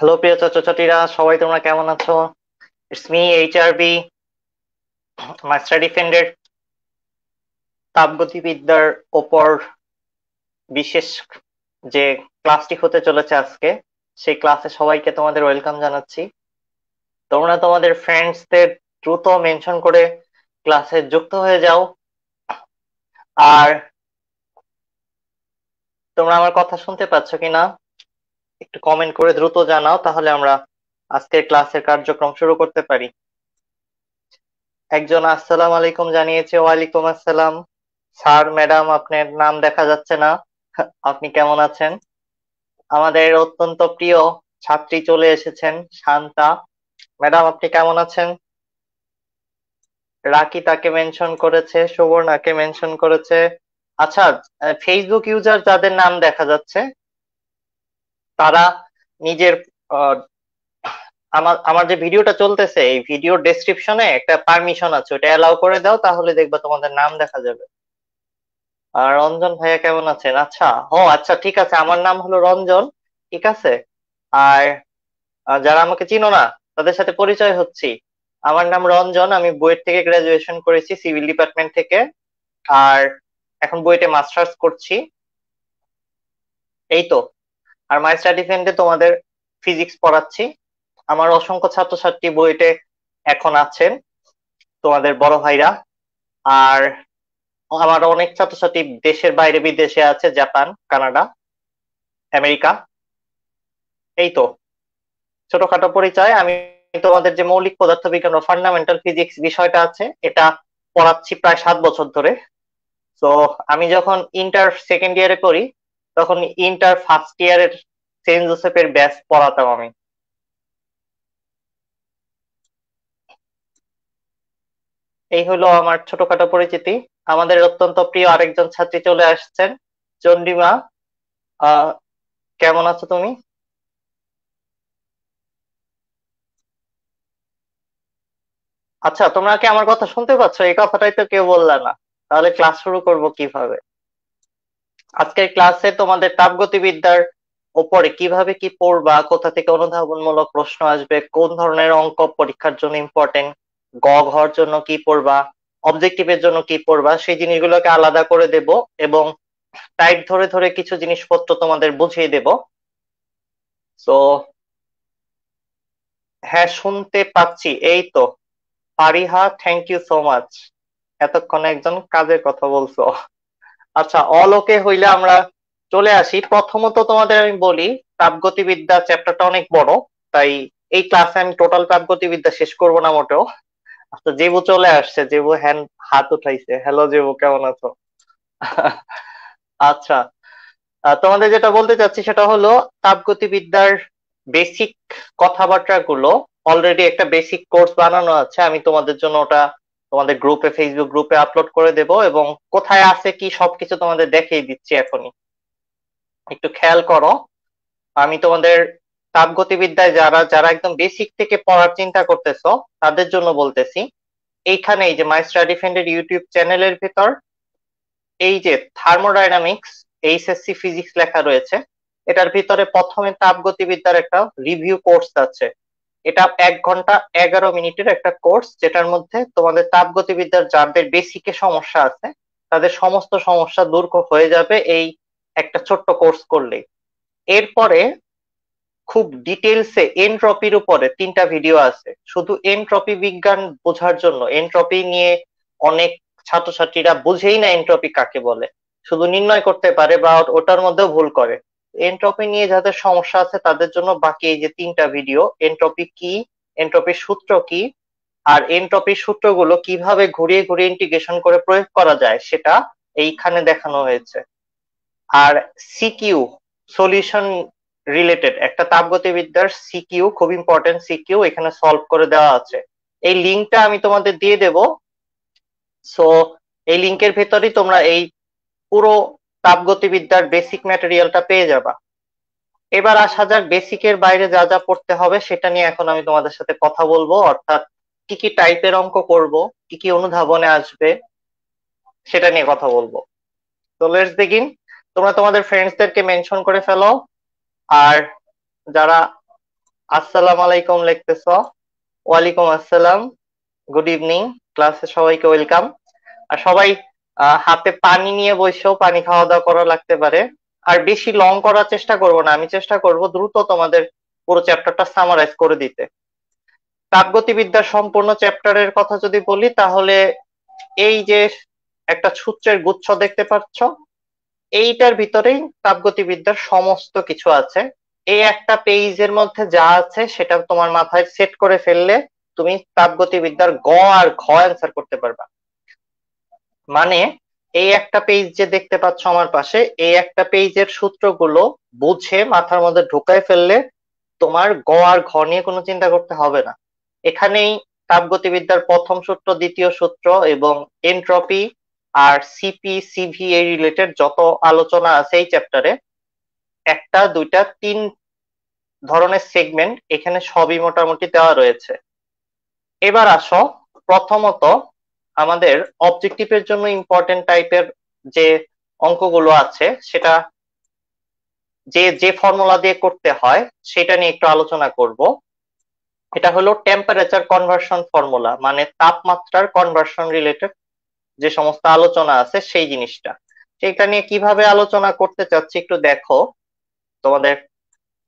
Hello প্রিয় ছাত্রছাত্রীরা, সবাই তোমরা কেমন আছো? ইটস মি এইচআরবি, মাস্টার ডিফেন্ডের তাপগতিবিদ্যার ওপর বিশেষ যে ক্লাসটি হতে চলেছে আজকে, সেই ক্লাসে সবাইকে তোমাদের ওয়েলকাম জানাচ্ছি। তোমরা তোমাদের ফ্রেন্ডসদের দ্রুত মেনশন করে ক্লাসে যুক্ত হয়ে যাও। আর তোমরা আমার কথা শুনতে পাচ্ছ কিনা একটু কমেন্ট করে দ্রুত জানাও, তাহলে আমরা আজকের ক্লাসের কার্যক্রম শুরু করতে পারি। একজন আসসালামু আলাইকুম জানিয়েছে। ওয়ালাইকুম আসসালাম। স্যার, ম্যাডাম, আপনার নাম দেখা যাচ্ছে না। আপনি কেমন আছেন? আমাদের অত্যন্ত প্রিয় ছাত্রী চলে এসেছেন, শান্তা ম্যাডাম, আপনি কেমন আছেন? রাকি তাকে মেনশন করেছে, সুবর্ণাকে মেনশন করেছে। আচ্ছা, ফেসবুক ইউজার যাদের নাম দেখা যাচ্ছে তারা নিজের আহ, আমার আমার যে ভিডিওটা চলতেছে এই ভিডিওর ডেসক্রিপশনে একটা পারমিশন আছে, ওটা অ্যালাউ করে দাও, তাহলে দেখবা তোমাদের নাম দেখা যাবে। আর রঞ্জন ভাইয়া কেমন আছেন? আচ্ছা, ও আচ্ছা, ঠিক আছে, আমার নাম হলো রঞ্জন। ঠিক আছে। আর যারা আমাকে চিনো না তাদের সাথে পরিচয় হচ্ছি। আমার নাম রঞ্জন, আমি বুয়েট থেকে গ্রাজুয়েশন করেছি, সিভিল ডিপার্টমেন্ট থেকে। আর এখন বুয়েটে মাস্টার্স করছি, এই তো। আর মাই স্টাডি ফ্রেন্ডে তোমাদের ফিজিক্স পড়াচ্ছি। আমার অসংখ্য ছাত্রছাত্রী বুয়েটে এখন আছেন, তোমাদের বড় ভাইরা। আর আমার অনেক ছাত্রছাত্রী দেশের বাইরে বিদেশে আছে, জাপান, কানাডা, আমেরিকা, এই তো। ছোটখাটো পরিচয়। আমি তোমাদের যে মৌলিক পদার্থবিজ্ঞান ও ফান্ডামেন্টাল ফিজিক্স বিষয়টা আছে, এটা পড়াচ্ছি প্রায় 7 বছর ধরে। তো আমি যখন ইন্টার সেকেন্ড ইয়ারে পড়ি, তখন ইন্টার ফার্স্ট ইয়ারের সেন্ট জোসেফের ব্যাচ পড়াতাম আমি। এই হলো আমার ছোটখাটো পরিচিতি। আমাদের অত্যন্ত প্রিয় আরেকজন ছাত্রী চলে আসছেন, চন্ডিমা। আহ কেমন আছো তুমি? আচ্ছা, তোমরা কি আমার কথা শুনতে পাচ্ছ? এই কথাটাই তো কেউ বললা না। তাহলে ক্লাস শুরু করব কিভাবে? আজকের ক্লাসে তোমাদের তাপগতিবিদ্যার উপরে কিভাবে কি পড়বা, কোথা থেকে অনুধাবনমূলক প্রশ্ন আসবে, কোন ধরনের অঙ্ক পরীক্ষার জন্য ইম্পর্টেন্ট, গ ঘর জন্য কি পড়বা, অবজেক্টিভের জন্য কি পড়বা, সেই জিনিসগুলোকে আলাদা করে দেব। এবং টাইপ ধরে ধরে কিছু জিনিসপত্র তোমাদের বুঝিয়ে দেব। তো হ্যাঁ, শুনতে পাচ্ছি, এই তো। পারিহা, থ্যাংক ইউ সো মাচ। এতক্ষণে একজন কাজের কথা বলছো। আচ্ছা, অলোকে হইলে আমরা চলে আসি। প্রথমত তোমাদের আমি বলি, তাপগতিবিদ্যা চ্যাপ্টারটা অনেক বড়, তাই এই ক্লাসে আমি টোটাল তাপগতিবিদ্যা শেষ করব না মোটেও। আচ্ছা, জেবু চলে আসছে, জেবু হাত উঠাইছে। হ্যালো জেবু, কেমন আছো? আচ্ছা, তোমাদের যেটা বলতে চাচ্ছি সেটা হলো, তাপগতিবিদ্যার বেসিক কথাবার্তা গুলো অলরেডি একটা বেসিক কোর্স বানানো আছে, আমি তোমাদের জন্য ওটা তোমাদের গ্রুপে, ফেসবুক গ্রুপে আপলোড করে দেব, এবং কোথায় আছে কি সবকিছু তোমাদের দেখিয়ে দিচ্ছি এখনই। একটু খেয়াল করো। আমি তোমাদের তাপগতিবিদ্যায় যারা যারা একদম বেসিক থেকে পড়ার চিন্তা করতেছো তাদের জন্য বলতেছি। এইখানে এই যে মাই স্টাডি ফ্রেন্ডের ইউটিউব চ্যানেলের ভিতর এই যে থার্মোডাইনামিক্স এইচএসসি ফিজিক্স লেখা রয়েছে, এটার ভিতরে প্রথমে তাপগতিবিদ্যার একটা রিভিউ কোর্স আছে। এটা 1 ঘন্টা 11 মিনিটের একটা কোর্স, যেটার মধ্যে তোমাদের তাপগতিবিদ্যার যাদের বেসিকে সমস্যা আছে তাদের সমস্ত সমস্যা দূর হয়ে যাবে এই একটা ছোট্ট কোর্স করলেই। এরপরে খুব ডিটেলসে এনট্রপির উপরে 3টা ভিডিও আছে, শুধু এনট্রপি বিজ্ঞান বোঝার জন্য। এনট্রপি নিয়ে অনেক ছাত্রছাত্রীরা বুঝেই না এনট্রপি কাকে বলে, শুধু নির্ণয় করতে পারে বা ওটার মধ্যেও ভুল করে। এনট্রপি নিয়ে যাদের সমস্যা আছে তাদের জন্য বাকি এই যে 3টা ভিডিও, এনট্রপি কি, এনট্রপির সূত্র কি, আর এনট্রপির সূত্রগুলো কিভাবে ঘুরিয়ে ঘুরিয়ে ইন্টিগ্রেশন করে প্রয়োগ করা যায় সেটা এইখানে দেখানো হয়েছে। আর সিকিউ, সলিউশন রিলেটেড একটা তাপগতিবিদ্যার সিকিউ, খুব ইম্পর্টেন্ট সিকিউ এখানে সলভ করে দেওয়া আছে। এই লিঙ্কটা আমি তোমাদের দিয়ে দেব। সো এই লিঙ্কের ভেতরেই তোমরা এই পুরো তাপগতিবিদ্যার বেসিক ম্যাটেরিয়ালটা পেয়ে যাবা। এবার আসা যাক বেসিকের বাইরে যা যা পড়তে হবে সেটা নিয়ে এখন আমি তোমাদের সাথে কথা বলবো, অর্থাৎ কি কি টাইপের অঙ্ক করব, কি কি অনুধাবনে আসবে সেটা নিয়ে কথা বলবো। তো লেটস বিগিন। তোমরা তোমাদের ফ্রেন্ডসদেরকে মেনশন করে ফেলো। আর যারা আসসালামু আলাইকুম লিখতেছ। ওয়ালাইকুম আসসালাম। Good evening. ক্লাসে সবাইকে ওয়েলকাম। আর সবাই হাতে পানি নিয়ে বসেও পানি খাওয়া দাওয়া করা লাগতে পারে। আর বেশি লং করার চেষ্টা করব না, আমি চেষ্টা করব দ্রুত তোমাদের পুরো চ্যাপ্টারটা সামারাইজ করে দিতে। তাপগতিবিদ্যার সম্পূর্ণ চ্যাপ্টারের কথা যদি বলি, তাহলে এই যে একটা সূত্রের গুচ্ছ দেখতে পাচ্ছ, এইটার ভিতরেই তাপগতিবিদ্যার সমস্ত কিছু আছে। এই একটা পেজের মধ্যে যা আছে সেটা তোমার মাথায় সেট করে ফেললে তুমি তাপগতিবিদ্যার গ আর ঘ অ্যান্সার করতে পারবা। মানে এই একটা পেজ যে দেখতে পাচ্ছ আমার পাশে, এই একটা পেজের সূত্রগুলো বুঝে মাথার মধ্যে ঢুকায় ফেললে তোমার গ আর ঘ নিয়ে কোনো চিন্তা করতে হবে না। এখানেই তাপগতিবিদ্যার প্রথম সূত্র, দ্বিতীয় সূত্র এবং এনট্রপি আর সিপি সিভি এই রিলেটেড যত আলোচনা আছে এই চ্যাপ্টারে, একটা দুইটা তিন ধরনের সেগমেন্ট এখানে সবই মোটামুটি দেওয়া রয়েছে। এবার আসো, প্রথমত আমাদের অবজেক্টিভের জন্য ইম্পর্টেন্ট টাইপের যে অঙ্কগুলো আছে সেটা যে যে ফর্মুলা দিয়ে করতে হয় সেটা নিয়ে একটু আলোচনা করব। এটা হলো টেম্পারেচার কনভার্সন ফর্মুলা, মানে তাপমাত্রার কনভার্সন রিলেটেড যে সমস্ত আলোচনা আছে সেই জিনিসটা। সেটা নিয়ে কিভাবে আলোচনা করতে চাচ্ছি একটু দেখো। তোমাদের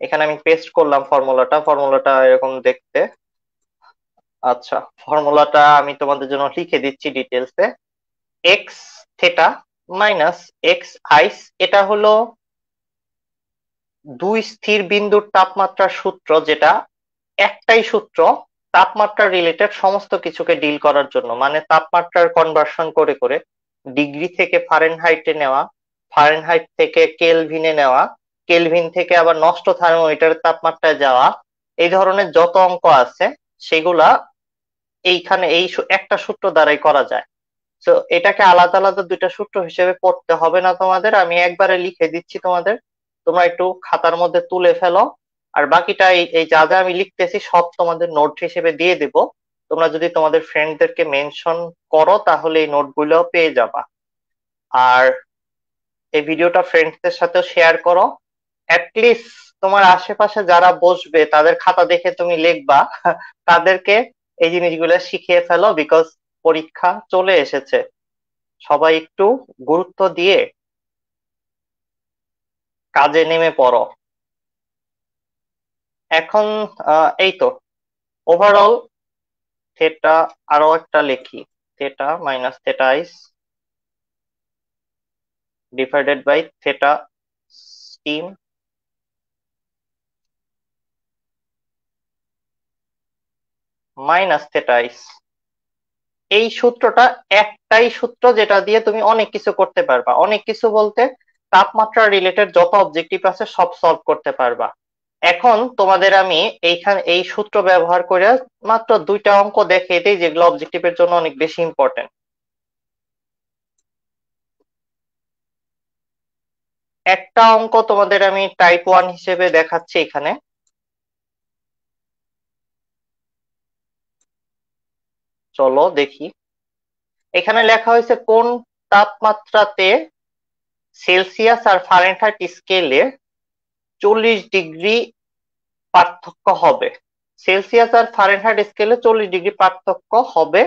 এখানে আমি পেস্ট করলাম ফর্মুলাটা এরকম দেখতে। আচ্ছা, ফর্মুলাটা আমি তোমাদের জন্য লিখে দিচ্ছি ডিটেলসে। এক্স থেটা মাইনাস এক্স আইস, এটা হলো দুই স্থির বিন্দুর তাপমাত্রার সূত্র, যেটা একটাই সূত্র তাপমাত্রা রিলেটেড সমস্ত কিছুকে ডিল করার জন্য, মানে তাপমাত্রার কনভার্সন করে করে ডিগ্রি থেকে ফারেনহাইটে নেওয়া, ফারেনহাইট থেকে কেলভিনে নেওয়া, কেলভিন থেকে আবার নষ্ট থার্মোমিটারের তাপমাত্রায় যাওয়া, এই ধরনের যত অঙ্ক আছে সেগুলা এইখানে এই একটা সূত্র দ্বারাই করা যায়। তো এটাকে আলাদা আলাদা দুইটা সূত্র হিসেবে পড়তে হবে না তোমাদের, আমি একবারে লিখে দিচ্ছি তোমাদের, তোমরা একটু খাতার মধ্যে তুলে ফেলো। আর বাকিটা এই যা যা আমি লিখতেছি সব তোমাদের নোট হিসেবে দিয়ে দিব। তোমরা যদি তোমাদের ফ্রেন্ডদেরকে মেনশন করো তাহলে এই নোটগুলো পেয়ে যাবা। আর এই ভিডিওটা ফ্রেন্ডসদের সাথেও শেয়ার করো। অ্যাটলিস্ট তোমার আশেপাশে যারা বসবে তাদের খাতা দেখে তুমি লিখবা, তাদেরকে এই জিনিসগুলো শিখিয়ে ফেলো, বিকজ পরীক্ষা চলে এসেছে। সবাই একটু গুরুত্ব দিয়ে কাজে নেমে পড়ো। এখন এই তো ওভারঅল থেটা, আরো একটা লিখি, theta minus theta ice divided by theta steam minus theta ice. এই সূত্রটা একটাই সূত্র যেটা দিয়ে তুমি অনেক কিছু করতে পারবা। অনেক কিছু বলতে তাপমাত্রা রিলেটেড যত অবজেক্টিভ আছে সব সলভ করতে পারবা। এখন তোমাদের আমি এইখানে এই সূত্র ব্যবহার করে মাত্র দুইটা অঙ্ক দেখিয়ে দিই যেগুলো অবজেক্টিভের জন্য অনেক বেশি ইম্পর্টেন্ট। একটা অঙ্ক তোমাদের আমি টাইপ 1 হিসেবে দেখাচ্ছি এখানে। চলো দেখি। এখানে লেখা হয়েছে কোন তাপমাত্রাতে সেলসিয়াস আর ফারেনহাইট স্কেলে 40 ডিগ্রি পার্থক্য হবে। সেলসিয়াস আর ফারেনহাইট স্কেলে 40 ডিগ্রি পার্থক্য হবে,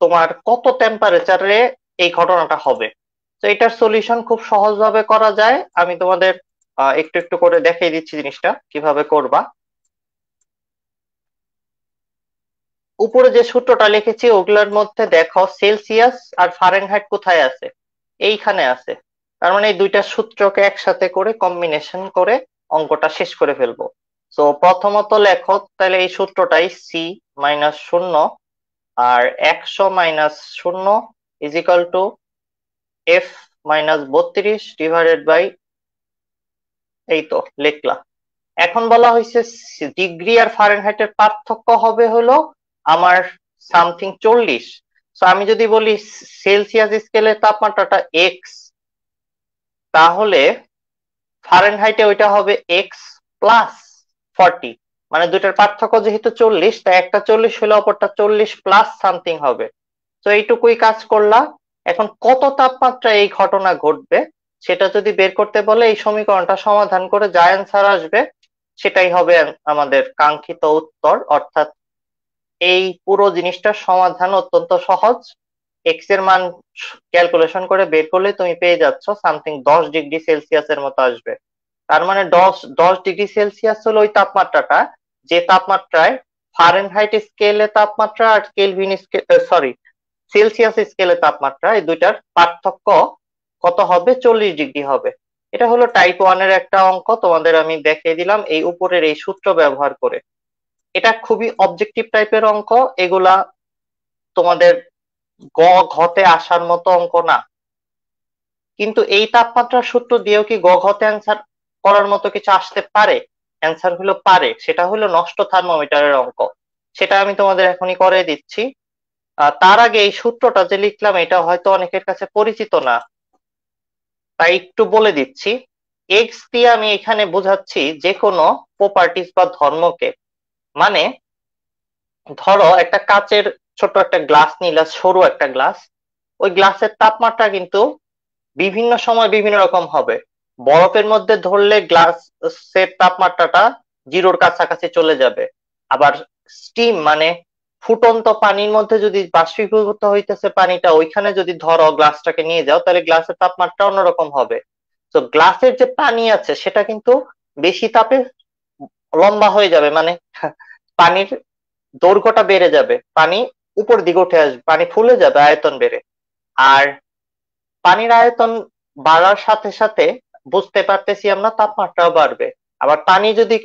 তোমার কত টেম্পারেচারে এই ঘটনাটা হবে। তো এটার সলিউশন খুব সহজভাবে করা যায়, আমি তোমাদের একটু একটু করে দেখিয়ে দিচ্ছি জিনিসটা কিভাবে করবা। উপরে যে সূত্রটা লিখেছি ওগুলোর মধ্যে দেখো সেলসিয়াস আর ফারেনহাইট কোথায় আছে, এইখানে আছে। তার মানে এই দুইটা সূত্রকে একসাথে করে কম্বিনেশন করে অঙ্কটা শেষ করে ফেলবো। তো প্রথমত লেখো তাহলে এই সূত্রটাই, সি মাইনাস শূন্য আর 100 - 0 is equal to F minus 32 divided by, এই তো লিখলা। এখন বলা হয়েছে ডিগ্রি আর ফারেনহাইটের পার্থক্য হবে হলো আমার সামথিং 40। তো আমি যদি বলি সেলসিয়াস স্কেলের তাপমাত্রাটা এক্স, তাহলে ফারেনহাইটে ওইটা হবে এক্স প্লাস 40। মানে দুইটার পার্থক্য যেহেতু 40, তাই একটা 40 হলে অপরটা 40 প্লাস সামথিং হবে। তো এইটুকুই কাজ করলা। এখন কত তাপমাত্রায় এই ঘটনা ঘটবে সেটা যদি বের করতে বলে এই সমীকরণটা সমাধান করে যা অ্যান্সার আসবে সেটাই হবে আমাদের কাঙ্ক্ষিত উত্তর। অর্থাৎ এই পুরো জিনিসটার সমাধান অত্যন্ত সহজ। এক্স এর মান ক্যালকুলেশন করে বের করলে তুমি পেয়ে যাচ্ছ সামথিং 10 ডিগ্রি সেলসিয়াসের মতো আসবে। তার মানে 10 10 ডিগ্রি সেলসিয়াস হলো ওই তাপমাত্রাটা, যে তাপমাত্রায় ফারেনহাইট স্কেলে তাপমাত্রা আর কেলভিন সরি সেলসিয়াস স্কেলে তাপমাত্রা, এই দুইটার পার্থক্য কত হবে? 40 ডিগ্রি হবে। এটা হলো টাইপ 1 এর একটা অঙ্ক, তোমাদের আমি দেখিয়ে দিলাম এই উপরের এই সূত্র ব্যবহার করে। এটা খুবই অবজেক্টিভ টাইপের অঙ্ক, এগুলা তোমাদের গ ঘতে আসার মতো অঙ্ক না। কিন্তু এই তাপমাত্রার সূত্র দিয়েও কি গ ঘতে অ্যান্সার করার মতো কিছু আসতে পারে? অ্যান্সার হলো পারে, সেটা হলো নষ্ট থার্মোমিটারের অঙ্ক। সেটা আমি তোমাদের এখনই করে দিচ্ছি। তার আগে এই সূত্রটা যে লিখলাম এটা হয়তো অনেকের কাছে পরিচিত না, তাই একটু বলে দিচ্ছি। এক্স দিয়ে আমি এখানে বোঝাচ্ছি যে কোনো প্রপার্টিজ বা ধর্মকে। মানে ধরো একটা কাচের ছোট একটা গ্লাস নিলা, সরু একটা গ্লাস, ওই গ্লাসের তাপমাত্রা কিন্তু বিভিন্ন সময় বিভিন্ন রকম হবে। বরফের মধ্যে ধরলে গ্লাসের তাপমাত্রাটা জিরোর কাছাকাছি চলে যাবে। আবার স্টিম মানে ফুটন্ত পানির মধ্যে যদি বাষ্পীভূত হইতেছে পানিটা, ওইখানে যদি ধরো গ্লাসটাকে নিয়ে যাও তাহলে গ্লাসের তাপমাত্রা অন্যরকম হবে। তো গ্লাসের যে পানি আছে সেটা কিন্তু বেশি তাপে লম্বা হয়ে যাবে, মানে পানির দৈর্ঘ্যটা বেড়ে যাবে, পানি উপর দিকে উঠে আসবে, পানি ফুলে যাবে আয়তন বেড়ে। আর পানির আয়তন বাড়ার সাথে সাথে বুঝতে পারতেছি আমরা তাপমাত্রাও বাড়বে। আবার পানি যদি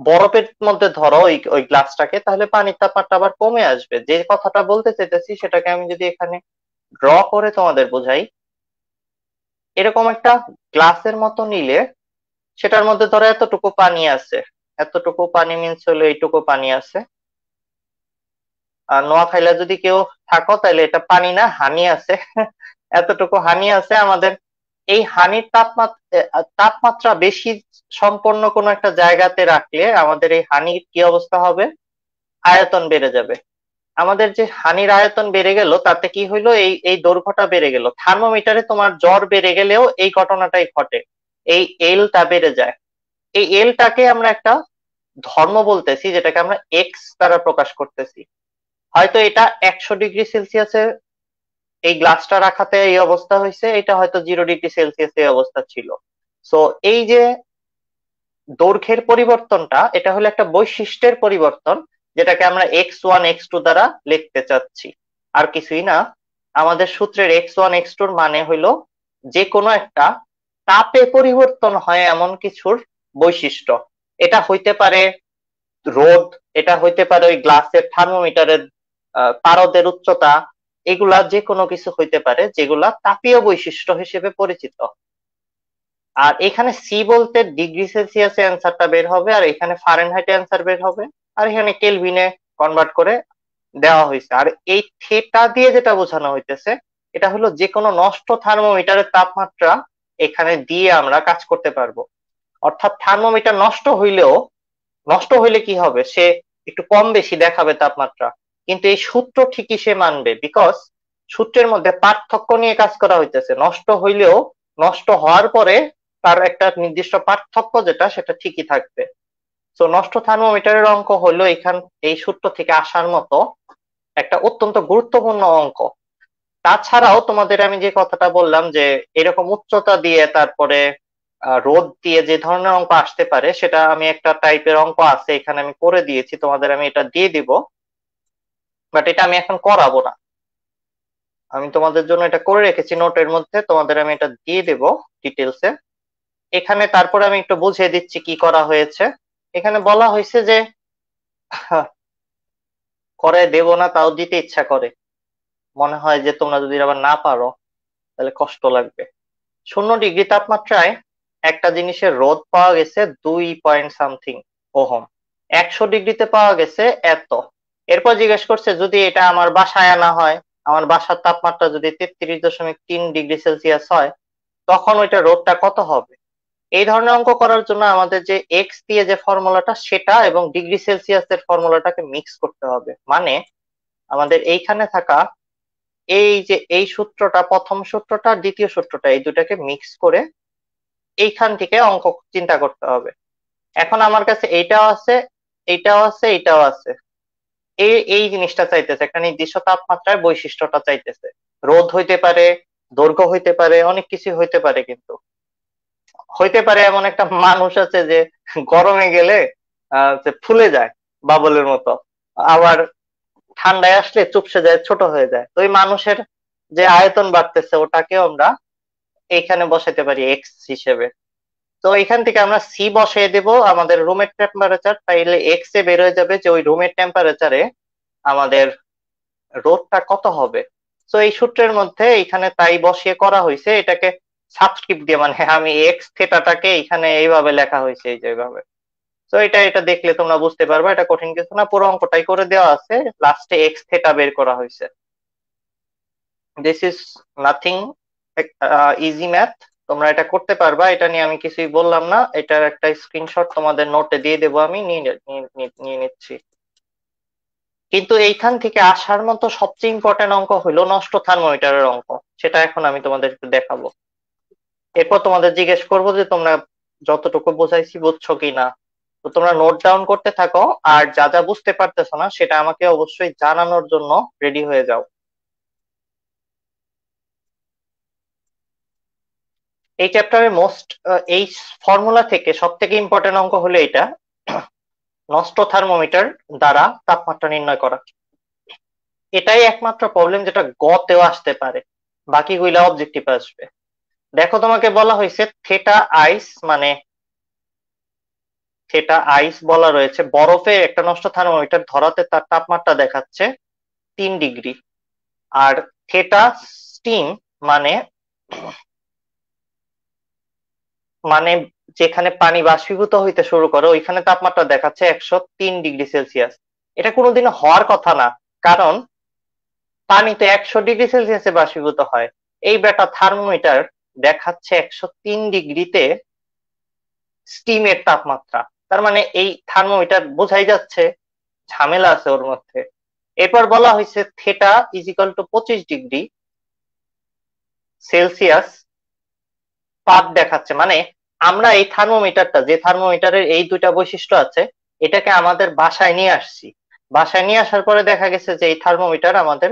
বরফের মধ্যে ধরো ওই ওই গ্লাসটাকে, তাহলে পানির তাপমাত্রা আবার কমে আসবে। যে কথাটা বলতে চাইতেছি সেটাকে আমি যদি এখানে ড্র করে তোমাদের বোঝাই, এরকম একটা গ্লাসের মতো নিলে সেটার মধ্যে ধরো এতটুকু পানি আছে, এতটুকু পানি মিন্স হলো এইটুকু পানি আছে। আর নোয়াখাইলা যদি কেউ থাকো তাহলে এটা পানি না, হানি আছে। এতটুকু হানি আছে আমাদের। এই হানির তাপমাত্রা বেশি সম্পন্ন কোনো একটা জায়গাতে রাখলে আমাদের এই হানির কি অবস্থা হবে? আয়তন বেড়ে যাবে। আমাদের যে হানির আয়তন বেড়ে গেল তাতে কি হইলো? এই এই দৈর্ঘ্যটা বেড়ে গেল। থার্মোমিটারে তোমার জ্বর বেড়ে গেলেও এই ঘটনাটাই ঘটে, এই এলটা বেড়ে যায়। এই এলটাকে আমরা একটা ধর্ম বলতেছি, যেটাকে আমরা এক্স দ্বারা প্রকাশ করতেছি। হয়তো এটা 100 ডিগ্রি সেলসিয়াসে এই গ্লাসটা রাখাতে এই অবস্থা হয়েছে, এটা হয়তো 0 ডিগ্রি সেলসিয়াস এই অবস্থা ছিল। সো এই যে দৈর্ঘ্যের পরিবর্তনটা, এটা হলো একটা বৈশিষ্ট্যের পরিবর্তন, যেটাকে আমরা x1 x2 দ্বারা লিখতে চাচ্ছি। আর কিছুই না। আমাদের সূত্রের x1 x2 এর মানে হইলো যে কোনো একটা তাপে পরিবর্তন হয় এমন কিছুর বৈশিষ্ট্য। এটা হইতে পারে রোদ, এটা হইতে পারে ওই গ্লাসের থার্মোমিটারের পারদের উচ্চতা, এগুলা যে কোনো কিছু হইতে পারে যেগুলা তাপীয় বৈশিষ্ট্য হিসেবে পরিচিত। আর এখানে সি বলতে ডিগ্রি সেলসিয়াসে অ্যান্সারটা বের হবে, আর এখানে ফারেনহাইটে অ্যান্সার বের হবে, আর এখানে কেলভিনে কনভার্ট করে দেওয়া হয়েছে। আর এই থেটা দিয়ে যেটা বোঝানো হইতেছে, এটা হলো যে কোনো নষ্ট থার্মোমিটারের তাপমাত্রা এখানে দিয়ে আমরা কাজ করতে পারবো। অর্থাৎ থার্মোমিটার নষ্ট হইলে কি হবে? সে একটু কম বেশি দেখাবে তাপমাত্রা, কিন্তু এই সূত্র ঠিকই সে মানবে, বিকজ সূত্রের মধ্যে পার্থক্য নিয়ে কাজ করা হইতেছে। নষ্ট হইলেও নষ্ট হওয়ার পরে তার একটা নির্দিষ্ট পার্থক্য যেটা, সেটা ঠিকই থাকবে। তো নষ্ট থার্মোমিটারের অঙ্ক হলো এই সূত্র থেকে আসার মতো একটা অত্যন্ত গুরুত্বপূর্ণ অঙ্ক। তাছাড়াও তোমাদের আমি যে কথাটা বললাম যে এরকম উচ্চতা দিয়ে তারপরে রোদ দিয়ে যে ধরনের অঙ্ক আসতে পারে, সেটা আমি একটা টাইপের অঙ্ক আছে এখানে আমি করে দিয়েছি, তোমাদের আমি এটা দিয়ে দিব। বাট এটা আমি এখন করাবো না, আমি তোমাদের জন্য এটা করে রেখেছি নোটের মধ্যে, তোমাদের আমি এটা দিয়ে দেব ডিটেলসে। এখানে তারপরে আমি একটু বুঝিয়ে দিচ্ছি কি করা হয়েছে। এখানে বলা হয়েছে যে করে দেব না, তাও দিতে ইচ্ছা করে। মনে হয় যে তোমরা যদি আবার না পারো তাহলে কষ্ট লাগবে। 0 ডিগ্রি তাপমাত্রায় একটা জিনিসের রোধ পাওয়া গেছে 2 পয়েন্ট সামথিং ওহম, 100 ডিগ্রিতে পাওয়া গেছে এত। এরপর জিজ্ঞেস করছে যদি এটা আমার বাসায় আনা হয়, আমার বাসার তাপমাত্রা যদি 33.3 ডিগ্রি সেলসিয়াস হয়, তখন ওইটা রোধটা কত হবে? এই ধরনের অঙ্ক করার জন্য আমাদের যে এক্স দিয়ে যে ফর্মুলাটা সেটা এবং ডিগ্রি সেলসিয়াস এর ফর্মুলাটাকে মিক্স করতে হবে। মানে আমাদের এইখানে থাকা এই যে এই সূত্রটা, প্রথম সূত্রটা আর দ্বিতীয় সূত্রটা, এই দুটাকে মিক্স করে এইখান থেকে অঙ্ক চিন্তা করতে হবে। এখন আমার কাছে এইটাও আছে, এইটাও আছে, এইটাও আছে। এই এই জিনিসটা চাইতেছে, একটা নির্দিষ্ট তাপমাত্রায় বৈশিষ্ট্যটা চাইতেছে। রোদ হইতে পারে, দৈর্ঘ্য হইতে পারে, অনেক কিছু হইতে পারে, কিন্তু হইতে পারে এমন একটা মানুষ আছে যে গরমে গেলে যে ফুলে যায় বাবলের মতো, আবার ঠান্ডায় আসলে চুপসে যায়, ছোট হয়ে যায়। তো ওই মানুষের যে আয়তন বাড়তেছে ওটাকেও আমরা এইখানে বসাতে পারি এক্স হিসেবে। তো এখান থেকে আমরা সি বসিয়ে দেব আমাদের রুমের টেম্পারেচার, তাইলে এক্স এ বের হয়ে যাবে যে ওই রুমের টেম্পারেচারে আমাদের রোদটা কত হবে। তো এই সূত্রের মধ্যে এখানে তাই বসিয়ে করা হয়েছে, এটাকে সাবস্ক্রিপ্ট দিয়ে, মানে আমি এক্স থেটাটাকে এখানে এইভাবে লেখা হয়েছে, এই যে এইভাবে। তো এটা দেখলে তোমরা বুঝতে পারবে, এটা কঠিন কিছু না, পুরো অঙ্কটাই করে দেওয়া আছে, লাস্টে এক্স থেটা বের করা হয়েছে। This is nothing, easy math, তোমরা এটা করতে পারবা, এটা নিয়ে আমি কিছুই বললাম না। এটার একটা স্ক্রিনশট তোমাদের নোটে দিয়ে দেবো, আমি নিয়ে নিচ্ছি। কিন্তু এইখান থেকে আসার মতো সবচেয়ে ইম্পর্টেন্ট অঙ্ক হলো নষ্ট থার্মোমিটারের অঙ্ক, সেটা এখন আমি তোমাদেরকে দেখাবো। এরপর তোমাদের জিজ্ঞেস করবো যে তোমরা যতটুকু বোঝাইছি বুঝছো কিনা। তো তোমরা নোট ডাউন করতে থাকো, আর যা যা বুঝতে পারতেছো না সেটা আমাকে অবশ্যই জানানোর জন্য রেডি হয়ে যাও। এই চ্যাপ্টারের এই ফর্মুলা থেকে সব থেকে ইম্পর্টেন্ট অঙ্ক হলো এটা, নষ্ট থার্মোমিটার দ্বারা তাপমাত্রা নির্ণয় করা। এটাই একমাত্র প্রবলেম যেটা গতেও আসতে পারে, বাকিগুলা অবজেক্টিভ আসবে। দেখো তোমাকে বলা হয়েছে থেটা আইস, মানে থেটা আইস বলা রয়েছে বরফে একটা নষ্ট থার্মোমিটার ধরাতে তার তাপমাত্রা দেখাচ্ছে 3 ডিগ্রি। আর থেটা স্টিম, মানে মানে যেখানে পানি বাষ্পীভূত হইতে শুরু করে ওইখানে তাপমাত্রা দেখাচ্ছে 103 ডিগ্রি সেলসিয়াস। এটা কোনোদিনও হওয়ার কথা না, কারণ পানি তো 100 ডিগ্রি সেলসিয়াসে বাষ্পীভূত হয়। এই বেটা থার্মোমিটার দেখাচ্ছে 103 ডিগ্রিতে স্টিমের তাপমাত্রা। তার মানে এই থার্মোমিটার বোঝাই যাচ্ছে ঝামেলা আছে ওর মধ্যে। এরপর বলা হয়েছে theta is equal to 25 degree Celsius পাত দেখাচ্ছে, মানে আমরা এই থার্মোমিটারটা, যে থার্মোমিটারের এই দুইটা বৈশিষ্ট্য আছে, এটাকে আমাদের বাসায় নিয়ে আসছি। বাসায় নিয়ে আসার পরে দেখা গেছে যে এই থার্মোমিটার আমাদের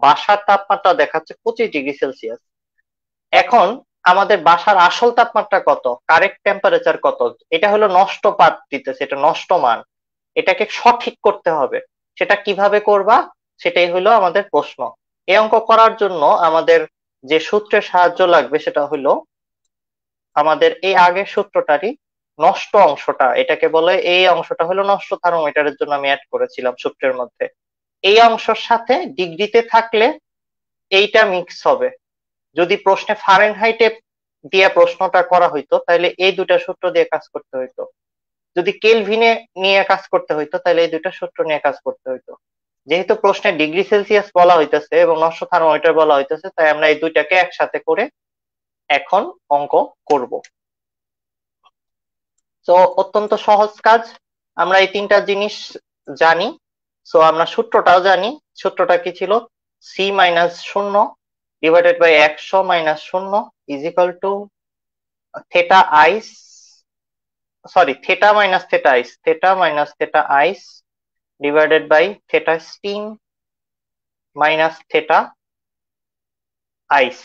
বাসার তাপমাত্রা দেখাচ্ছে 25 ডিগ্রি সেলসিয়াস। এখন আমাদের বাসার আসল তাপমাত্রা কত, কারেক্ট টেম্পারেচার কত, এটা হলো নষ্ট পাত দিতেছে, এটা নষ্ট মান, এটাকে সঠিক করতে হবে। সেটা কিভাবে করবা, সেটাই হলো আমাদের প্রশ্ন। এই অঙ্ক করার জন্য আমাদের যে সূত্রের সাহায্য লাগবে সেটা হলো আমাদের এই আগের সূত্রটারই নষ্ট অংশটা, এটাকে বলে, এই অংশটা হলো নষ্ট থার্মোমিটারের জন্য আমি অ্যাড করেছিলাম সূত্রের মধ্যে। এই অংশের সাথে ডিগ্রিতে থাকলে এইটা মিক্স হবে। যদি প্রশ্নে ফারেনহাইটে দিয়ে প্রশ্নটা করা হইতো তাহলে এই দুটা সূত্র দিয়ে কাজ করতে হইতো। যদি কেলভিনে নিয়ে কাজ করতে হইতো তাহলে এই দুটা সূত্র নিয়ে কাজ করতে হইতো। যেহেতু প্রশ্নে ডিগ্রি সেলসিয়াস বলা হইতেছে এবং নষ্ট থার্মোমিটার বলা হইতেছে, তাই আমরা এই দুইটাকে একসাথে করে এখন অঙ্ক করব। তো অত্যন্ত সহজ কাজ, আমরা এই তিনটা জিনিস জানি। সো আমরা সূত্রটাও জানি। সূত্রটা কি ছিল, C-0 divided by 100 - 0 is equal to theta ice, sorry, theta minus theta ice divided by theta steam minus theta ice.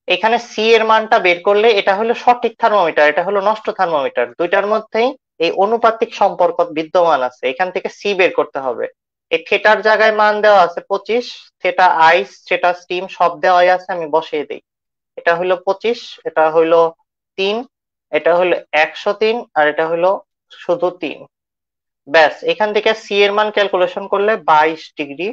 এখানে সি এর মানটা বের করলে এটা হলো সঠিক থার্মোমিটার, এটা হলো নষ্ট থার্মোমিটার, দুইটার মধ্যেই এই অনুপাতিক সম্পর্ক বিদ্যমান আছে, এখান থেকে সি বের করতে হবে। এই থেটার জায়গায় মান দেওয়া আছে 25, থেটা আইস থেটা স্টিম সব দেওয়াই আছে, আমি বসিয়ে দিই। এটা হলো 25, এটা হলো 3, এটা হলো 103, আর এটা হলো শুধু 3। ব্যাস, এখান থেকে সি এর মান ক্যালকুলেশন করলে 22 ডিগ্রি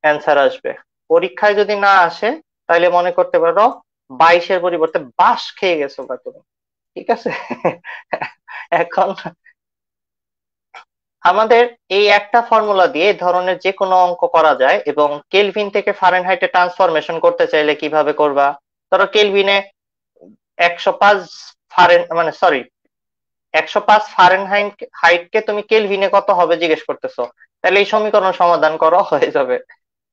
অ্যান্সার আসবে। পরীক্ষায় যদি না আসে তাহলে মনে করতে পারো 22-এর পরিবর্তে বাঁশ খেয়ে গেছো বা তুমি, ঠিক আছে? এখন আমাদের এই একটা ফর্মুলা দিয়ে এই ধরনের যে কোনো অঙ্ক করা যায়, এবং কেলভিন থেকে ফারেনহাইটে ট্রান্সফরমেশন করতে চাইলে কিভাবে করবা। ধরো কেলভিনে 105 মানে সরি, 105 ফারেনহাইটকে তুমি কেলভিনে কত হবে জিজ্ঞেস করতেছো, তাহলে এই সমীকরণ সমাধান করো, হয়ে যাবে।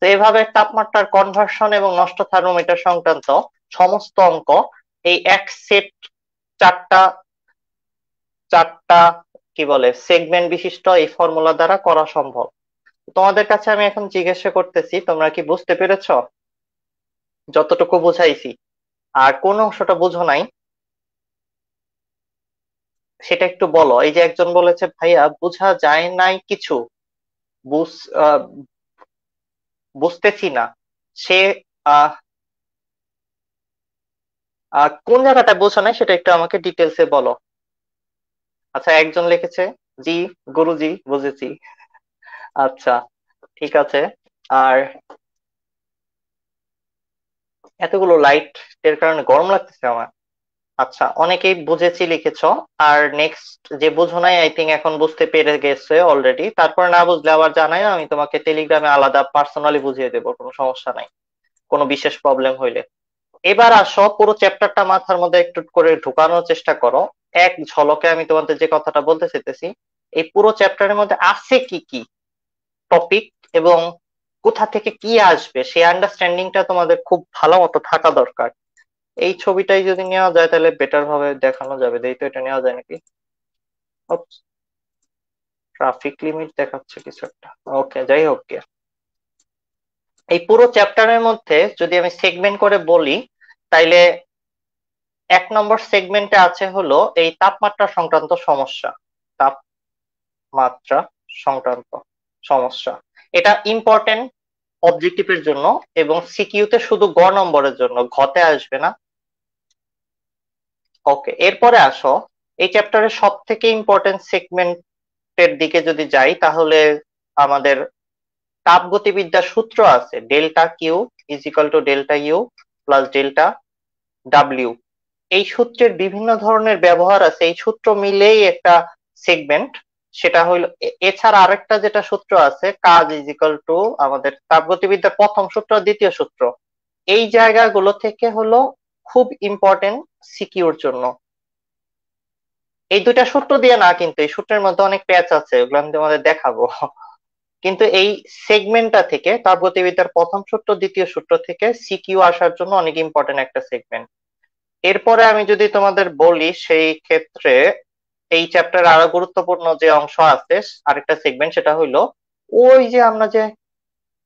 তো এইভাবে তাপমাত্রার কনভার্সন এবং নষ্ট থার্মোমিটার সংক্রান্ত সমস্ত অঙ্ক এই এক সেট 4টা চারটা কি বলে সেগমেন্ট বিশিষ্ট এই ফর্মুলা দ্বারা করা সম্ভব। তোমাদের কাছে আমি এখন জিজ্ঞাসা করতেছি, তোমরা কি বুঝতে পেরেছো যতটুকু বুঝাইছি? আর কোন অংশটা বুঝো নাই সেটা একটু বলো। এই যে একজন বলেছে ভাইয়া বোঝা যায় নাই কিছু, বুঝ আহ, বুঝতেছি না, সে আহ কোন জায়গাটা বোঝা নাই সেটা একটু আমাকে ডিটেলসে বলো। আচ্ছা, একজন লিখেছে জি গুরুজি বুঝেছি। আচ্ছা, ঠিক আছে। আর এতগুলো লাইট এর কারণে গরম লাগতেছে আমার। আচ্ছা, অনেকেই বুঝেছি লিখেছো। আর নেক্সট যে বুঝো নাই আই থিঙ্ক এখন বুঝতে পেরে গেছে অলরেডি, তারপর না বুঝলে আবার জানাই, আমি তোমাকে টেলিগ্রামে আলাদা পার্সোনালি বুঝিয়ে দেবো, কোনো সমস্যা নাই কোনো বিশেষ প্রবলেম হইলে। এবার আসো, পুরো চ্যাপ্টারটা মাথার মধ্যে একটু করে ঢুকানোর চেষ্টা করো। এক ঝলকে আমি তোমাদের যে কথাটা বলতে চাইতেছি, এই পুরো চ্যাপ্টারের মধ্যে আছে কি কি টপিক এবং কোথা থেকে কি আসবে সেই আন্ডারস্ট্যান্ডিংটা তোমাদের খুব ভালো মতো থাকা দরকার। এই ছবিটাই যদি নেওয়া যায় তাহলে বেটার ভাবে দেখানো যাবে। দেখি তো এটা নেওয়া যায় নাকি। ট্রাফিক লিমিট দেখাচ্ছে কিছু একটা। ওকে, যাই হোক গিয়া। এই পুরো চ্যাপ্টারের মধ্যে যদি আমি সেগমেন্ট করে বলি, তাইলে 1 নম্বর সেগমেন্টে আছে হলো এই তাপমাত্রা সংক্রান্ত সমস্যা। তাপমাত্রা সংক্রান্ত সমস্যা, এটা ইম্পর্টেন্ট অবজেক্টিভের জন্য এবং সিকিউতে শুধু নম্বরের জন্য, ঘতে আসবে না। ওকে, এরপরে আসো, এই চ্যাপ্টারের সব থেকে ইম্পর্টেন্ট সেগমেন্টের দিকে যদি যাই, তাহলে আমাদের তাপগতিবিদ্যার সূত্র আছে delta Q is equal to delta U plus delta W. এই সূত্রের বিভিন্ন ধরনের ব্যবহার আছে, এই সূত্র মিলেই একটা সেগমেন্ট। সেটা হইলো এছাড়া আরেকটা যেটা সূত্র আছে, কাজ ইজ ইকুয়াল টু আমাদের তাপগতিবিদ্যার প্রথম সূত্র দ্বিতীয় সূত্র। এই জায়গাগুলো থেকে হলো খুব ইম্পর্টেন্ট সিকিউর জন্য। এই দুইটা সূত্র দিয়ে না, কিন্তু এই সূত্রের মধ্যে অনেক প্যাচ আছে, ওগুলো আমি তোমাদের দেখাবো। কিন্তু এই সেগমেন্টটা থেকে, তাপগতিবিদ্যার প্রথম সূত্র দ্বিতীয় সূত্র থেকে সিকিউ আসার জন্য অনেক ইম্পর্টেন্ট একটা সেগমেন্ট। এরপরে আমি যদি তোমাদের বলি, সেই ক্ষেত্রে এই চ্যাপ্টার আরো গুরুত্বপূর্ণ যে অংশ আছে আরেকটা সেগমেন্ট, সেটা হইলো ওই যে আমরা যে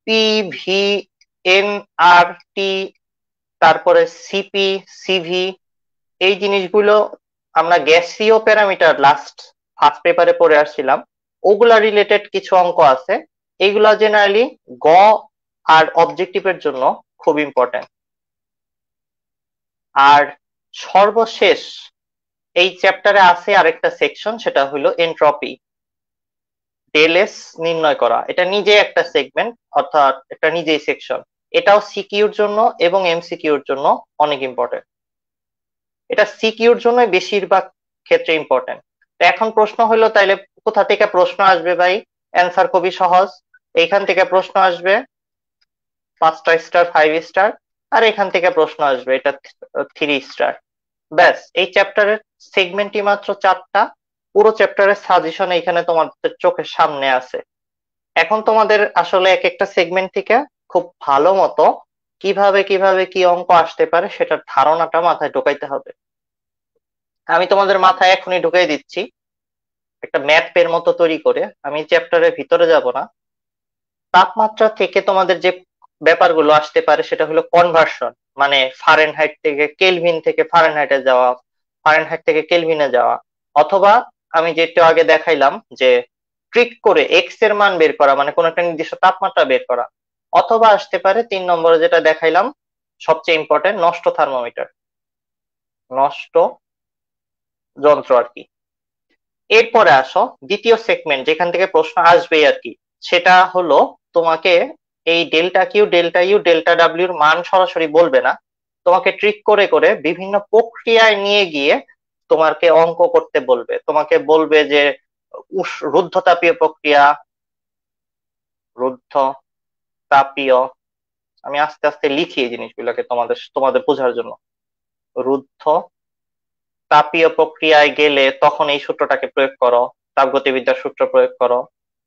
পি ভি এন আর টি, তারপরে সিপি সিভি, এই জিনিসগুলো আমরা গ্যাসীয় প্যারামিটার লাস্ট ফার্স্ট পেপারে পড়ে আসছিলাম, ওগুলা রিলেটেড কিছু অঙ্ক আছে। এইগুলা জেনারেলি গ আর অবজেক্টিভের জন্য খুব ইম্পর্টেন্ট। আর সর্বশেষ এই চ্যাপ্টারে আছে আরেকটা সেকশন, সেটা হলো এনট্রপি, ডেল এস নির্ণয় করা। এটা নিজে একটা সেগমেন্ট, অর্থাৎ একটা নিজেই সেকশন। এটাও সিকিউর জন্য এবং এমসিকিউর জন্য অনেক ইম্পর্টেন্ট। এটা সিকিউর জন্য বেশিরভাগ ক্ষেত্রে ইম্পর্টেন্ট। তো এখন প্রশ্ন হলো, তাইলে কোথা থেকে প্রশ্ন আসবে ভাই? অ্যান্সার খুবই সহজ। এইখান থেকে প্রশ্ন আসবে 5টা স্টার 5 স্টার, আর এখান থেকে প্রশ্ন আসবে এটা 3 স্টার। ব্যাস, এই চ্যাপ্টারের সেগমেন্টই মাত্র 4টা। পুরো চ্যাপ্টারের সাজেশন এখানে তোমাদের চোখের সামনে আছে। এখন তোমাদের আসলে এক একটা সেগমেন্ট থেকে খুব ভালো মতো কিভাবে কিভাবে কি অঙ্ক আসতে পারে সেটার ধারণাটা মাথায় ঢোকাইতে হবে। আমি তোমাদের মাথায় এখনই ঢুকাই দিচ্ছি একটা ম্যাপের মতো তৈরি করে। আমি চ্যাপ্টারের ভিতরে যাব না। তাপমাত্রা থেকে তোমাদের যে ব্যাপারগুলো আসতে পারে সেটা হলো কনভার্সন, মানে ফারেনহাইট থেকে কেলভিন থেকে ফারেনহাইটে যাওয়া, ফারেনহাইট থেকে কেলভিনে যাওয়া। অথবা আমি যেটা আগে দেখাইলাম যে ট্রিক করে এক্স এর মান বের করা, মানে কোন একটা নির্দিষ্ট তাপমাত্রা বের করা। অথবা আসতে পারে 3 নম্বরে যেটা দেখাইলাম, সবচেয়ে ইম্পর্টেন্ট, নষ্ট থার্মোমিটার, নষ্ট যন্ত্র আর কি। এরপরে আসো দ্বিতীয় সেগমেন্ট, যেখান থেকে প্রশ্ন আসবেই আর কি। সেটা হলো তোমাকে এই delta Q delta U delta ডাব্লিউর মান সরাসরি বলবে না, তোমাকে ট্রিক করে করে বিভিন্ন প্রক্রিয়ায় নিয়ে গিয়ে তোমাকে অঙ্ক করতে বলবে। তোমাকে বলবে যে রুদ্ধতাপীয় প্রক্রিয়া, রুদ্ধ তাপীয়, আমি আস্তে আস্তে লিখি এই জিনিসগুলোকে তোমাদের তোমাদের বোঝার জন্য। রুদ্ধ তাপীয় প্রক্রিয়ায় গেলে তখন এই সূত্রটাকে প্রয়োগ করো, তাপগতিবিদ্যার সূত্র প্রয়োগ করো।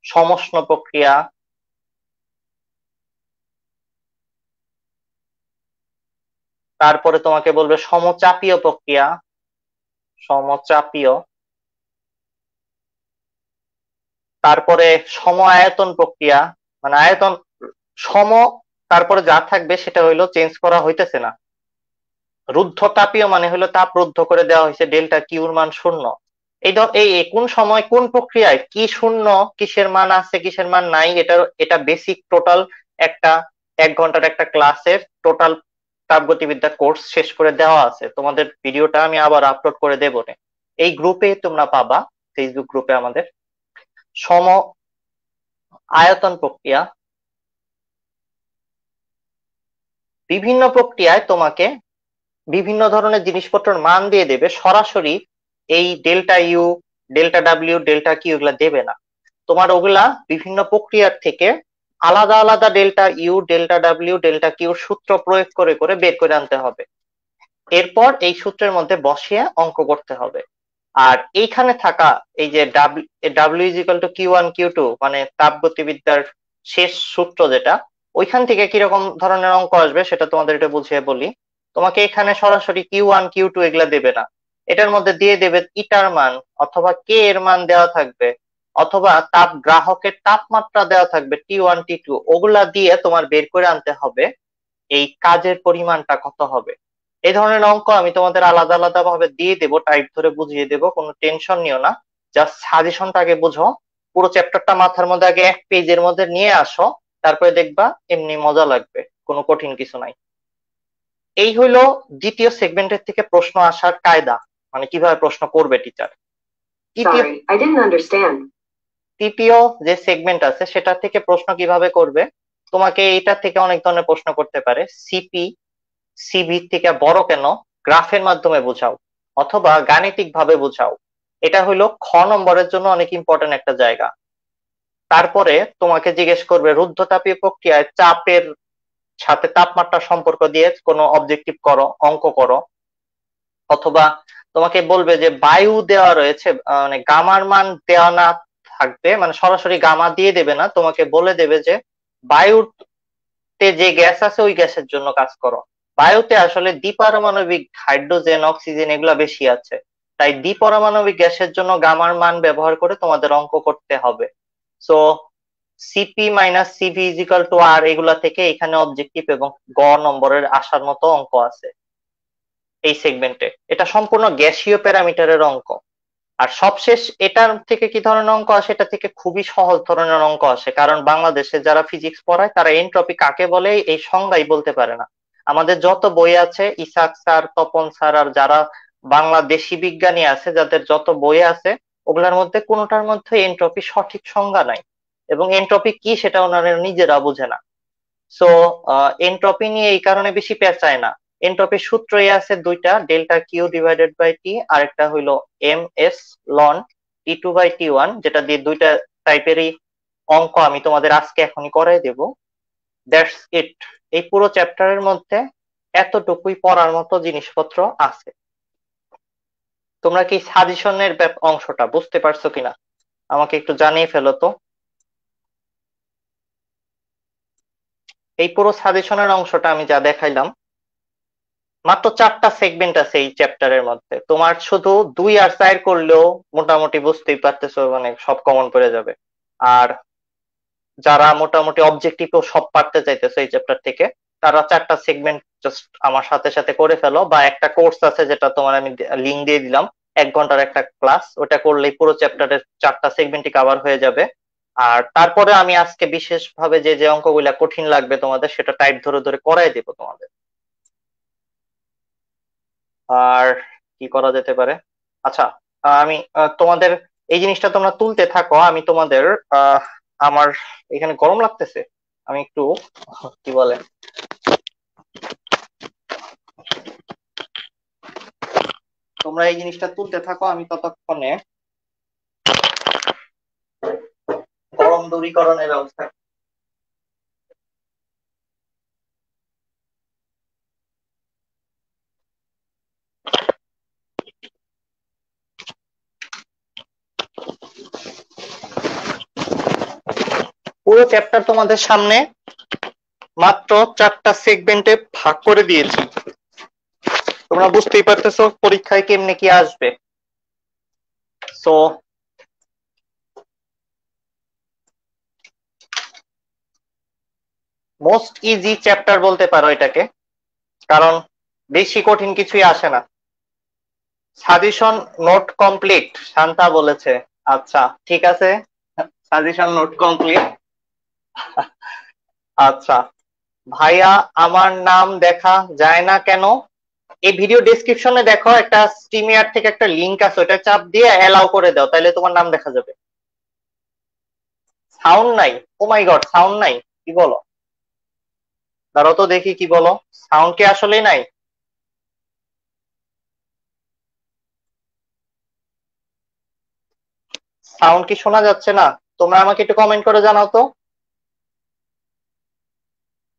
সমষ্ণ প্রক্রিয়া, তারপরে তোমাকে বলবে সমচাপীয় প্রক্রিয়া, সমচাপীয়, তারপরে সম আয়তন প্রক্রিয়া, মানে আয়তন সম, তারপরে যা থাকবে সেটা হইলো চেঞ্জ করা হইতেছে না। রুদ্ধ তাপীয় মানে হলো তাপ রুদ্ধ করে দেওয়া হয়েছে, ডেল্টা কিউর মান শূন্য। এই কোন সময় কোন প্রক্রিয়ায় কি শূন্য, কিসের মান আছে কিসের মান নাই, এটা বেসিক টোটাল একটা 1 ঘন্টার একটা ক্লাসের টোটাল তাপগতিবিদ্যা কোর্স শেষ করে দেওয়া আছে। তোমাদের ভিডিওটা আমি আবার আপলোড করে দেবো নে। এই গ্রুপে তোমরা পাবা, ফেসবুক গ্রুপে আমাদের। সম আয়তন প্রক্রিয়া, বিভিন্ন প্রক্রিয়ায় তোমাকে বিভিন্ন ধরনের জিনিসপত্রের মান দিয়ে দেবে, সরাসরি এই delta U, delta W, delta Q এগুলা দেবে না। তোমার ওগুলা বিভিন্ন প্রক্রিয়ার থেকে আলাদা আলাদা delta U, delta W, delta Q সূত্র প্রয়োগ করে করে বের করে আনতে হবে। এরপর এই সূত্রের মধ্যে বসিয়ে অঙ্ক করতে হবে। আর এইখানে থাকা এই যে W is equal to Q one Q two, মানে তাপগতিবিদ্যার শেষ সূত্র যেটা, ওইখান থেকে কিরকম ধরনের অঙ্ক আসবে সেটা তোমাদের এটা বুঝিয়ে বলি। তোমাকে এখানে সরাসরি কিউ ওয়ান কিউ টু এগুলা দেবে না, এটার মধ্যে দিয়ে দেবে ইটার মান অথবা কে এর মান দেওয়া থাকবে, অথবা তাপ গ্রাহকের তাপমাত্রা দেওয়া থাকবে টি ওয়ান টি টু, ওগুলা দিয়ে তোমার বের করে আনতে হবে এই কাজের পরিমাণটা কত হবে। এই ধরনের অঙ্ক আমি তোমাদের আলাদা আলাদা ভাবে দিয়ে দেবো, টাইপ ধরে বুঝিয়ে দেবো, কোনো টেনশন নিও না। জাস্ট সাজেশনটা আগে বুঝো, পুরো চ্যাপ্টারটা মাথার মধ্যে আগে 1 পেজের মধ্যে নিয়ে আসো, তারপরে দেখবা এমনি মজা লাগবে, কোনো কঠিন কিছু নাই। এই হইলো দ্বিতীয় সেগমেন্টের থেকে প্রশ্ন আসার কায়দা, মানে কিভাবে প্রশ্ন করবে টিচার। তৃতীয় যে সেগমেন্ট আছে সেটা থেকে প্রশ্ন কিভাবে করবে, তোমাকে এটা থেকে অনেক ধরনের প্রশ্ন করতে পারে। সিপি, সিভি থেকে বড় কেন, গ্রাফের মাধ্যমে বোঝাও অথবা গাণিতিক ভাবে বোঝাও। এটা হলো খ নম্বরের জন্য অনেক ইম্পর্টেন্ট একটা জায়গা। তারপরে তোমাকে জিজ্ঞেস করবে রুদ্ধতাপীয় প্রক্রিয়ায় চাপের সাথে তাপমাত্রা সম্পর্ক দিয়ে কোনো অবজেক্টিভ করো, অঙ্ক করো। অথবা তোমাকে বলবে যে বায়ু দেওয়া রয়েছে, মানে গামার মান দেওয়া না থাকবে, মানে সরাসরি গামা দিয়ে দেবে না, তোমাকে বলে দেবে যে বায়ুতে যে গ্যাস আছে ওই গ্যাসের জন্য কাজ করো। বায়ুতে আসলে দ্বিপারমাণবিক হাইড্রোজেন, অক্সিজেন এগুলা বেশি আছে, তাই দ্বিপারমাণবিক গ্যাসের জন্য গামার মান ব্যবহার করে তোমাদের অঙ্ক করতে হবে। So CP minus CV is equal to R, এগুলা থেকে এখানে অবজেক্টিভ এবং গ নম্বরের আসার মতো অঙ্ক আছে এই সেগমেন্টে। এটা সম্পূর্ণ গ্যাসীয় প্যারামিটারের অঙ্ক। আর সবশেষ এটার থেকে কি ধরনের অঙ্ক আসে, এটা থেকে খুবই সহজ ধরনের অঙ্ক আসে, কারণ বাংলাদেশে যারা ফিজিক্স পড়ায় তারা এনট্রপি কাকে বলে এই সংজ্ঞাই বলতে পারে না। আমাদের যত বই আছে, ইসাক স্যার, তপন স্যার আর যারা বাংলাদেশি বিজ্ঞানী আছে, যাদের যত বই আছে, ওগুলোর মধ্যে কোনোটার মধ্যে এনট্রপি সঠিক সংজ্ঞা নাই, এবং এনট্রপি কি সেটা ওনারা নিজেরা বুঝে না। সো এনট্রপি নিয়ে এই কারণে বেশি পেঁচায় না। এনট্রপির সূত্রই আছে দুইটা, delta Q divided by T, আর একটা হইলো M S ln T two by T one, যেটা দিয়ে দুইটা টাইপেরই অঙ্ক আমি তোমাদের আজকে এখনই করাই দেব। That's it. এই পুরো চ্যাপ্টারের মধ্যে এতটুকুই পড়ার মতো জিনিসপত্র আছে। তোমরা কি সাজেশনের অংশটা বুঝতে পারছো কিনা আমাকে একটু জানিয়ে ফেলো তো। এই পুরো সাজেশনের অংশটা আমি যা দেখাইলাম, মাত্র 4টা সেগমেন্ট আছে এই চ্যাপ্টারের মধ্যে, তোমার শুধু 2 আর 4 করলেও মোটামুটি বুঝতেই পারতেছো, মানে সব কমন পড়ে যাবে। আর যারা মোটামুটি অবজেক্টিভও সব পারতে চাইতেছো এই চ্যাপ্টার থেকে, তারা 4টা সেগমেন্ট জাস্ট আমার সাথে সাথে করে ফেলো, বা একটা কোর্স আছে যেটা তোমার আমি লিঙ্ক দিয়ে দিলাম, 1 ঘন্টার একটা ক্লাস, ওটা করলেই পুরো চ্যাপ্টারের 4টা সেগমেন্টই কভার হয়ে যাবে। আর তারপরে আমি আজকে বিশেষ ভাবে যে যে অঙ্কগুলা কঠিন লাগবে তোমাদের, সেটা টাইপ ধরে ধরে করাই দেবো তোমাদের। আর কি করা যেতে পারে, আচ্ছা, আমি তোমাদের এই জিনিসটা তোমরা তুলতে থাকো, আমি তোমাদের আহ আমার এখানে গরম লাগতেছে, আমি একটু কি বলে, তোমরা এই জিনিসটা তুলতে থাকো, আমি ততক্ষণে গরম দূরীকরণের ব্যবস্থা। পুরো চ্যাপ্টার তোমাদের সামনে মাত্র 4টা সেগমেন্টে ভাগ করে দিয়েছি, তোমরা বুঝতেই পারতেছো পরীক্ষায় কেমনে কি আসবে। সো মোস্ট ইজি চ্যাপ্টার বলতে পারো এটাকে, কারণ বেশি কঠিন কিছুই আসে না। সাজেশন নোট কমপ্লিট শান্তা বলেছে। আচ্ছা ঠিক আছে, সাজেশন নোট কমপ্লিট। আচ্ছা ভাইয়া, আমার নাম দেখা যায় না কেন? এই ভিডিও ডেসক্রিপশনে দেখো, একটা স্ট্রিমিয়ার থেকে একটা লিংক আছে, ওটা চাপ দিয়ে অ্যালাউ করে দাও, তাহলে তোমার নাম দেখা যাবে। সাউন্ড নাই? ও মাই গড, সাউন্ড নাই? কি বলো? দাঁড়াও তো দেখি কি বলো। সাউন্ড কি আসলেই নাই? সাউন্ড কি শোনা যাচ্ছে না? তোমরা আমাকে একটু কমেন্ট করে জানাও তো।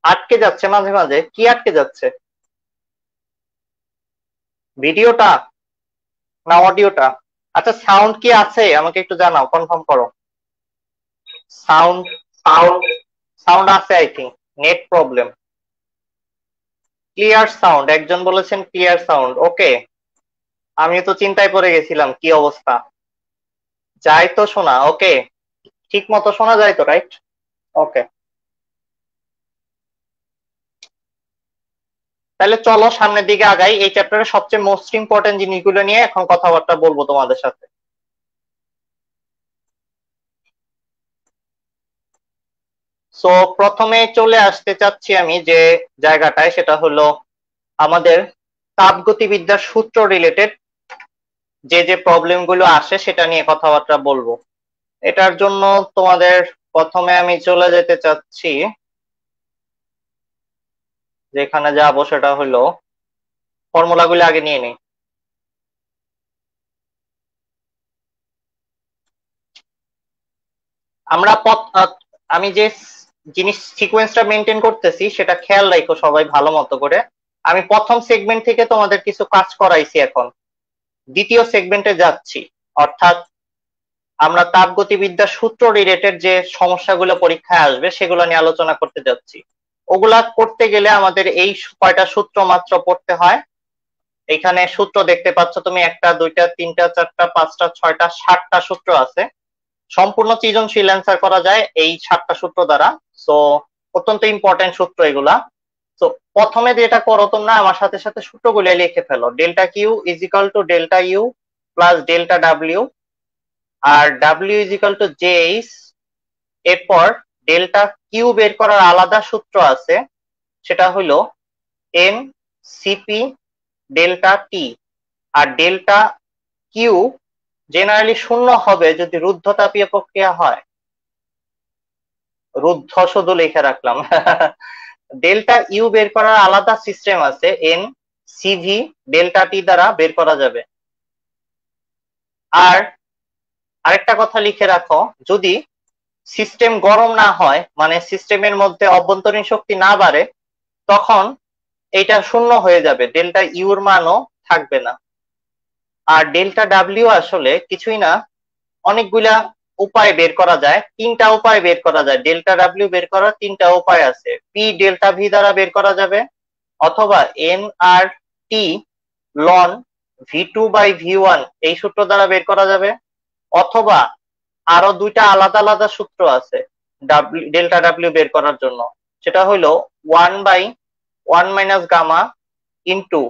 আটকে যাচ্ছে মাঝে মাঝে, কি আটকে যাচ্ছে? ভিডিওটা না অডিওটা? আচ্ছা সাউন্ড কি আছে আমাকে একটু জানাও, কনফার্ম করো। সাউন্ড সাউন্ড সাউন্ড আছে I think. Net problem. Clear sound, একজন বলেছেন ক্লিয়ার সাউন্ড, ওকে। আমি তো চিন্তায় পড়ে গেছিলাম কি অবস্থা। যাই তো শোনা, ওকে। ঠিক মতো শোনা যায় তো, রাইট? ওকে, তাহলে চলো সামনের দিকে আগাই। এই চ্যাপ্টারের সবচেয়ে মোস্ট ইম্পর্টেন্ট জিনিসগুলো নিয়ে এখন কথাবার্তা বলবো তোমাদের সাথে। সো প্রথমে চলে আসতে চাচ্ছি আমি যে জায়গাটায়, সেটা হলো আমাদের তাপগতিবিদ্যার সূত্র রিলেটেড যে যে প্রবলেম গুলো আসে সেটা নিয়ে কথাবার্তা বলবো। এটার জন্য তোমাদের প্রথমে আমি চলে যেতে চাচ্ছি, যেখানে যাবো সেটা হলো ফর্মুলাগুলো আগে নিয়ে নিই। আমরা আমি যে জিনিস সিকোয়েন্সটা মেনটেন করতেছি সেটা খেয়াল রাখো সবাই ভালো মতো করে। আমি প্রথম সেগমেন্ট থেকে তোমাদের কিছু কাজ করাইছি, এখন দ্বিতীয় সেগমেন্টে যাচ্ছি। অর্থাৎ আমরা তাপগতিবিদ্যার সূত্র রিলেটেড যে সমস্যাগুলো পরীক্ষায় আসবে সেগুলো নিয়ে আলোচনা করতে যাচ্ছি। ওগুলা করতে গেলে আমাদের এই কয়টা সূত্র মাত্র পড়তে হয়। এখানে সূত্র দেখতে পাচ্ছ তুমি, একটা দুইটা তিনটা চারটা পাঁচটা ছয়টা সাতটা সূত্র আছে। সম্পূর্ণ সৃজনশীল অ্যান্সার করা যায় এই সাতটা সূত্র দ্বারা। সো অত্যন্ত ইম্পর্টেন্ট সূত্র এগুলা। তো প্রথমে যেটা করো তোমরা আমার সাথে সাথে সূত্রগুলো লিখে ফেলো। Delta Q is equal to delta U plus delta W, আর W is equal to J H. এরপর ডেল্টা কিউ বের করার আলাদা সূত্র আছে, সেটা হলো এন সিপি ডেল্টা টি। আর ডেল্টা কিউ জেনারেলি শূন্য হবে যদি রুদ্ধতাপীয় প্রক্রিয়া হয়। রুদ্ধ শুধু লিখে রাখলাম। ডেল্টা ইউ বের করার আলাদা সিস্টেম আছে, এন সিভি ডেল্টা টি দ্বারা বের করা যাবে। আর আরেকটা কথা লিখে রাখো, যদি সিস্টেম গরম না হয়, মানে সিস্টেমের মধ্যে অভ্যন্তরীণ শক্তি না বাড়ে, তখন এটা শূন্য হয়ে যাবে, ডেল্টা ইউর মানও থাকবে না। আর ডেল্টা ডাব্লিউ আসলে কিছুই না, অনেকগুলা উপায় বের করা যায়। তিনটা উপায় বের করা যায় ডেল্টা ডাব্লিউ বের করার, তিনটা উপায় আছে। পি ডেল্টা ভি দ্বারা বের করা যাবে, অথবা N R T ln V two by V one এই সূত্র দ্বারা বের করা যাবে, অথবা আরো দুইটা আলাদা আলাদা সূত্র আছে ডেল্টা ডাব্লিউ বের করার জন্য। সেটা হলো one by one minus gamma into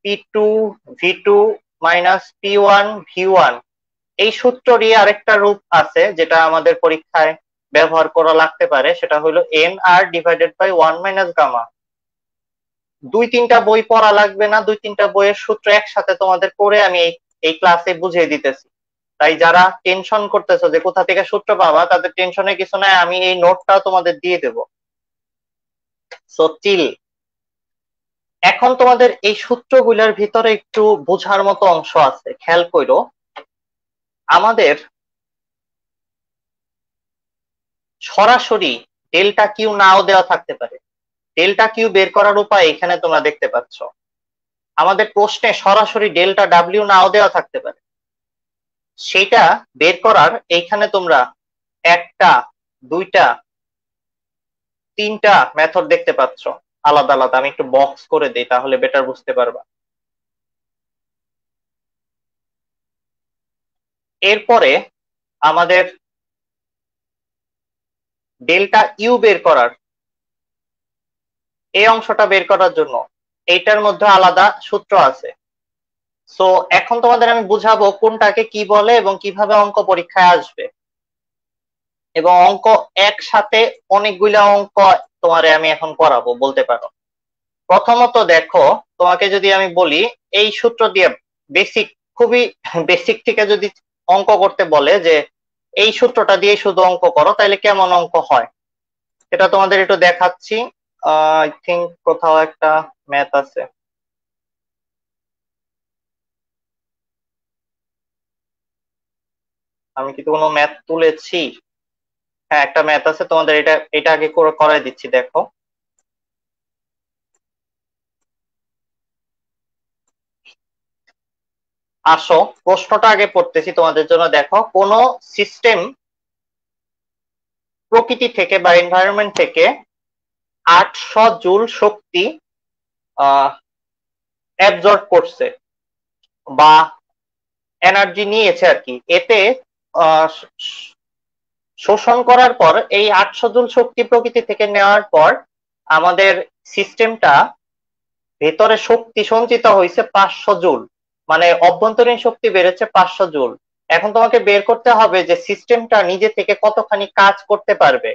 P two V two minus P one V one. এই সূত্রটি আরেকটা রূপ আছে যেটা আমাদের পরীক্ষায় ব্যবহার করা লাগতে পারে, সেটা হলো N R divided by one minus gamma. দুই তিনটা বই পড়া লাগবে না, দুই তিনটা বইয়ের সূত্র একসাথে তোমাদের করে আমি এই ক্লাসে বুঝিয়ে দিতেছি। তাই যারা টেনশন করতেছো যে কোথা থেকে সূত্র পাবা, তাদের টেনশনের কিছু নাই, আমি এই নোটটা তোমাদের দিয়ে দেব। সো চিল। এখন তোমাদের এই সূত্রগুলোর ভিতরে একটু বোঝার মতো অংশ আছে, খেয়াল করো। আমাদের সরাসরি ডেল্টা কিউ নাও দেওয়া থাকতে পারে। ডেল্টা কিউ বের করার উপায় এখানে তোমরা দেখতে পাচ্ছ। আমাদের প্রশ্নে সরাসরি ডেল্টা ডাব্লিউ নাও দেওয়া থাকতে পারে। সেটা বের করার এইখানে তোমরা একটা দুইটা তিনটা মেথড দেখতে পাচ্ছ আলাদা আলাদা। আমি একটু বক্স করে দিই তাহলে বেটার বুঝতে পারবা। এরপরে আমাদের ডেল্টা ইউ বের করার এই অংশটা বের করার জন্য এইটার মধ্যে আলাদা সূত্র আছে। সো এখন তোমাদের আমি বুঝাবো কোনটাকে কি বলে এবং কিভাবে অঙ্ক পরীক্ষায় আসবে, এবং অঙ্ক একসাথে অনেকগুলা অঙ্ক তোমারে আমি এখন করাবো বলতে পারো। প্রথমত দেখো, তোমাকে যদি আমি বলি এই সূত্র দিয়ে বেসিক, খুবই বেসিক থেকে যদি অঙ্ক করতে বলে যে এই সূত্রটা দিয়ে শুধু অঙ্ক করো, তাহলে কেমন অঙ্ক হয় এটা তোমাদের একটু দেখাচ্ছি। আই থিঙ্ক কোথাও একটা ম্যাথ আছে। আমি কি কোনো ম্যাথ তুলেছি? হ্যাঁ, একটা ম্যাথ আছে, তোমাদের এটা এটা আগে করে করাই দিচ্ছি, দেখো। আসো প্রশ্নটা আগে পড়তেছি তোমাদের জন্য। দেখো, কোন সিস্টেম প্রকৃতি থেকে বা এনভায়রনমেন্ট থেকে 800 জুল শক্তি অ্যাবজর্ব করছে বা এনার্জি নিয়েছে আর কি, এতে আহ, শোষণ করার পর এই 800 জুল শক্তি প্রকৃতি থেকে নেওয়ার পর আমাদের সিস্টেমটা ভেতরে শক্তি সঞ্চিত হয়েছে 500 জুল, মানে অভ্যন্তরীণ শক্তি বেড়েছে 500 জুল। এখন তোমাকে বের করতে হবে যে সিস্টেমটা নিজে থেকে কতখানি কাজ করতে পারবে।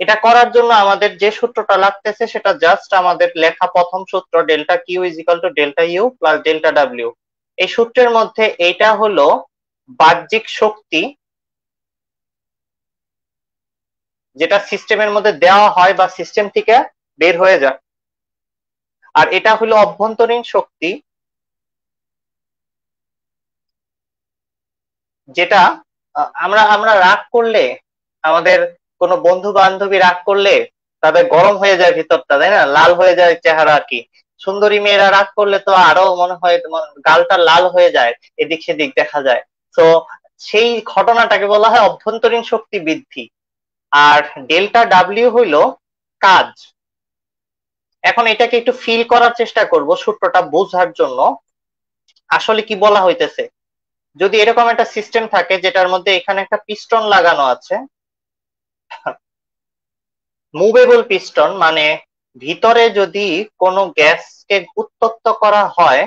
এটা করার জন্য আমাদের যে সূত্রটা লাগতেছে সেটা জাস্ট আমাদের লেখা প্রথম সূত্র, delta Q is equal to delta U plus delta W. এই সূত্রের মধ্যে এইটা হলো বাহ্যিক শক্তি যেটা সিস্টেমের মধ্যে দেওয়া হয় বা সিস্টেম থেকে বের হয়ে যায়, আর এটা হলো অভ্যন্তরীণ শক্তি যেটা আমরা আমরা রাগ করলে, আমাদের কোনো বন্ধু বান্ধবী রাগ করলে তাদের গরম হয়ে যায় ভিতরটা, তাই না, লাল হয়ে যায় চেহারা আর কি। সুন্দরী মেয়েরা রাগ করলে তো আরো মনে হয় তোমার গালটা লাল হয়ে যায়, এদিক সেদিক দেখা যায়। তো সেই ঘটনাটাকে বলা হয় অভ্যন্তরীণ শক্তি বৃদ্ধি। আর ডেল্টা ডাব্লিউ হইলো কাজ। এখন এটাকে একটু ফিল করার চেষ্টা করব সূত্রটা বোঝার জন্য আসলে কি বলা হইতেছে। যদি এরকম একটা সিস্টেম থাকে যেটার মধ্যে এখানে একটা পিস্টন লাগানো আছে, মুভেবল পিস্টন, মানে ভিতরে যদি কোনো গ্যাসকে উত্তপ্ত করা হয়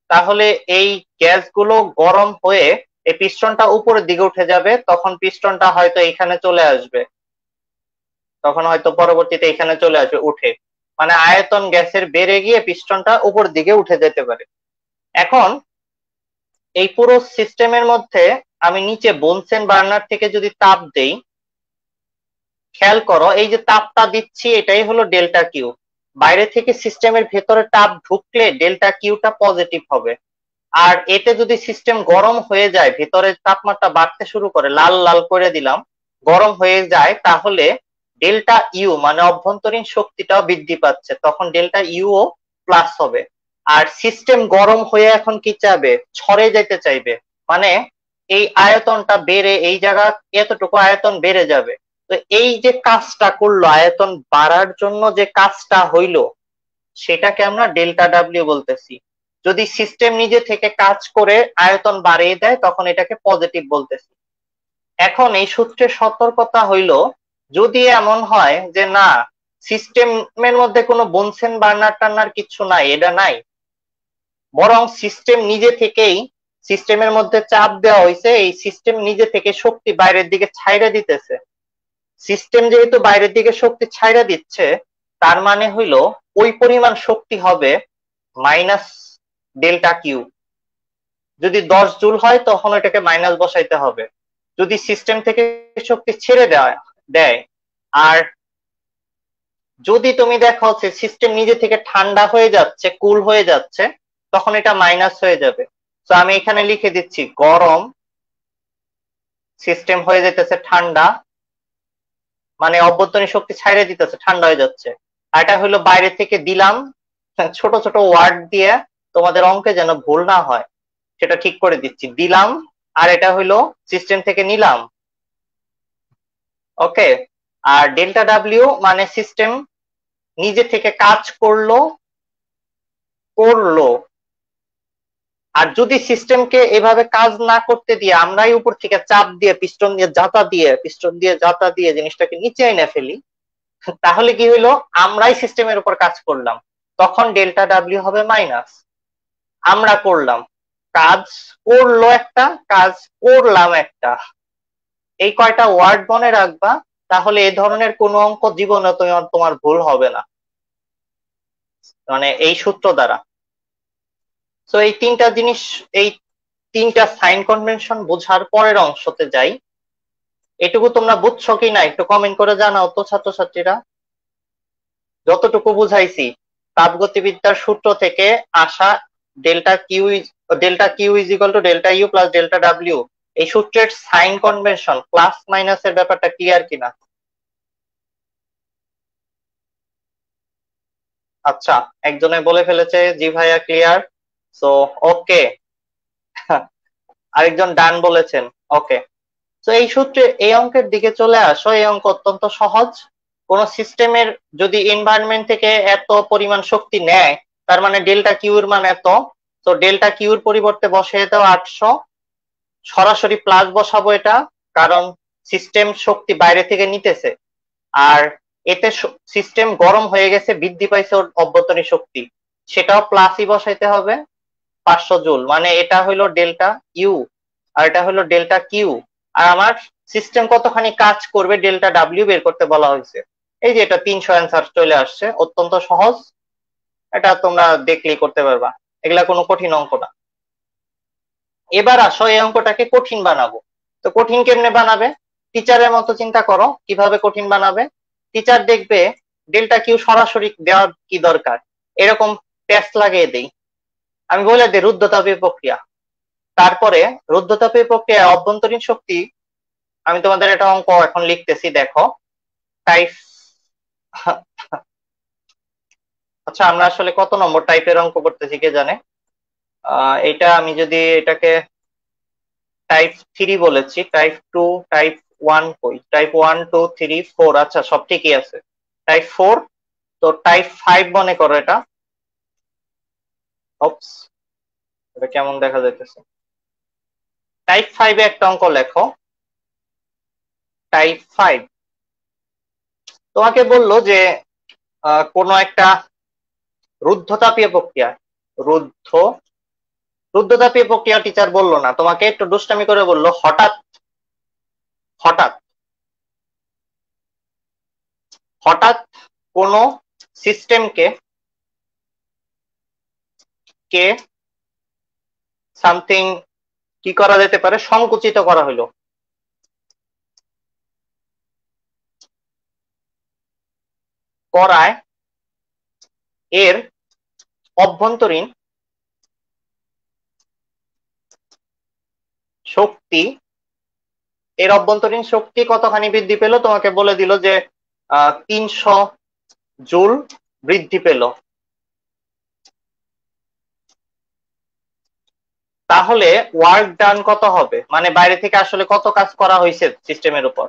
তাহলে এই গ্যাসগুলো গরম হয়ে এই পিস্টনটা উপরের দিকে উঠে যাবে, তখন পিস্টনটা হয়তো এখানে চলে আসবে, তখন হয়তো পরবর্তীতে এখানে চলে আসবে উঠে, মানে আয়তন গ্যাসের বেড়ে গিয়ে পিস্টনটা উপর দিকে উঠে যেতে পারে। এখন এই পুরো সিস্টেমের মধ্যে আমি নিচে বুনসেন বার্নার থেকে যদি তাপ দেই, খেয়াল করো এই যে তাপটা দিচ্ছি এটাই হলো ডেল্টা কিউ। বাইরে থেকে সিস্টেমের ভেতরে তাপ ঢুকলে ডেল্টা কিউটা পজিটিভ হবে। আর এতে যদি সিস্টেম গরম হয়ে যায়, ভেতরের তাপমাত্রা বাড়তে শুরু করে, লাল লাল করে দিলাম, গরম হয়ে যায়, তাহলে ডেল্টা ইউ মানে অভ্যন্তরীণ শক্তিটাও বৃদ্ধি পাচ্ছে, তখন ডেল্টা ইউ প্লাস হবে। আর সিস্টেম গরম হয়ে এখন কি চাইবে, ছড়ে যেতে চাইবে, মানে এই আয়তনটা বেড়ে এই জায়গা এতটুকু আয়তন বেড়ে যাবে। তো এই যে কাজটা করলো, আয়তন বাড়ার জন্য যে কাজটা হইলো, সেটাকে আমরা ডেল্টা ডাব্লিউ বলতেছি। যদি সিস্টেম নিজে থেকে কাজ করে আয়তন বাড়িয়ে দেয় তখন এটাকে পজিটিভ বলতেছি। এখন এই সূত্রের সতর্কতা হইল, যদি এমন হয় যে না, সিস্টেমের মধ্যে কোনো বুনসেন বার্নার টার্নার কিছু নাই, এটা নাই, বরং সিস্টেম নিজে থেকেই, সিস্টেমের মধ্যে চাপ দেওয়া হয়েছে, এই সিস্টেম নিজে থেকে শক্তি বাইরের দিকে ছাইড়া দিতেছে। সিস্টেম যেহেতু বাইরের দিকে শক্তি ছাইড়া দিচ্ছে, তার মানে হইলো ওই পরিমাণ শক্তি হবে মাইনাস ডেল্টা কিউ। যদি 10 জুল হয় তখন এটাকে মাইনাস বসাইতে হবে। যদি সিস্টেম থেকে শক্তি ছেড়ে দেয়, আর যদি তুমি দেখো যে সিস্টেম নিজে থেকে ঠান্ডা হয়ে যাচ্ছে, কুল হয়ে যাচ্ছে, তখন এটা মাইনাস হয়ে যাবে। তো আমি এখানে লিখে দিচ্ছি গরম, সিস্টেম হয়ে যেতেছে ঠান্ডা, মানে অভ্যন্তরীণ শক্তি ছাইড়ে দিতেছে, ঠান্ডা হয়ে যাচ্ছে। আর এটা হলো বাইরে থেকে দিলাম, ছোট ছোট ওয়ার্ড দিয়ে তোমাদের অঙ্কে যেন ভুল না হয় সেটা ঠিক করে দিচ্ছি, দিলাম, আর এটা হলো সিস্টেম থেকে নিলাম। ওকে। আর ডেল্টা ডাব্লিউ মানে সিস্টেম নিজে থেকে কাজ করলো করলো। আর যদি সিস্টেমকে এভাবে কাজ না করতে দিয়ে আমরাই উপর থেকে চাপ দিয়ে পিস্টন দিয়ে জাতা দিয়ে জিনিসটাকে নিচে এনে ফেলি, তাহলে কি হইলো, আমরাই সিস্টেমের উপর কাজ করলাম, তখন ডেল্টা ডাব্লিউ হবে মাইনাস। আমরা করলাম, কাজ করলো একটা, কাজ করলাম একটা, এই কয়টা ওয়ার্ড মনে রাখবা, তাহলে এই ধরনের কোন অঙ্ক জীবনে তোমার ভুল হবে না, মানে এই সূত্র দ্বারা। তো এই তিনটা জিনিস, এই তিনটা সাইন কনভেনশন বোঝার পরের অংশতে যাই। এটুকু তোমরা বুঝছো কিনা একটু কমেন্ট করে জানাও তো ছাত্রছাত্রীরা। যতটুকু বুঝাইছি, তাপগতিবিদ্যার সূত্র থেকে আসা delta Q is equal to delta U plus delta W, এই সূত্রের সাইন কনভেনশন প্লাস মাইনাসের ব্যাপারটা ক্লিয়ার কিনা? আচ্ছা, একজনে বলে ফেলেছে জি ভাইয়া ক্লিয়ার। সো ওকে, আরেকজন ডান বলেছেন। ওকে, তো এই সূত্রে এই অঙ্কের দিকে চলে আসো। এই অঙ্ক অত্যন্ত সহজ। কোন সিস্টেমের যদি এনভায়রনমেন্ট থেকে এত পরিমাণ শক্তি নেয়, তার মানে ডেল্টা কিউ এর মান এত। তো ডেল্টা কিউ এর পরিবর্তে বসিয়ে দাও 800, সরাসরি প্লাস বসাবো এটা, কারণ সিস্টেম শক্তি বাইরে থেকে নিতেছে। আর এতে সিস্টেম গরম হয়ে গেছে, বৃদ্ধি পাইছে ওর অভ্যন্তরীণ শক্তি, সেটাও প্লাসই বসাইতে হবে 500 জুল, মানে এটা হলো ডেল্টা ইউ আর এটা হলো ডেল্টা কিউ। আর আমার সিস্টেম কতখানি কাজ করবে ডেল্টা ডাব্লিউ বের করতে বলা হয়েছে। এই যে এটা 300 অ্যান্সার চলে আসছে, অত্যন্ত সহজ, এটা তোমরা দেখলেই করতে পারবা, এগুলা কোনো কঠিন অঙ্ক না। এবার আসো এই অঙ্কটাকে কঠিন বানাবো। তো কঠিন কেমনে বানাবে, টিচারের মতো চিন্তা করো কিভাবে কঠিন বানাবে। টিচার দেখবে ডেল্টা কিউ সরাসরি দেওয়ার কি দরকার, এরকম টেস্ট লাগিয়ে দেই। আমি বলে দিই রুদ্ধতাপীয় প্রক্রিয়া, তারপরে রুদ্ধতাপীয় প্রক্রিয়া অভ্যন্তরীণ শক্তি। আমি তোমাদের একটা অঙ্ক এখন লিখতেছি, দেখো টাইপ। আচ্ছা, আমরা আসলে কত নম্বর টাইপের অঙ্ক করতেছি কে জানে। এটা আমি যদি এটাকে টাইপ 3 বলেছি, টাইপ 2, টাইপ 1 কই, টাইপ 1 2 3 4, আচ্ছা সব ঠিকই আছে, টাইপ 4। তো টাইপ 5 মনে করো এটা। অপস, এটা কেমন দেখা যাইতেছে। টাইপ 5 এ একটা অঙ্ক লেখো। টাইপ 5 তোমাকে বললো যে কোনো একটা রুদ্ধতাপীয় প্রক্রিয়া, রুদ্ধ রুদ্ধতাপীয় প্রক্রিয়া টিচার বললো না তোমাকে, একটু দুষ্টামি করে বললো হঠাৎ হঠাৎ হঠাৎ কোন সিস্টেমকে কে সামথিং কি করা যেতে পারে, সংকুচিত করা হলো। করায় এর অভ্যন্তরীণ শক্তি, এর অভ্যন্তরীণ শক্তি কতখানি বৃদ্ধি পেল, তোমাকে বলে দিল যে 300 জুল বৃদ্ধি পেল। তাহলে ওয়ার্ক ডান কত হবে, মানে বাইরে থেকে আসলে কত কাজ করা হয়েছে সিস্টেমের উপর।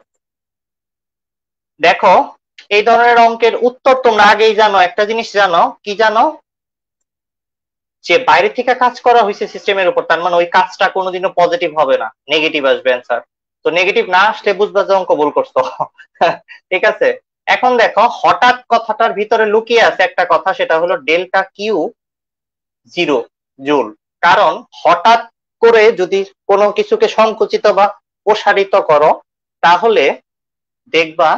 দেখো, এই ধরনের অঙ্কের উত্তর তোমরা আগেই জানো, একটা জিনিস জানো, কি জানো, যে বাইরে থেকে কাজ করা হয়েছে সিস্টেমের উপর, তার মানে ওই কাজটা কোনোদিনও পজিটিভ হবে না, নেগেটিভ আসবে অ্যান্সার। তো নেগেটিভ না আসলে বুঝবা যে অঙ্ক ভুল করছো। ঠিক আছে, এখন দেখো হঠাৎ কথাটার ভিতরে লুকিয়ে আছে একটা কথা, সেটা হলো ডেল্টা কিউ 0 জুল। কারণ হঠাৎ করে যদি কোনো কিছুকে সংকুচিত বা প্রসারিত করো, তাহলে দেখবা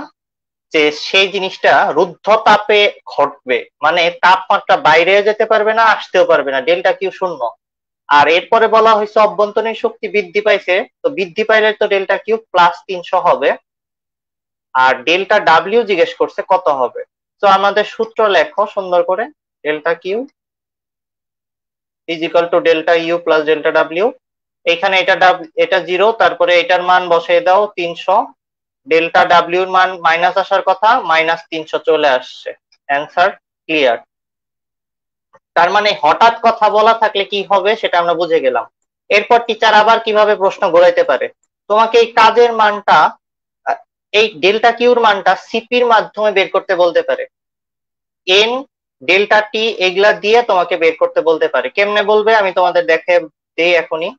যে সেই জিনিসটা রুদ্ধ তাপে ঘটবে, মানে তাপমাত্রা বাইরে যেতে পারবে না, আসতেও পারবে না, ডেল্টা কিউ 0। আর এরপরে বলা হয়েছে অভ্যন্তরীণ শক্তি বৃদ্ধি পাইছে, তো বৃদ্ধি পাইলে তো ডেল্টা কিউ প্লাস 300 হবে। আর ডেল্টা ডাব্লিউ জিজ্ঞেস করছে কত হবে। তো আমাদের সূত্র লেখো সুন্দর করে, delta Q is equal to delta U plus delta W. এখানে এটা 0, তারপরে এটার মান বসিয়ে দাও 300, ডেল্টা ডাব্লিউ এর মান মাইনাস আসার কথা, মাইনাস 300 চলে আসছে, অ্যান্সার ক্লিয়ার। তার মানে হঠাৎ কথা বলা থাকলে কি হবে সেটা আমরা বুঝে গেলাম। এরপর টিচার আবার কিভাবে প্রশ্ন ঘোরাইতে পারে, তোমাকে এই কাজের মানটা, এই ডেল্টা কিউর মানটা সিপির মাধ্যমে বের করতে বলতে পারে, এন ডেল্টা টি এগুলা দিয়ে তোমাকে বের করতে বলতে পারে। কেমনে বলবে আমি তোমাদের দেখে দেই এখনই।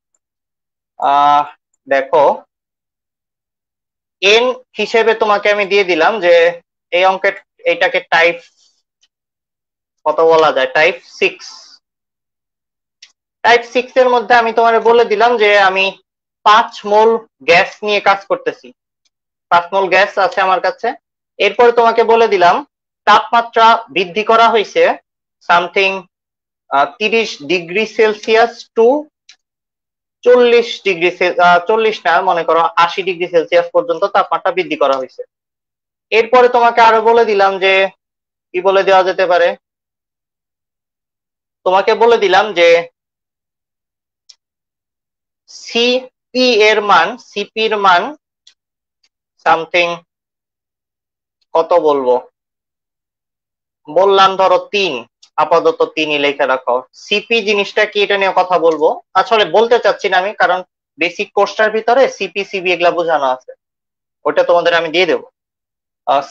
দেখো, এন হিসেবে তোমাকে আমি দিয়ে দিলাম যে এই অঙ্কের এইটাকে টাইপ কত বলা যায়, টাইপ 6। টাইপ 6 এর মধ্যে আমি তোমারে বলে দিলাম যে আমি 5 মোল গ্যাস নিয়ে কাজ করতেছি, 5 মোল গ্যাস আছে আমার কাছে। এরপরে তোমাকে বলে দিলাম তাপমাত্রা বৃদ্ধি করা হয়েছে something 30 degree Celsius to 40 degree, 40 না, মনে করো 80 ডিগ্রি সেলসিয়াস পর্যন্ত তাপমাত্রা বৃদ্ধি করা হয়েছে। এরপরে তোমাকে আরো বলে দিলাম যে কি বলে দেওয়া যেতে পারে, তোমাকে বলে দিলাম যে সিপি এর মান, সিপি এর মান সামথিং কত বলবো, বললাম ধরো 3, আপাতত 3ই লিখে রাখো। সিপি জিনিসটা কি এটা নিয়ে কথা বলবো, আসলে বলতে চাচ্ছি না আমি, কারণ বেসিক কোর্সটার ভিতরে সিপি সিবি এগুলা বোঝানো আছে, ওটা তোমাদের আমি দিয়ে দেবো।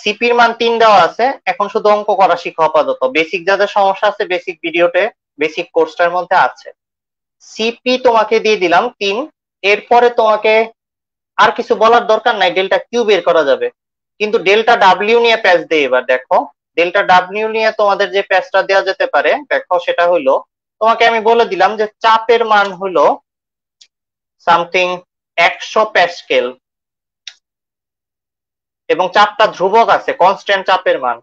সিপির মান 3 দেওয়া আছে, এখন শুধু অঙ্ক করা শিখো আপাতত, বেসিক যাদের সমস্যা আছে বেসিক ভিডিওতে বেসিক কোর্সটার মধ্যে আছে। সিপি তোমাকে দিয়ে দিলাম 3। এরপরে তোমাকে আর কিছু বলার দরকার নাই, ডেল্টা কিউ বের করা যাবে, কিন্তু ডেল্টা ডাব্লিউ নিয়ে প্যাচ দিয়ে এবার দেখো। ডেল্টা ডাব্লিউ নিয়ে তোমাদের যে প্যাচটা দেওয়া যেতে পারে দেখো, সেটা হলো তোমাকে আমি বলে দিলাম যে চাপের মান হলো সামথিং 100 প্যাসকেল, এবং চাপটা ধ্রুবক আছে, কনস্ট্যান্ট চাপের মান।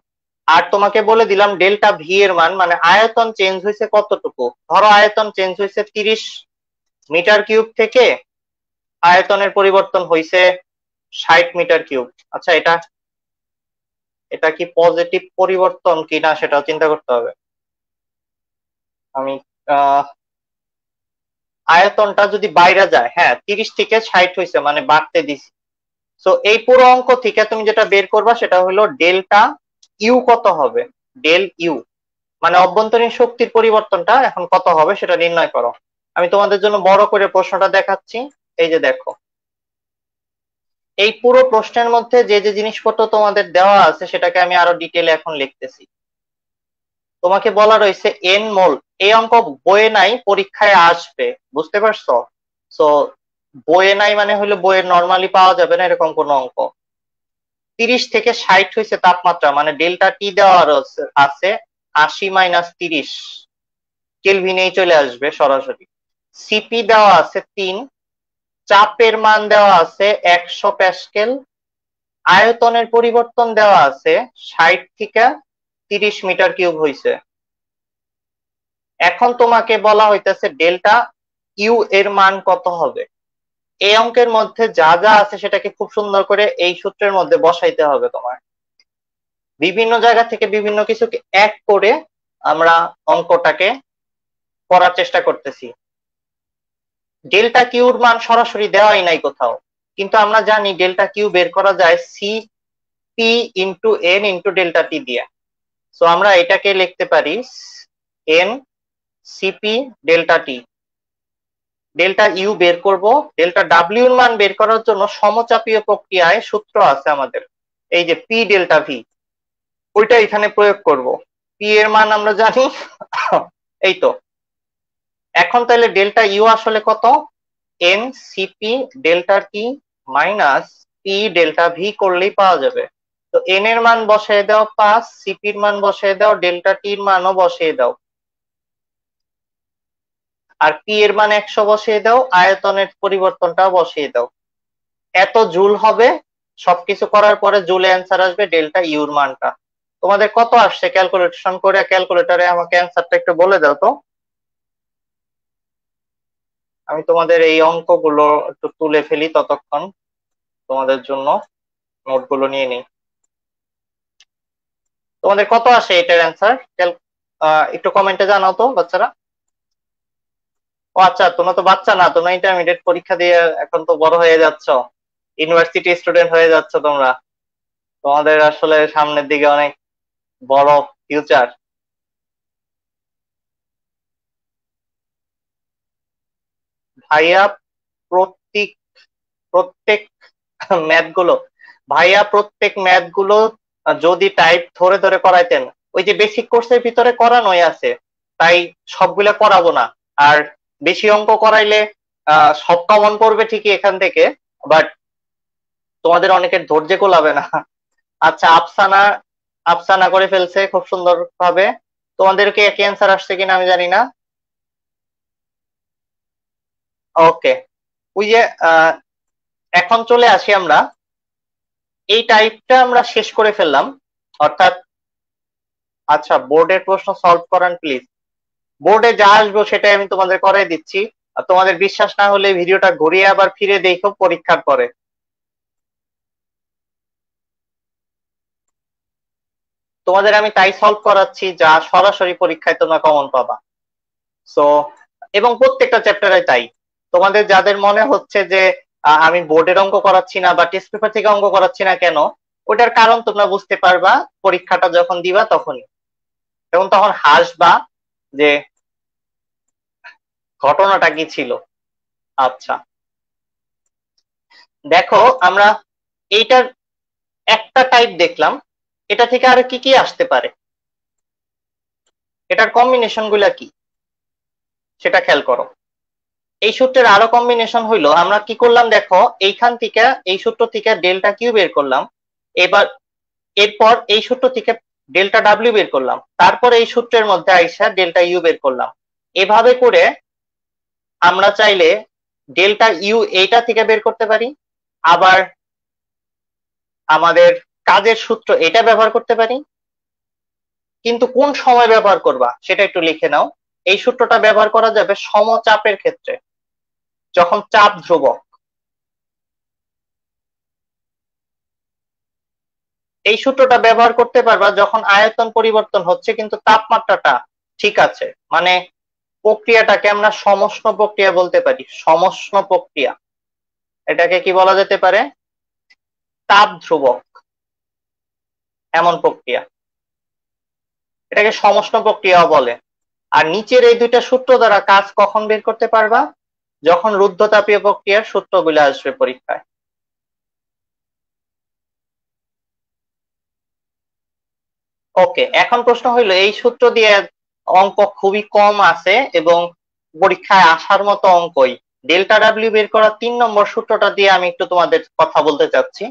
আর তোমাকে বলে দিলাম ডেল্টা ভি এর মান, মানে আয়তন চেঞ্জ হয়েছে কতটুকু। ধরো আয়তন চেঞ্জ হয়েছে 30 মিটার কিউব থেকে আয়তনের পরিবর্তন হয়েছে 60 মিটার কিউব। আচ্ছা, এটা এটা কি পজিটিভ পরিবর্তন কিনা সেটাও চিন্তা করতে হবে। আমি আয়তনটা যদি বাইরে যায়, হ্যাঁ 30 থেকে 60 হয়েছে মানে বাড়তে দিছি। সো এই পুরো অঙ্ক থেকে তুমি যেটা বের করবা সেটা হলো ডেল্টা ইউ কত হবে, ডেল ইউ মানে অভ্যন্তরীণ শক্তির পরিবর্তনটা এখন কত হবে সেটা নির্ণয় করো। আমি তোমাদের জন্য বড় করে প্রশ্নটা দেখাচ্ছি, এই যে দেখো। এই পুরো প্রশ্নের মধ্যে যে যে জিনিসপত্র তোমাদের দেওয়া আছে সেটাকে আমি আরো ডিটেইলে এখন লিখতেছি। তোমাকে বলা রয়েছে এন মোল, এই অঙ্ক বইয়ে নাই, পরীক্ষায় আসবে, বুঝতে পারছো? সো বইয়ে নাই মানে হলো বইয়ে নরমালি পাওয়া যাবে না এরকম কোন অঙ্ক। 30 থেকে 60 হয়েছে তাপমাত্রা, মানে ডেল্টা টি দেওয়া আছে 80 - 30 কেলভিনেই চলে আসবে সরাসরি। সিপি দেওয়া আছে 3, চাপের মান দেওয়া আছে 100 প্যাসকেল, আয়তনের পরিবর্তন দেওয়া আছে 60 থেকে 30 মিটার কিউব হয়েছে। এখন তোমাকে বলা হইতেছে ডেল্টা ইউ এর মান কত হবে। এই অঙ্কের মধ্যে যা যা আছে সেটাকে খুব সুন্দর করে এই সূত্রের মধ্যে বসাইতে হবে তোমার। বিভিন্ন জায়গা থেকে বিভিন্ন কিছুকে এক করে আমরা অঙ্কটাকে করার চেষ্টা করতেছি। ডেল্টা কিউর মান সরাসরি দেওয়াই নাই কোথাও, কিন্তু আমরা জানি ডেল্টা কিউ বের করা যায় C P into N into delta T দিয়ে। সো আমরা এটাকে লিখতে পারি N CP delta T. Delta U বের করব, ডেল্টা ডাব্লিউ এর মান বের করার জন্য সমচাপীয় প্রক্রিয়ায় সূত্র আছে আমাদের, এই যে পি ডেল্টা ভি, ওইটা এখানে প্রয়োগ করব। পি এর মান আমরা জানি এই তো। এখন তাহলে ডেল্টা ইউ আসলে কত, এন সিপি ডেল্টা টি মাইনাস পি ডেল্টা ভি করলেই পাওয়া যাবে। তো এন এর মান বসিয়ে দাও 5, সিপির মান বসিয়ে দাও, ডেল্টা টির মানও বসিয়ে দাও, আর পি এর মান 100 বসিয়ে দাও, আয়তনের পরিবর্তনটাও বসিয়ে দাও। এত জুল হবে, সবকিছু করার পরে জুলে অ্যান্সার আসবে ডেল্টা ইউর মানটা। তোমাদের কত আসছে ক্যালকুলেশন করে, ক্যালকুলেটরে আমাকে অ্যান্সারটা একটু বলে দাও তো। আমি তোমাদের এই অঙ্কগুলো একটু তুলে ফেলি ততক্ষণ, তোমাদের জন্য নোটগুলো নিয়ে নিই। তোমাদের কত আসে এটার অ্যান্সার একটু কমেন্টে জানাও তো বাচ্চারা। ও আচ্ছা, তোমরা তো বাচ্চা না, তোমরা ইন্টারমিডিয়েট পরীক্ষা দিয়ে এখন তো বড় হয়ে যাচ্ছ, ইউনিভার্সিটি স্টুডেন্ট হয়ে যাচ্ছ তোমরা, তোমাদের আসলে সামনের দিকে অনেক বড় ফিউচার। ভাইয়া প্রত্যেক প্রত্যেক ম্যাথ গুলো, ভাইয়া প্রত্যেক ম্যাথ গুলো যদি টাইপ ধরে ধরে করাইতেন, ওই যে বেসিক কোর্সের ভিতরে করানোই আছে, তাই সবগুলা করাবো না। আর বেশি অঙ্ক করাইলে সব কমন পড়বে ঠিকই এখান থেকে, বাট তোমাদের অনেকের ধৈর্য কোলাবে না। আচ্ছা, আফসানা আফসানা করে ফেলছে খুব সুন্দর ভাবে। তোমাদেরকে একই অ্যান্সার আসছে কিনা আমি জানি না। ওকে, ওই যে এখন চলে আসি আমরা, এই টাইপটা আমরা শেষ করে ফেললাম, অর্থাৎ আচ্ছা বোর্ডের প্রশ্ন সলভ করান প্লিজ। বোর্ডে যা আসবো সেটাই আমি তোমাদের করাই দিচ্ছি। আর তোমাদের বিশ্বাস না হলে ভিডিওটা ঘুরিয়ে আবার ফিরে দেখো পরীক্ষার পরে। তোমাদের আমি তাই সলভ করাচ্ছি যা সরাসরি পরীক্ষায় তোমরা কমন পাবা। সো এবং প্রত্যেকটা চ্যাপ্টারে তাই। তোমাদের যাদের মনে হচ্ছে যে আমি বোর্ডের অঙ্ক করাচ্ছি না বা টেস্ট পেপার থেকে অঙ্ক করাচ্ছি না কেন, ওটার কারণ তোমরা বুঝতে পারবা পরীক্ষাটা যখন দিবা তখনই, এবং তখন হাসবা যে ঘটনাটা কি ছিল। আচ্ছা দেখো, আমরা এইটার একটা টাইপ দেখলাম, এটা থেকে আর কি কি আসতে পারে, এটার কম্বিনেশন গুলা কি সেটা খেয়াল করো। এই সূত্রের আরো কম্বিনেশন হইলো, আমরা কি করলাম দেখো, এইখান থেকে এই সূত্র থেকে ডেল্টা কিউ বের করলাম, এবার এরপর এই সূত্র থেকে ডেল্টা ডাব্লিউ বের করলাম, তারপর এই সূত্রের মধ্যে আইসা ডেল্টা ইউ বের করলাম। এভাবে করে আমরা চাইলে ডেল্টা ইউ এইটা থেকে বের করতে পারি, আবার আমাদের কাজের সূত্র এটা ব্যবহার করতে পারি। কিন্তু কোন সময় ব্যবহার করবা সেটা একটু লিখে নাও। এই সূত্রটা ব্যবহার করা যাবে সমচাপের ক্ষেত্রে, যখন চাপ ধ্রুবক। এই সূত্রটা ব্যবহার করতে পারবা যখন আয়তন পরিবর্তন হচ্ছে কিন্তু তাপমাত্রাটা ঠিক আছে, মানে প্রক্রিয়াটাকে আমরা সমষ্ণ প্রক্রিয়া বলতে পারি। সমষ্ণ প্রক্রিয়া, এটাকে কি বলা যেতে পারে, তাপ ধ্রুবক এমন প্রক্রিয়া, এটাকে সমষ্ণ প্রক্রিয়াও বলে। আর নিচের এই দুইটা সূত্র দ্বারা কাজ কখন বের করতে পারবা, যখন রুদ্ধতাপীয় প্রক্রিয়ার সূত্রগুলো আসবে পরীক্ষায়। ওকে, এখন প্রশ্ন হইলো এই সূত্র দিয়ে অঙ্ক খুবই কম আছে এবং পরীক্ষায় আসার মতো অঙ্কই, ডেল্টা ডাব্লিউ বের করা 3 নম্বর সূত্রটা দিয়ে আমি একটু তোমাদের কথা বলতে চাচ্ছি।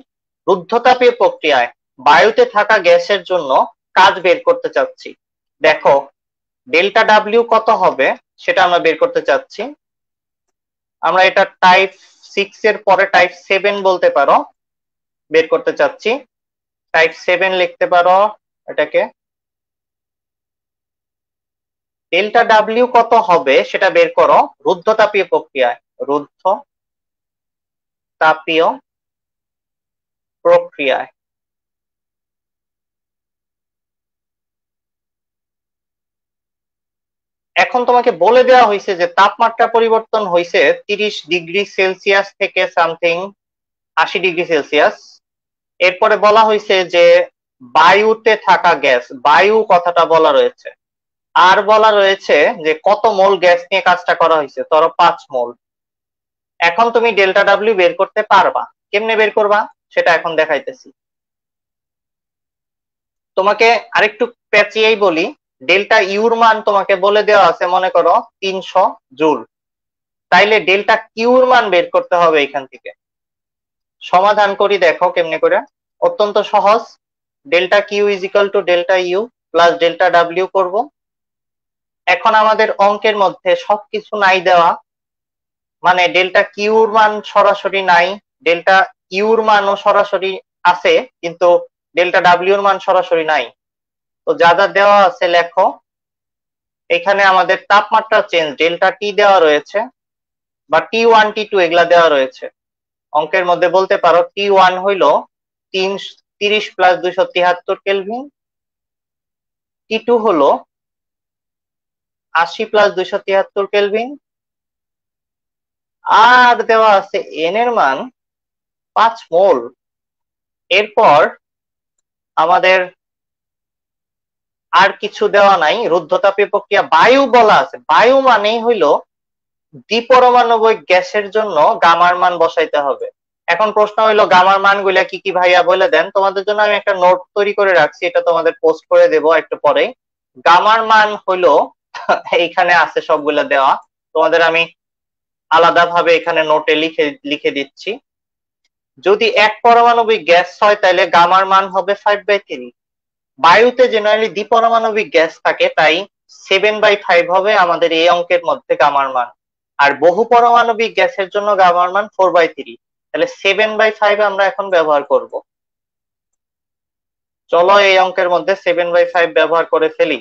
রুদ্ধতাপীয় প্রক্রিয়ায় বায়ুতে থাকা গ্যাসের জন্য কাজ বের করতে চাচ্ছি। দেখো ডেল্টা ডাব্লিউ কত হবে সেটা আমরা বের করতে চাচ্ছি। আমরা এটা টাইপ 6 এর পরে টাইপ 7 বলতে পারো, বের করতে চাচ্ছি। টাইপ 7 লিখতে পারো এটাকে। ডেল্টা ডাব্লিউ কত হবে সেটা বের করো রুদ্ধতাপীয় প্রক্রিয়ায়, রুদ্ধ তাপীয় প্রক্রিয়ায়। এখন তোমাকে বলে দেওয়া হয়েছে যে তাপমাত্রা পরিবর্তন হয়েছে 30 ডিগ্রি সেলসিয়াস থেকে সামথিং 80 ডিগ্রি সেলসিয়াস। এরপরে বলা হয়েছে যে বায়ুতে থাকা গ্যাস, বায়ু কথাটা বলা রয়েছে, আর বলা রয়েছে যে কত মোল গ্যাস নিয়ে কাজটা করা হয়েছে, ধরো 5 মোল। এখন তুমি ডেল্টা ডাব্লিউ বের করতে পারবা, কেমনে বের করবা সেটা এখন দেখাইতেছি তোমাকে। আরেকটু পেঁচিয়েই বলি, ডেল্টা ইউর মান তোমাকে বলে দেওয়া আছে মনে করো 300 জুল। তাইলে ডেল্টা কিউর মান বের করতে হবে এখান থেকে। সমাধান করি দেখো কেমনে করে, অত্যন্ত সহজ। Delta Q is equal to delta U plus delta W করব। এখন আমাদের অঙ্কের মধ্যে সবকিছু নাই দেওয়া, মানে ডেল্টা কিউর মান সরাসরি নাই, ডেল্টা ইউর মানও সরাসরি আছে কিন্তু ডেল্টা ডাব্লিউর মান সরাসরি নাই। তো যা যা দেওয়া আছে লেখো। এখানে আমাদের তাপমাত্রা চেঞ্জ ডেল্টা টি দেওয়া রয়েছে, বা T1 T2 এগুলা দেওয়া রয়েছে। অঙ্কের মধ্যে বলতে পারো T1 হইলো 30 প্লাস 273 কেলভিন, T2 হলো 80 প্লাস 273 কেলভিন, আর দেওয়া আছে এন এর মান 5 মোল। এরপর আমাদের আর কিছু দেওয়া নাই, রুদ্ধতাপীয় প্রক্রিয়া বায়ু বলা আছে, বায়ু মানেই হইলো দ্বিপরমাণবিক গ্যাসের জন্য গামার মান বসাইতে হবে। এখন প্রশ্ন হইলো গামার মান গুলা কি কি ভাইয়া বলে দেন, তোমাদের জন্য আমি একটা নোট তৈরি করে রাখছি, এটা তোমাদের পোস্ট করে দেব একটু পরে। গামার মান হইলো এইখানে আছে সবগুলা দেওয়া, তোমাদের আমি আলাদাভাবে এখানে নোটে লিখে লিখে দিচ্ছি। যদি এক পরমাণবিক গ্যাস হয় তাহলে গামার মান হবে 5/3, বায়ুতে জেনারেলি দ্বিপরমাণবিক গ্যাস থাকে, তাই 7/5 হবে আমাদের এই অঙ্কের মধ্যে গামার মান। আর বহু পরমাণবিক গ্যাসের জন্য গামার মান 4/3। তাহলে 7/5 আমরা এখন ব্যবহার করব। চলো এই অঙ্কের মধ্যে 7/5 ব্যবহার করে ফেলি।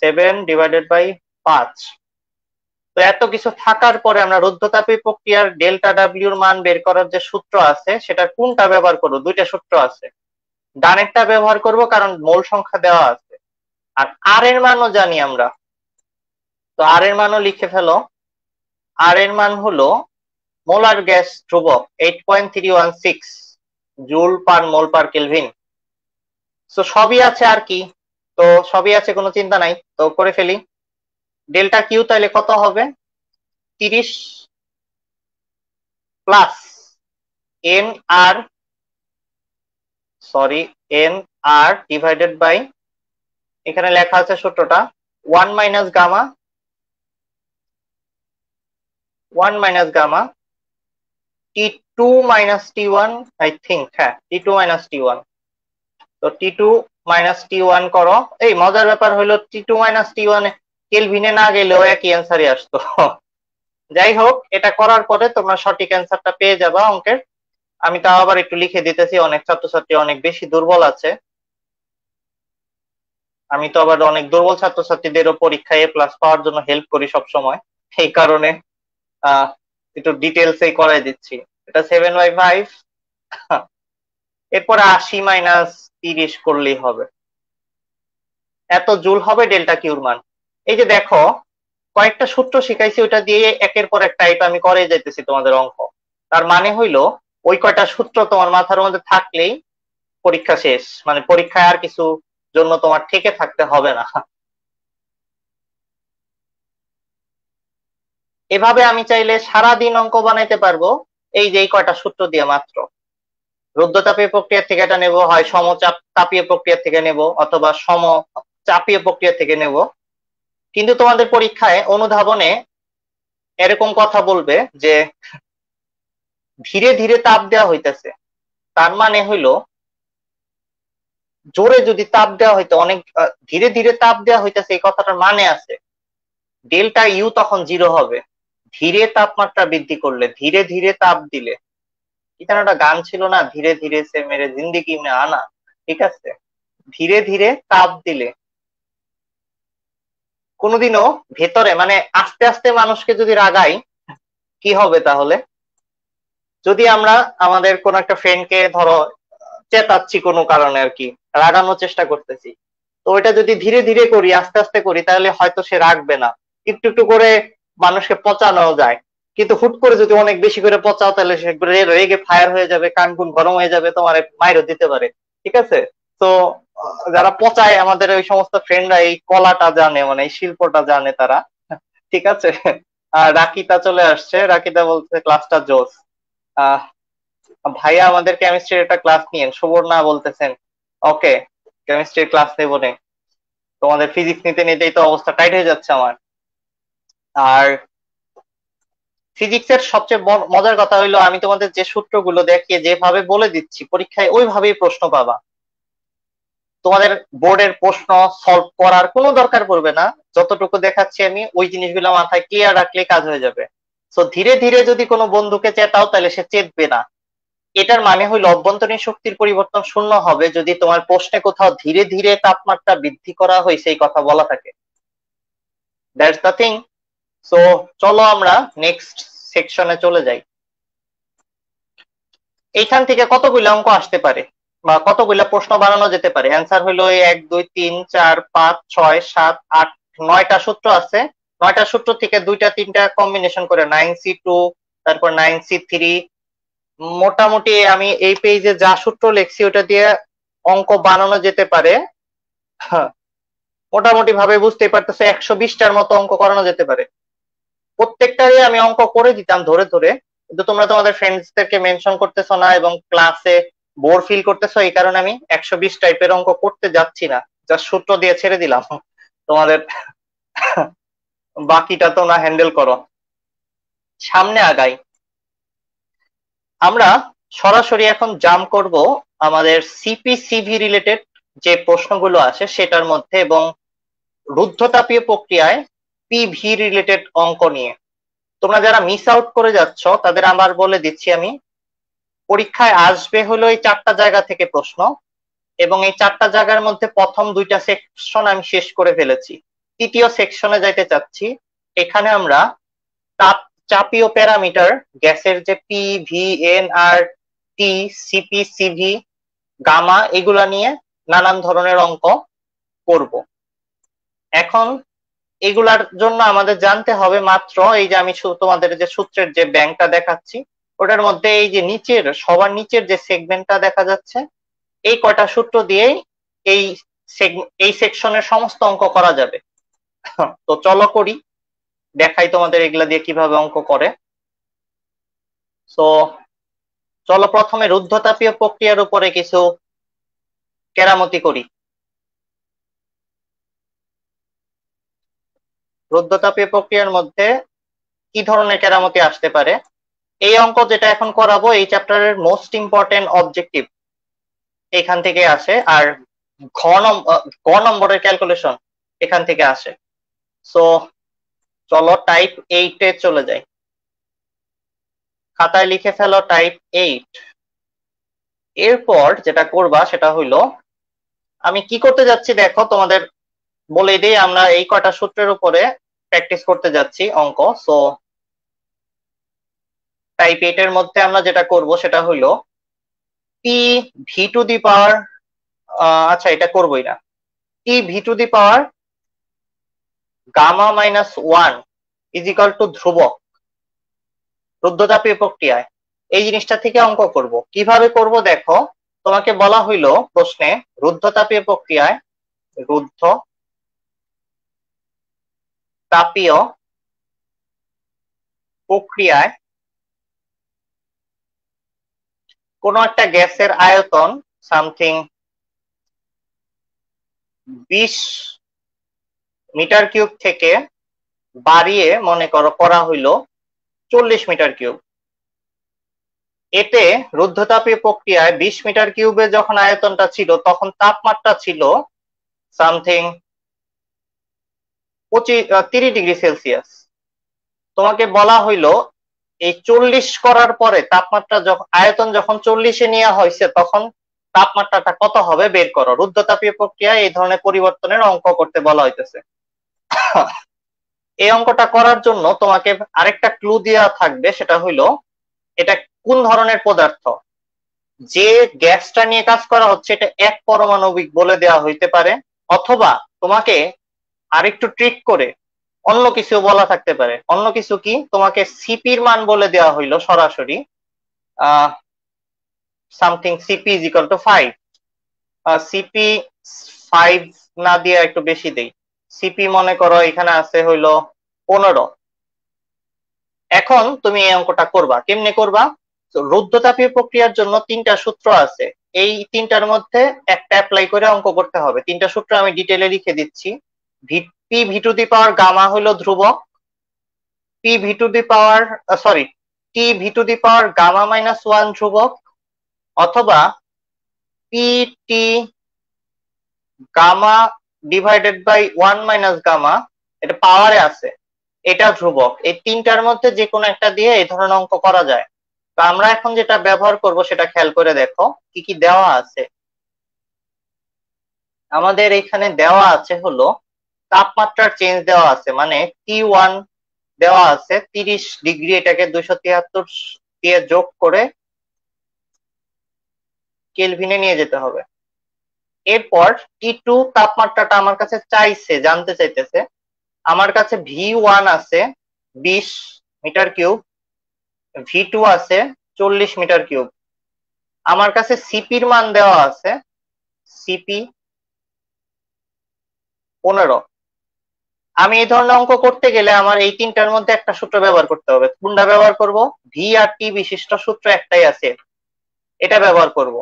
7/5। তো এত কিছু থাকার পরে আমরা রুদ্ধতাপীয় প্রক্রিয়ার ডেল্টা ডাব্লিউর মান বের করার যে সূত্র আছে সেটা কোনটা ব্যবহার করব? দুইটা সূত্র আছে। ডানেরটা ব্যবহার করব কারণ মোল সংখ্যা দেওয়া আছে, আর আর এর মানও জানি আমরা। তো আর এর মানও লিখে ফেলো। আর এর মান হলো মোলার গ্যাস ধ্রুবক 8.316 জুল পার মোল পার কেলভিন। তো সবই আছে আর কি, তো সবই আছে, কোনো চিন্তা নাই, তো করে ফেলি। ডেল্টা কিউ তাহলে কত হবে? 30 plus N R N R divided by, এখানে লেখা আছে সূত্রটা 1 minus gamma T2 minus T1, I think, হ্যাঁ T2 মাইনাস T1। তো T2 মাইনাস T1 করো। এই মজার ব্যাপার হলো T2 মাইনাস T1 কেলভিনে না গেলেও একই অ্যান্সারই আসতো। যাই হোক, এটা করার পরে তোমরা সঠিক অ্যান্সারটা পেয়ে যাবা অঙ্কের। আমি তাও আবার একটু লিখে দিতেছি, অনেক ছাত্রছাত্রী অনেক বেশি দুর্বল আছে। আমি তো আবার অনেক দুর্বল ছাত্রছাত্রীদেরও পরীক্ষায় এ প্লাস পাওয়ার জন্য হেল্প করি সব সময়, এই কারণে একটু ডিটেলস এই করাই দিচ্ছি। এটা 7/5, এরপরে 80 মাইনাস 30 করলেই হবে, এত জুল হবে ডেল্টা কিউর মান। এই যে দেখো, কয়েকটা সূত্র শিখাইছি, ওইটা দিয়ে একের পর এক টাইপ আমি করে যাইতেছি তোমাদের অঙ্ক। তার মানে হইলো ওই কয়টা সূত্র তোমার মাথার মধ্যে থাকলেই পরীক্ষা শেষ, মানে পরীক্ষায় আর কিছু জন্য তোমার থেকে থাকতে হবে না। এভাবে আমি চাইলে সারাদিন অঙ্ক বানাইতে পারবো, এই যে এই কয়টা সূত্র দিয়ে মাত্র। রুদ্ধতাপীয় প্রক্রিয়া থেকে এটা নেব, হয় সমচাপ তাপীয় প্রক্রিয়া থেকে নেব, অথবা সমচাপীয় প্রক্রিয়া থেকে নেব। কিন্তু তোমাদের পরীক্ষায় অনুধাবনে এরকম কথা বলবে যে ধীরে ধীরে তাপ দেওয়া হইতেছে, তার মানে হইলো জোরে যদি তাপ দেওয়া হইতো, অনেক ধীরে ধীরে তাপ দেওয়া হইতেছে, এই কথাটার মানে আছে ডেল্টা ইউ তখন 0 হবে। ধীরে তাপমাত্রা বৃদ্ধি করলে, ধীরে ধীরে তাপ দিলে, এখানে একটা গান ছিল না, ধীরে ধীরে সে মেরে জিন্দেগি মে আনা, ঠিক আছে? ধীরে ধীরে তাপ দিলে কোনোদিনও ভেতরে, মানে আস্তে আস্তে মানুষকে যদি রাগাই কি হবে তাহলে? যদি আমরা আমাদের কোন একটা ফ্রেন্ডকে ধরো চেতাচ্ছি কোনো কারণে আর কি, রাগানোর চেষ্টা করতেছি, তো ওইটা যদি ধীরে ধীরে করি, আস্তে আস্তে করি, তাহলে হয়তো সে রাখবে না, একটু একটু করে মানুষকে পচানো যায়। কিন্তু হুট করে যদি অনেক বেশি করে পচাও, তাহলে সে রেগে ফায়ার হয়ে যাবে, কান কুন গরম হয়ে যাবে, তোমার মাইরও দিতে পারে, ঠিক আছে? তো যারা পচায় আমাদের ওই সমস্ত ফ্রেন্ডরা এই কলাটা জানে, মানে এই শিল্পটা জানে তারা, ঠিক আছে? আর রাকিতা চলে আসছে, রাকিতা বলছে ক্লাসটা জোস। আহ ভাইয়া আমাদের কেমিস্ট্রির একটা ক্লাস নিয়েন, সুবর্ণা বলতেছেন। ওকে, কেমিস্ট্রির ক্লাস নেবো নে, তোমাদের ফিজিক্স নিতে নিতেই তো অবস্থা টাইট হয়ে যাচ্ছে আমার। আর ফিজিক্সের সবচেয়ে মজার কথা হইলো, আমি তোমাদের যে সূত্রগুলো দেখিয়ে যেভাবে বলে দিচ্ছি, পরীক্ষায় ওইভাবেই প্রশ্ন পাবা। তোমাদের বোর্ডের প্রশ্ন সলভ করার কোনো দরকার পড়বে না, যতটুকু দেখাচ্ছি আমি ওই জিনিসগুলো মাথায় ক্লিয়ার রাখলে কাজ হয়ে যাবে। তো ধীরে ধীরে যদি কোনো বন্ধুকে চেতাও, তাহলে সে চেতবে না। এটার মানে হইলো অভ্যন্তরীণ শক্তির পরিবর্তন শূন্য হবে যদি তোমার প্রশ্নে কোথাও ধীরে ধীরে তাপমাত্রা বৃদ্ধি করা হয়েছে এই কথা বলা থাকে। That's the thing. সো চলো আমরা নেক্সট সেকশনে চলে যাই। এইখান থেকে কতগুলো অঙ্ক আসতে পারে বা কতগুলো প্রশ্ন বানানো যেতে পারে? অ্যান্সার হইলো 1 2 3 4 5 6 7 8 9টা সূত্র আছে। 9টা সূত্র থেকে 2টা 3টা কম্বিনেশন করে 9C2, তারপর 9C3। মোটামুটি আমি এই পেজে যা সূত্র লিখছি ওটা দিয়ে অঙ্ক বানানো যেতে পারে। হ্যাঁ, মোটামুটি ভাবে বুঝতেই পারতেছে 120টার মতো অঙ্ক করানো যেতে পারে। প্রত্যেকটারই আমি অঙ্ক করে দিতাম ধরে ধরে, কিন্তু তোমরা তোমাদের ফ্রেন্ডসদেরকে মেনশন করতেছো না এবং ক্লাসে বোর ফিল করতেছো, এই কারণে আমি 120 টাইপের অঙ্ক করতে যাচ্ছি না, জাস্ট সূত্র দিয়ে ছেড়ে দিলাম তোমাদের। বাকিটা তোমরা হ্যান্ডেল করো, সামনে আগাই। আমরা সরাসরি এখন জাম্প করব আমাদের সিপিসিভি রিলেটেড যে প্রশ্নগুলো আসে সেটার মধ্যে, এবং রুদ্ধতাপীয় প্রক্রিয়ায় পিভি রিলেটেড অঙ্ক নিয়ে। তোমরা যারা মিস আউট করে যাচ্ছ তাদের আবার বলে দিচ্ছি আমি, পরীক্ষায় আসবে হলো এই 4টা জায়গা থেকে প্রশ্ন, এবং এই 4টা জায়গার মধ্যে প্রথম 2টা সেকশন আমি শেষ করে ফেলেছি। তৃতীয় সেকশনে যাইতে চাচ্ছি। এখানে আমরা তাপ চাপীয় প্যারামিটার, গ্যাসের যে পি, ভি, এন, আর, টি, সিপি, সিভি, গামা, এগুলা নিয়ে নানান ধরনের অঙ্ক করব। এখন এগুলার জন্য আমাদের জানতে হবে মাত্র এই যে আমি তোমাদের যে সূত্রের যে ব্যাংকটা দেখাচ্ছি, ওটার মধ্যে এই যে নিচের সবার নিচের যে সেগমেন্টটা দেখা যাচ্ছে, এই কয়টা সূত্র দিয়েই এই এই সেকশনের সমস্ত অঙ্ক করা যাবে। তো চলো করি, দেখাই তোমাদের এগুলা দিয়ে কিভাবে অঙ্ক করে। তো চলো প্রথমে রুদ্ধতাপীয় প্রক্রিয়ার উপরে কিছু কেরামতি করি। রুদ্ধতাপীয় প্রক্রিয়ার মধ্যে কি ধরনের কেরামতি আসতে পারে, এই অঙ্ক যেটা এখন করাবো এই চ্যাপ্টারের মোস্ট ইম্পর্টেন্ট অবজেক্টিভ এখান থেকে আসে, আর গ নম্বরের ক্যালকুলেশন এখান থেকে আসে। সো চলো টাইপ 8 চলে যাই। খাতায় লিখে ফেলো টাইপ 8। এরপর যেটা করবা সেটা হইলো, আমি কি করতে যাচ্ছি দেখো তোমাদের বলে দিই, আমরা এই কয়টা সূত্রের উপরে প্র্যাকটিস করতে যাচ্ছি অঙ্ক। সো টাইপ 8 এর মধ্যে আমরা যেটা করব সেটা হইলো P V to the power, আচ্ছা এটা করবোই না, P V to the power gamma minus 1 is equal to ধ্রুবক রুদ্ধতাপীয় প্রক্রিয়ায়। এই জিনিসটা থেকে অঙ্ক করব। কিভাবে করব দেখো, তোমাকে বলা হইলো প্রশ্নে রুদ্ধতাপীয় প্রক্রিয়ায়, রুদ্ধ তাপীয় প্রক্রিয়ায় কোন একটা গ্যাসের আয়তন সামথিং 20 মিটার কিউব থেকে বাড়িয়ে মনে করো করা হইলো 40 মিটার কিউব। এতে রুদ্ধতাপীয় প্রক্রিয়ায় 20 মিটার কিউবে যখন আয়তনটা ছিল তখন তাপমাত্রা ছিল সামথিং 30 ডিগ্রি সেলসিয়াস। তোমাকে বলা হইলো এই 40 করার পরে তাপমাত্রা যখন আয়তন যখন 40-এ নেওয়া হয়েছে তখন তাপমাত্রাটা কত হবে বের করো। রুদ্ধতাপীয় প্রক্রিয়ায় এই ধরনের পরিবর্তনের অঙ্ক করতে বলা হইতেছে। এই অঙ্কটা করার জন্য তোমাকে আরেকটা ক্লু দেওয়া থাকবে, সেটা হইলো এটা কোন ধরনের পদার্থ। যে গ্যাসটা নিয়ে কাজ করা হচ্ছে এটা এক পারমাণবিক বলে দেওয়া হইতে পারে, অথবা তোমাকে আরেকটু ট্রিক করে অন্য কিছু বলা থাকতে পারে। অন্য কিছু কি, তোমাকে সিপির মান বলে দেওয়া হইলো সরাসরি something CP is equal two 5। CP 5 না দিয়ে একটু বেশি দেই, সিপি মনে করো এখানে আছে হইলো 15। এখন তুমি এই অঙ্কটা করবা, কেমনে করবা? রুদ্ধতাপীয় প্রক্রিয়ার জন্য 3টা সূত্র আছে, এই 3টার মধ্যে একটা অ্যাপ্লাই করে অঙ্ক করতে হবে। 3টা সূত্র আমি ডিটেলে লিখে দিচ্ছি। P V to the power gamma হলো ধ্রুবক, P V to the power sorry T V to the power gamma minus 1 ধ্রুবক, অথবা P T gamma divided by 1 minus gamma, এটা পাওয়ারে আছে, এটা ধ্রুবক। এই 3টার মধ্যে যে কোনো একটা দিয়ে এই ধরনের অঙ্ক করা যায়। তো আমরা এখন যেটা ব্যবহার করব সেটা খেয়াল করে দেখো কি কি দেওয়া আছে। আমাদের এখানে দেওয়া আছে হলো তাপমাত্রার চেঞ্জ দেওয়া আছে, মানে T1 দেওয়া আছে 30 ডিগ্রি, এটাকে 273 দিয়ে যোগ করে কেলভিনে নিয়ে যেতে হবে। এরপর T2 তাপমাত্রাটা আমার কাছে জানতে চাইতেছে। আমার কাছে V1 আছে 20 মিটার কিউব, V2 আছে 40 মিটার কিউব। আমার কাছে সিপির মান দেওয়া আছে, সিপি 15। আমি এই ধরনের অঙ্ক করতে গেলে আমার এই 3টার মধ্যে একটা সূত্র ব্যবহার করতে হবে। কোনটা ব্যবহার করব? ভি আর টি বিশিষ্ট সূত্র একটাই আছে, এটা ব্যবহার করব।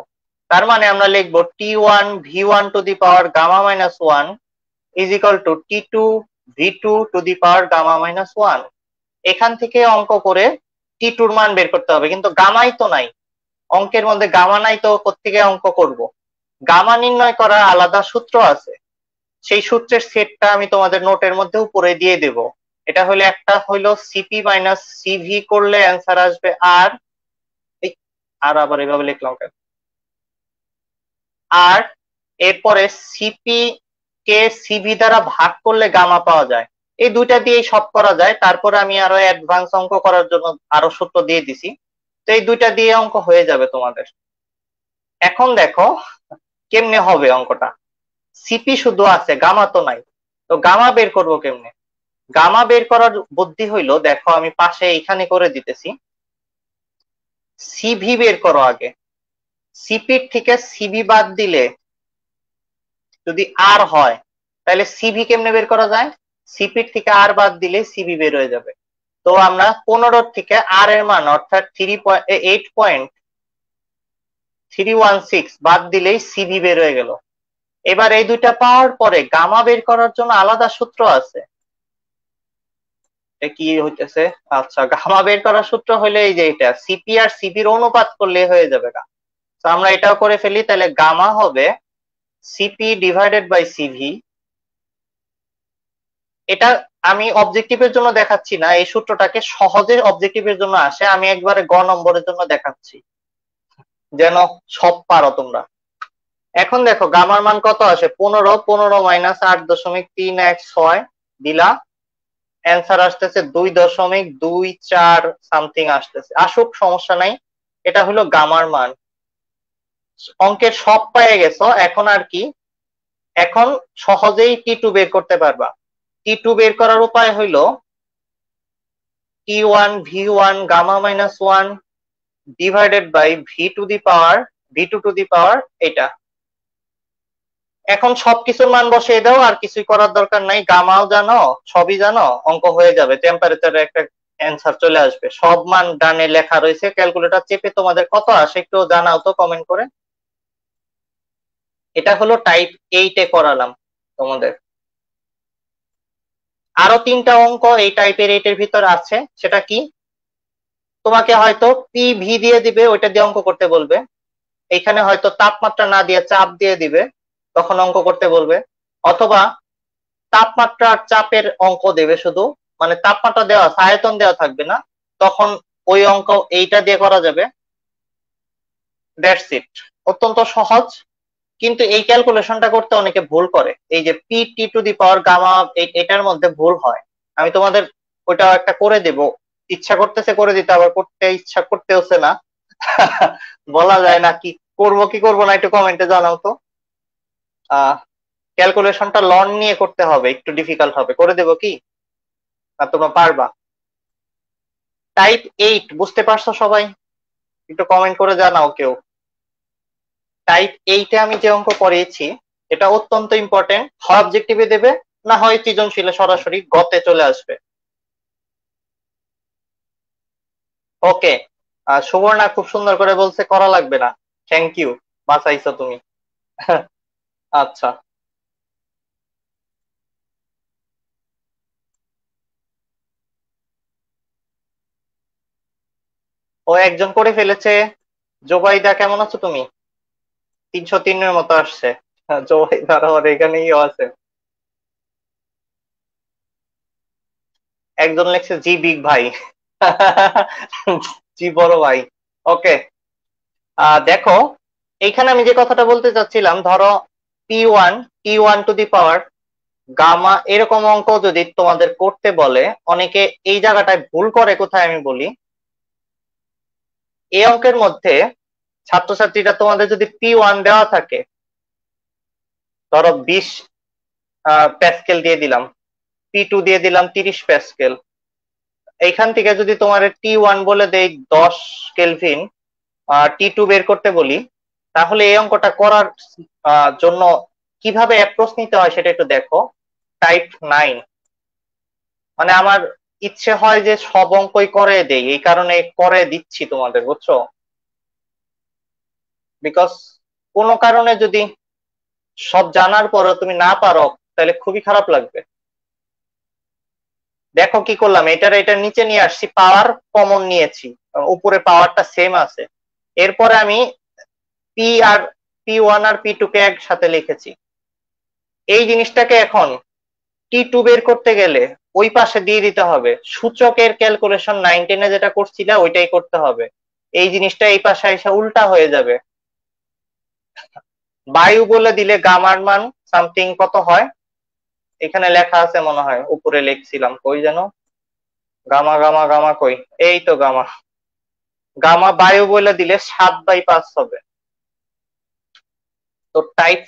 তার মানে আমরা লিখবো T1 V1 to the power gamma minus 1 is equal to T2 V2 to the power gamma minus 1। এখান থেকে অঙ্ক করে T2 এর মান বের করতে হবে, কিন্তু গামাই তো নাই অঙ্কের মধ্যে, গামা নাই তো কোত্থেকে অঙ্ক করব? গামা নির্ণয় করার আলাদা সূত্র আছে, সেই সূত্রের সেটটা আমি তোমাদের নোটের মধ্যে উপরে দিয়ে দেব। এটা হলো একটা হলো সিপি মাইনাস সিভি করলে অ্যান্সার আসবে আর, আর আবার এভাবে লিখলাম কেন, আর এরপরে সিপি কে সিভি দ্বারা ভাগ করলে গামা পাওয়া যায়। এই দুইটা দিয়েই সব করা যায়। তারপরে আমি আরো অ্যাডভান্স অঙ্ক করার জন্য আরো সূত্র দিয়ে দিছি। তো এই দুইটা দিয়ে অঙ্ক হয়ে যাবে তোমাদের। এখন দেখো কেমনে হবে অঙ্কটা। সিপি শুধু আছে, গামা তো নাই। তো গামা বের করব কেমনে? গামা বের করার বুদ্ধি হইলো, দেখো আমি পাশে এখানে করে দিতেছি, সিভি বের করো আগে। সিপির থেকে সিভি বাদ দিলে যদি আর হয়, তাহলে সিভি কেমনে বের করা যায়? সিপির থেকে আর বাদ দিলে সিভি বের হয়ে যাবে। তো আমরা 15 থেকে আর এর মান অর্থাৎ 8.316 বাদ দিলেই সিভি বের হয়ে গেল। এবার এই দুইটা পাওয়ার পরে গামা বের করার জন্য আলাদা সূত্র আছে। কি হইতেছে? আচ্ছা, গামা বের করার সূত্র হলে এই যে এটা সিপি আর সিভির অনুপাত করলে হয়ে যাবে গা। তো আমরা এটাও করে ফেলি, তাহলে গামা হবে সিপি ডিভাইডেড বাই সিভি। এটা আমি অবজেক্টিভের জন্য দেখাচ্ছি না, এই সূত্রটাকে সহজে অবজেক্টিভের জন্য আসে, আমি একবারে গ নম্বরের জন্য দেখাচ্ছি যেন সব পারো তোমরা। এখন দেখো গামার মান কত আসে, 15, 15 মাইনাস 8.316 দিলা, অ্যান্সার আসতেছে 2.24 সামথিং আসতেছে। আসুক, সমস্যা নাই। এটা হলো গামার মান। অঙ্কের সব পেয়ে গেছো, এখন আর কি, এখন সহজেই টি টু বের করতে পারবা। টি টু বের করার উপায় হইলো T1 V1 gamma minus 1 divided by V2 to the power এটা। এখন সবকিছুর মান বসিয়ে দাও, আর কিছুই করার দরকার নাই। গামাও জানো, সবই জানো, অঙ্ক হয়ে যাবে। টেম্পারেচারে একটা অ্যান্সার চলে আসবে। সব মান ডানে লেখা রয়েছে, ক্যালকুলেটর চেপে তোমাদের কত আসে একটু জানাও তো কমেন্ট করে। এটা হলো টাইপ 8 এ করালাম তোমাদের। আরো 3টা অঙ্ক এই টাইপের 8 এর ভিতর আছে। সেটা কি? তোমাকে হয়তো পিভি দিয়ে দিবে, ওইটা দিয়ে অঙ্ক করতে বলবে। এখানে হয়তো তাপমাত্রা না দিয়ে চাপ দিয়ে দিবে, তখন অঙ্ক করতে বলবে। অথবা তাপমাত্রা আর চাপের অঙ্ক দেবে শুধু, মানে তাপমাত্রা দেওয়া আছে, আয়তন দেওয়া থাকবে না, তখন ওই অঙ্ক এইটা দিয়ে করা যাবে। That's it. অত্যন্ত সহজ। কিন্তু এই ক্যালকুলেশনটা করতে অনেকে ভুল করে। এই যে P T to the power gamma, এটার মধ্যে ভুল হয়। আমি তোমাদের ওইটা একটা করে দেব, ইচ্ছা করতেছে করে দিতে, আবার করতে ইচ্ছা করতে হচ্ছে না। বলা যায় না, কি করব কি করব না, একটু কমেন্টে জানাও তো। ক্যালকুলেশনটা লন নিয়ে করতে হবে, একটু ডিফিকাল্ট হবে। করে দেব কি? আর তোমরা পারবা? টাইপ 8 বুঝতে পারছো সবাই? একটু কমেন্ট করে জানাও কেউ। টাইপ 8 এ আমি যে অঙ্ক করিয়েছি এটা অত্যন্ত ইম্পর্টেন্ট। হয় অবজেক্টিভে দেবে, না হয় সৃজনশীলে সরাসরি গতে চলে আসবে। ওকে, সুবর্ণা খুব সুন্দর করে বলছে করা লাগবে না। থ্যাংক ইউ, বাঁচাইছো তুমি। আচ্ছা, ও একজন করে ফেলেছে। জোবাইদা কেমন আছো তুমি? 303 এর মতো আসছে। জোবাইদার আমার এখানেই আছে। একজন লেখছে জি বিগ ভাই। জি বড় ভাই। ওকে, দেখো এইখানে আমি যে কথাটা বলতে চাচ্ছিলাম, ধরো P1 two the power gamma, এরকম অঙ্ক যদি তোমাদের করতে বলে, অনেকে এই জায়গাটায় ভুল করে কোথায় আমি বলি। এই অঙ্কের মধ্যে ছাত্রছাত্রীরা তোমাদের যদি P1 দেওয়া থাকে, ধরো 20 প্যাসকেল দিয়ে দিলাম, P2 দিয়ে দিলাম 30 প্যাসকেল, এইখান থেকে যদি তোমার T1 বলে দেই 10 কেলভিন, T2 বের করতে বলি, তাহলে এই অঙ্কটা করার জন্য কিভাবে অ্যাপ্রোচ নিতে হয় সেটা একটু দেখো। টাইপ 9, মানে আমার ইচ্ছে হয় যে সব অঙ্কই করে দেই, এই কারণে করে দিচ্ছি তোমাদের, বুঝছো? বিকজ কোনো কারণে যদি সব জানার পরও তুমি না পারো, তাহলে খুবই খারাপ লাগবে। দেখো কি করলাম, এটার নিচে নিয়ে আসছি, পাওয়ার কমন নিয়েছি, উপরে পাওয়ারটা সেম আছে। এরপরে আমি পি আর P1 আর P2 কে একসাথে লিখেছি। এই জিনিসটাকে এখন T2 বের করতে গেলে ওই পাশে দিয়ে দিতে হবে, সূচকের ক্যালকুলেশন 9-10 যেটা করছিলে ওইটাই করতে হবে। এই জিনিসটা এই পাশে এসে উল্টা হয়ে যাবে। বায়ু বলে দিলে গামার মান সামথিং কত হয়, এখানে লেখা আছে মনে হয়, উপরে লিখছিলাম, কই যেন, গামা গামা গামা কই, এই তো গামা। গামা বায়ু বলে দিলে 7/5 হবে। তো টাইপ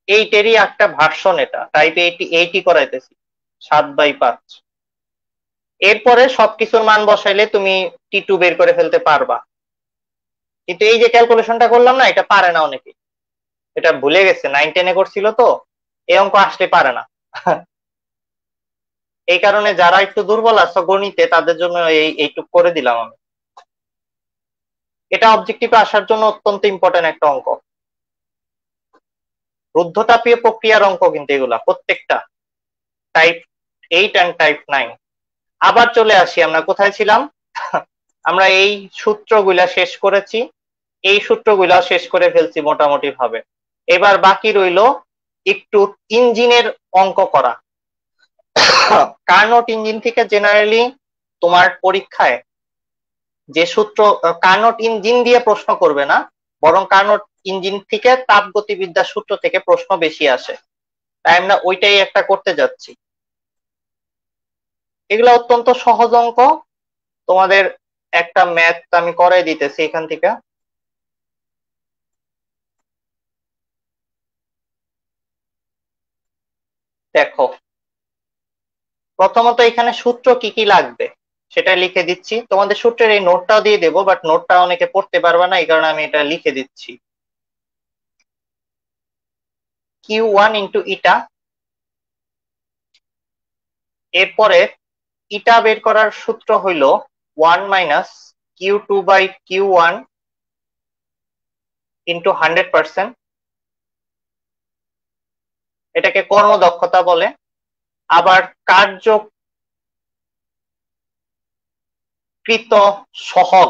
8-এরই একটা ভার্সন, এটা টাইপ 8 করাইতেছি 7/5। এরপরে সবকিছুর মান বসাইলে তুমি T2 বের করে ফেলতে পারবা। কিন্তু এই যে ক্যালকুলেশনটা করলাম না, এটা পারে না অনেকে, এটা ভুলে গেছে, 9-10 করছিল তো, এই অঙ্ক আসলে পারে না। এই কারণে যারা একটু দুর্বল আছে গণিতে তাদের জন্য এইটুক করে দিলাম আমি। এটা অবজেক্টিভে আসার জন্য অত্যন্ত ইম্পর্টেন্ট একটা অঙ্ক, রুদ্ধতাপীয় প্রক্রিয়ার অঙ্ক কিন্তু এগুলা প্রত্যেকটা, টাইপ 8 এন্ড টাইপ 9। আবার চলে আসি, আমরা কোথায় ছিলাম? আমরা এই সূত্রগুলা শেষ করেছি, এই সূত্রগুলা শেষ করে ফেলছি মোটামুটি ভাবে। এবার বাকি রইল একটু ইঞ্জিনের অঙ্ক করা। কার্নোট ইঞ্জিন থেকে জেনারেলি তোমার পরীক্ষায় যে সূত্র, কার্নোট ইঞ্জিন দিয়ে প্রশ্ন করবে না, বরং কার্নোট ইঞ্জিন থেকে তাপগতিবিদ্যার সূত্র থেকে প্রশ্ন বেশি আসে, তাই আমরা ওইটাই একটা করতে যাচ্ছি। এগুলো অত্যন্ত সহজ অঙ্ক, তোমাদের একটা ম্যাথ আমি করাই দিতেছি এখান থেকে। দেখো, প্রথমত এখানে সূত্র কি কি লাগবে সেটা লিখে দিচ্ছি, তোমাদের সূত্রের এই নোটটাও দিয়ে দেবো, বাট নোটটা অনেকে পড়তে পারবে না, এই কারণে আমি এটা লিখে দিচ্ছি। Q1 ইন্টু ইটা, এরপরে ইটা বের করার সূত্র হইল 1 মাইনাস Q2/Q1 ইন্টু 100%, এটাকে কর্মদক্ষতা বলে। আবার কার্যকৃত সহগ,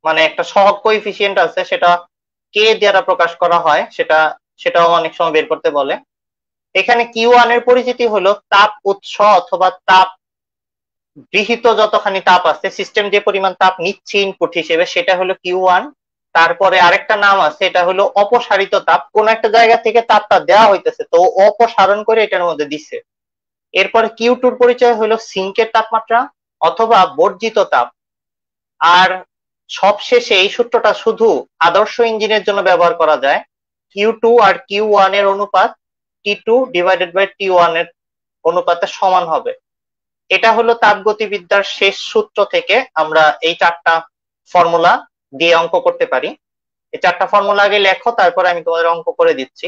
মানে একটা সহগ কোএফিসিয়েন্ট আছে, সেটা কে দ্বারা প্রকাশ করা হয়, সেটাও অনেক সময় বের করতে বলে। এখানে Q1 এর পরিচিতি হলো তাপ উৎস অথবা তাপ গৃহীত, যতখানি তাপ আছে, সিস্টেম যে পরিমাণ তাপ নিচ্ছে ইনপুট হিসেবে, সেটা হলো Q1। তারপরে আরেকটা নাম আছে, এটা হলো অপসারিত তাপ, কোন একটা জায়গা থেকে তাপটা দেওয়া হইতেছে তো অপসারণ করে এটার মধ্যে দিচ্ছে। এরপরে Q2 পরিচয় হলো সিঙ্কের তাপমাত্রা অথবা বর্জিত তাপ। আর সবশেষে এই সূত্রটা শুধু আদর্শ ইঞ্জিনের জন্য ব্যবহার করা যায়, Q2 আর Q1 এর অনুপাত T2/T1 এর অনুপাতে সমান হবে। এটা হলো তাপগতিবিদ্যার শেষ সূত্র থেকে আমরা এই 4টা ফর্মুলা দিয়ে অঙ্ক করতে পারি। এই 4টা ফর্মুলা আগে লেখো, তারপরে আমি তোমাদের অঙ্ক করে দিচ্ছি।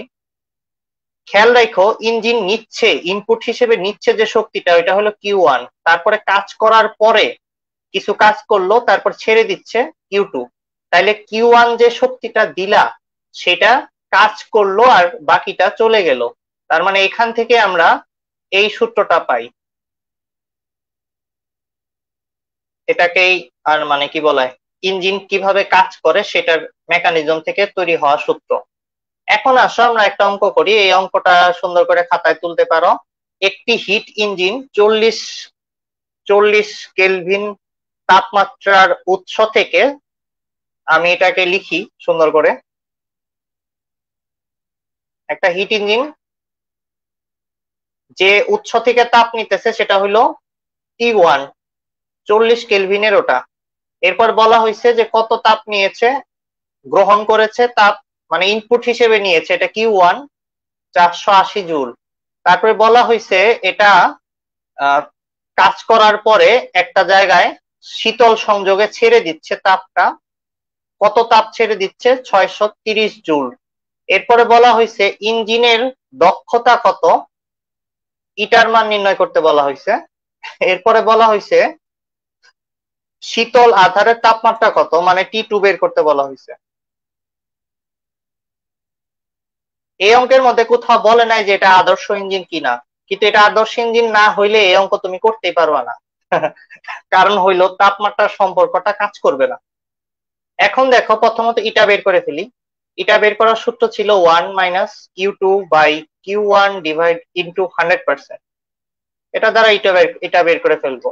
খেয়াল রাখো, ইঞ্জিন নিচ্ছে, ইনপুট হিসেবে নিচ্ছে যে শক্তিটা, ওইটা হলো Q1, তারপরে কাজ করার পরে কিছু কাজ করলো, তারপর ছেড়ে দিচ্ছে Q2। তাইলে Q1 যে শক্তিটা দিলা সেটা কাজ করলো আর বাকিটা চলে গেল, তার মানে এখান থেকে আমরা এই সূত্রটা পাই। এটাকেই আর মানে কি বলা হয়, ইঞ্জিন কিভাবে কাজ করে সেটার মেকানিজম থেকে তৈরি হওয়া সূত্র। এখন আসো আমরা একটা অঙ্ক করি, এই অঙ্কটা সুন্দর করে খাতায় তুলতে পারো। একটি হিট ইঞ্জিন 40 কেলভিন তাপমাত্রার উৎস থেকে, আমি এটাকে লিখি সুন্দর করে, একটা হিট ইঞ্জিন যে উৎস থেকে তাপ নিতেছে সেটা হলো T1, 40 কেলভিনের ওটা। এরপর বলা হয়েছে যে কত তাপ নিয়েছে, গ্রহণ করেছে তাপ, মানে ইনপুট হিসেবে নিয়েছে, এটা Q1 480 জুল। তারপরে বলা হয়েছে এটা কাজ করার পরে একটা জায়গায় শীতল সংযোগে ছেড়ে দিচ্ছে তাপটা, কত তাপ ছেড়ে দিচ্ছে, 630 জুল। এরপরে বলা হয়েছে ইঞ্জিনের দক্ষতা কত, ইটার মান নির্ণয় করতে বলা হয়েছে। এরপরে বলা হয়েছে শীতল আধারের তাপমাত্রা কত, মানে T2 বের করতে বলা হয়েছে। এই অঙ্কের মধ্যে কোথাও বলে নাই যে এটা আদর্শ ইঞ্জিন কিনা, কিন্তু এটা আদর্শ ইঞ্জিন না হইলে এই অঙ্ক তুমি করতেই পারবা না। কারণ হইলো তাপমাত্রার সম্পর্কটা কাজ করবে না। এখন দেখো, প্রথমত ইটা বের করে ফেলি। এটা বের করার সূত্র ছিল 1 - Q2/Q1 ডিভাইড ইন্টু 100%। এটা দ্বারা এটা বের করে ফেলবো।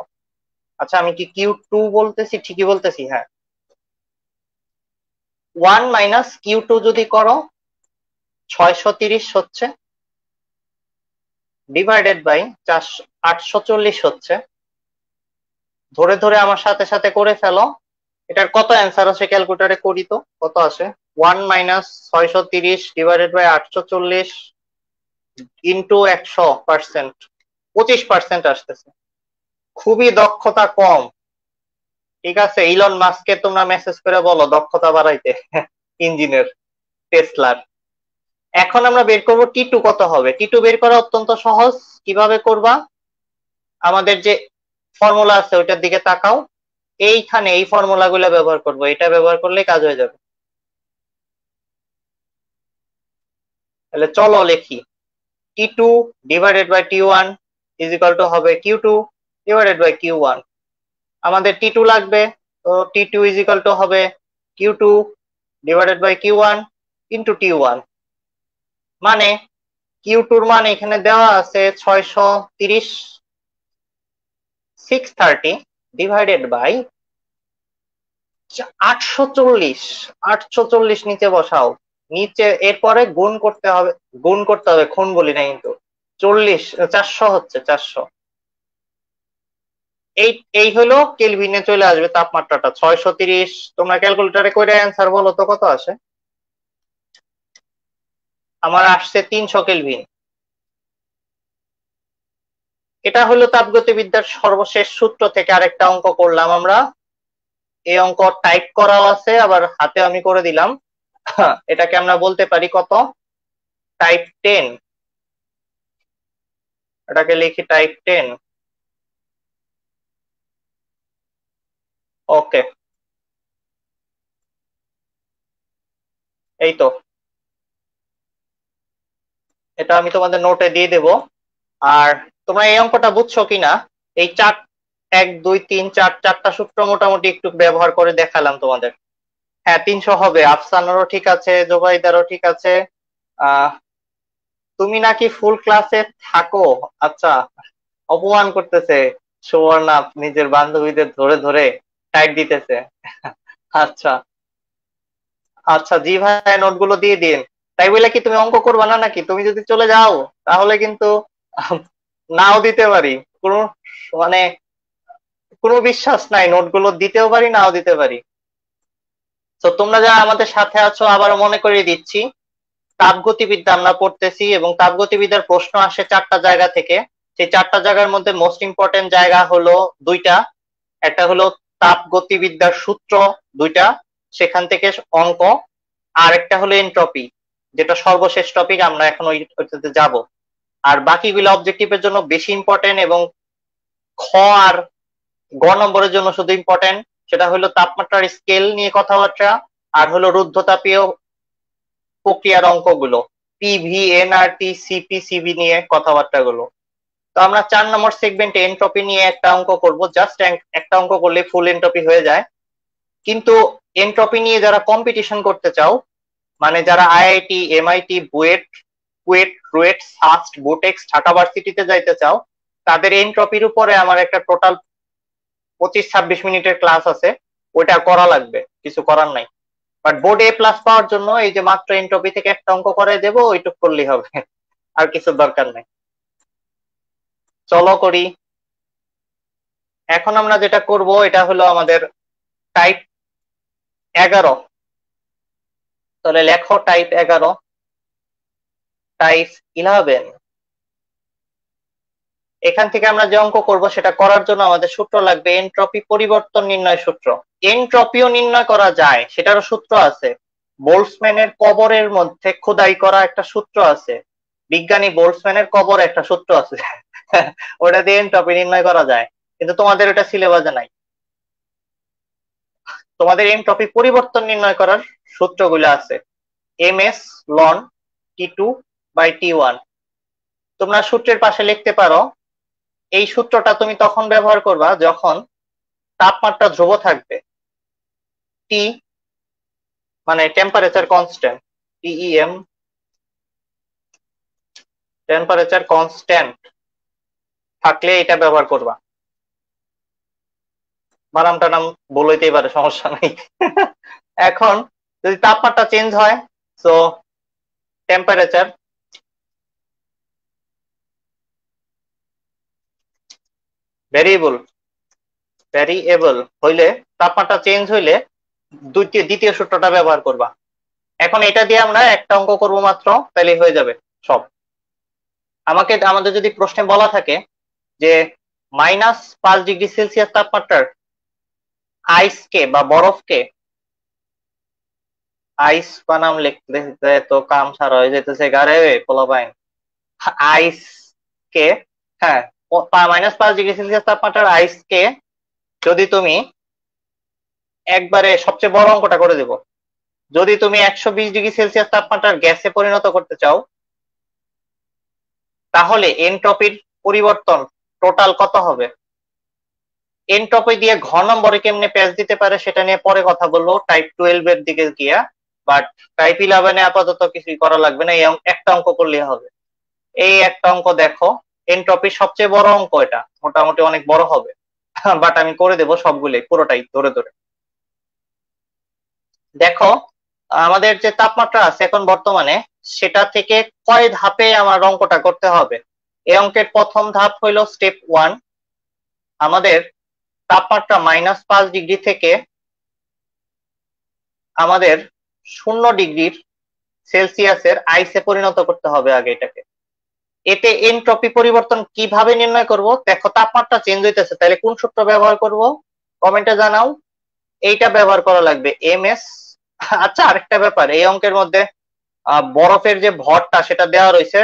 আচ্ছা, আমি কি Q2 বলতেছি? ঠিকই বলতেছি, হ্যাঁ। 1 - Q2 যদি করো 630 হচ্ছে, ডিভাইডেড বাই 840 হচ্ছে। ধরে ধরে আমার সাথে সাথে করে ফেলো। এটার কত অ্যান্সার আসে ক্যালকুলেটরে করি তো, কত আসে? 1 - 630 ডিভাইডেড বাই 840 ইন্টু 100%, 25% আসতেছে। খুবই দক্ষতা কম। ঠিক আছে, ইলন মাস্ককে তোমরা মেসেজ করে বলো দক্ষতা বাড়াইতে ইঞ্জিনের, টেসলার। এখন আমরা বের করব T2 কত হবে। T2 বের করা অত্যন্ত সহজ। কিভাবে করবা? আমাদের যে ফর্মুলা আছে ওইটার দিকে তাকাও। এইখানে এই ফর্মুলা গুলো ব্যবহার করবো, এটা ব্যবহার করলেই কাজ হয়ে যাবে। তাহলে চলো লিখি। T2 divided by T1 is equal to হবে Q2 ডিভাইডেড বাই Q1। আমাদের T2 লাগবে, তো T2 ইজ ইকুয়াল টু হবে Q2 divided by Q1 into T1। মানে Q2 এর মান এখানে দেওয়া আছে 630, 630 ডিভাইডেড বাই 840। 840 নিচে বসাও, নিচে এরপরে গুণ করতে হবে, খুন বলি না কিন্তু। 400 হচ্ছে, 400। এই এই হলো কেলভিনে চলে আসবে তাপমাত্রাটা 630। তোমরা ক্যালকুলেটরে করে অ্যান্সার বলো তো কত আসে। আমার আসছে 300 কেলভিন। এটা হলো তাপগতিবিদ্যার সর্বশেষ সূত্র থেকে আরেকটা অঙ্ক করলাম আমরা। এই অঙ্ক টাইপ করাও আছে, আবার হাতে আমি করে দিলাম। এটাকে আমরা বলতে পারি কত? টাইপ 10। এটাকে লিখি টাইপ 10। ওকে, এই তো। এটা আমি তোমাদের নোটে দিয়ে দেব। আর তোমরা এই অঙ্কটা বুঝছো কিনা, এই 1 2 3 4 চারটা সূত্র মোটামুটি একটু ব্যবহার করে দেখালাম তোমাদের। হ্যাঁ, 300 হবে। আফসানেরও ঠিক আছে, জোবাইদারও ঠিক আছে। আহ তুমি নাকি ফুল ক্লাসে থাকো? আচ্ছা, অপমান করতেছে সুবর্ণা, নিজের বান্ধবীদের ধরে ধরে টাইট দিতেছে। আচ্ছা আচ্ছা, জি ভাই, নোটগুলো দিয়ে দিন। তাই বলে কি তুমি অঙ্ক করবা না নাকি? তুমি যদি চলে যাও তাহলে কিন্তু আহ, নাও দিতে পারি। কোনো মানে কোনো বিশ্বাস নাই, নোটগুলো দিতেও পারি নাও দিতে পারি। তো তোমরা যারা আমাদের সাথে আছো, আবার মনে করিয়ে দিচ্ছি, তাপগতিবিদ্যা আমরা পড়তেছি এবং তাপগতিবিদ্যার প্রশ্ন আসে 4টা জায়গা থেকে। সেই 4টা জায়গার মধ্যে মোস্ট ইম্পর্টেন্ট জায়গা হলো 2টা। একটা হলো তাপগতিবিদ্যার সূত্র 2টা, সেখান থেকে অঙ্ক। আর একটা হলো এনট্রপি, যেটা সর্বশেষ টপিক, আমরা এখন ওইটাতে যাব। আর বাকিগুলো অবজেক্টিভের জন্য বেশি ইম্পর্টেন্ট, এবং খ আর গ নম্বরের জন্য শুধু ইম্পর্টেন্ট। সেটা হলো তাপমাত্রার স্কেল নিয়ে কথাবার্তা, আর হলো রুদ্ধতাপীয় প্রক্রিয়ার অঙ্কগুলো, পিভি, এনআরটি, সিপি, সিবি নিয়ে কথাবার্তা গুলো। তো আমরা 4 নম্বর সেগমেন্টে এনট্রপি নিয়ে একটা অঙ্ক করব। জাস্ট একটা অঙ্ক করলে ফুল এনট্রপি হয়ে যায়। কিন্তু এনট্রপি নিয়ে যারা কম্পিটিশন করতে চাও, মানে যারা IIT, MIT, BUET, RUET, SUST, Butex, Dhaka ভার্সিটিতে যাইতে চাও, তাদের এনট্রপির উপরে আমার একটা টোটাল 25 26 মিনিটের ক্লাস আছে। ওইটা করা লাগবে, কিছু করার নাই। বাট বোর্ডে প্লাস পাওয়ার জন্য এই যে মাত্র এনট্রপি থেকে একটা অঙ্ক করে দেবো, ওইটুক করলেই হবে, আর কিছু দরকার নাই। চলো করি। এখন আমরা যেটা করব এটা হলো আমাদের টাইপ 11। তাহলে লেখো টাইপ 11, টাইপ 11। এখান থেকে আমরা যে অঙ্ক করব সেটা করার জন্য আমাদের সূত্র লাগবে এনট্রপি পরিবর্তন নির্ণয় সূত্র। এনট্রপিও নির্ণয় করা যায়, সেটারও সূত্র আছে। বোল্টজম্যানের কবরের মধ্যে খোদাই করা একটা সূত্র আছে, বিজ্ঞানী বোল্টজম্যানের কবর একটা সূত্র আছে। ওটা দিয়ে এনট্রপি নির্ণয় করা যায়, কিন্তু তোমাদের ওটা সিলেবাসে নাই। তোমাদের এনট্রপি পরিবর্তন নির্ণয় করার সূত্রগুলো আছে, এমএস লন T2/T1। তোমরা সূত্রের পাশে লিখতে পারো। এই সূত্রটা তুমি তখন ব্যবহার করবা যখন তাপমাত্রা ধ্রুব থাকবে, টি মানে temperature constant. TEM temperature constant থাকলে এটা ব্যবহার করবা। বানামটা নাম বলতেই পারে, সমস্যা নেই। এখন যদি তাপমাত্রা চেঞ্জ হয়, সো টেম্পারেচার ভেরিয়েবল ভেরিয়েবল হইলে, তাপমাত্রা চেঞ্জ হইলে দ্বিতীয় সূত্রটা ব্যবহার করবা। এখন এটা দিয়ে আমরা একটা অঙ্ক করবো মাত্র, তাহলে হয়ে যাবে সব। আমাদের যদি প্রশ্নে বলা থাকে যে -5 ডিগ্রি সেলসিয়াস তাপমাত্রার আইসকে বা বরফকে, আইস বানাম লিখতে তো কাম সারা হয়ে যেতেছে গারে পোলাপাইন। আইস কে, হ্যাঁ, -5 ডিগ্রি সেলসিয়াস তাপমাত্রার আইসকে যদি তুমি একবারে সবচেয়ে বড় অঙ্কটা করে দেব, যদি তুমি 120 ডিগ্রি সেলসিয়াস তাপমাত্রার গ্যাসে পরিণত করতে চাও, তাহলে এনট্রপির পরিবর্তন টোটাল কত হবে? এনট্রপি দিয়ে ঘ নম্বরে কেমনে প্যাচ দিতে পারে সেটা নিয়ে পরে কথা বলবো, টাইপ 12 এর দিকে গিয়া। বাট টাইপ 11 এ আপাতত কিছুই করা লাগবে না, এই একটা অঙ্ক করলেই হবে। এই একটা অঙ্ক দেখো, এনট্রপির সবচেয়ে বড় অঙ্ক, এটা মোটামুটি অনেক বড় হবে। বাট আমি করে দেব সবগুলোই, পুরোটাই ধরে ধরে। দেখো, আমাদের যে তাপমাত্রা আছে এখন বর্তমানে, সেটা থেকে কয় ধাপে আমার অঙ্কটা করতে হবে। এই অঙ্কের প্রথম ধাপ হইল স্টেপ 1। আমাদের তাপমাত্রা -5 ডিগ্রি থেকে আমাদের 0 ডিগ্রি সেলসিয়াসের আইসে পরিণত করতে হবে আগে এটাকে। এতে এনট্রপি পরিবর্তন কিভাবে নির্ণয় করব? দেখো, তাপমাত্রা চেঞ্জ হইতেছে, তাহলে কোন সূত্র ব্যবহার করব কমেন্টে জানাও। এইটা ব্যবহার করা লাগবে, এমএস। আচ্ছা, আরেকটা ব্যাপার, এই অঙ্কের মধ্যে বরফের যে ভরটা সেটা দেওয়া রয়েছে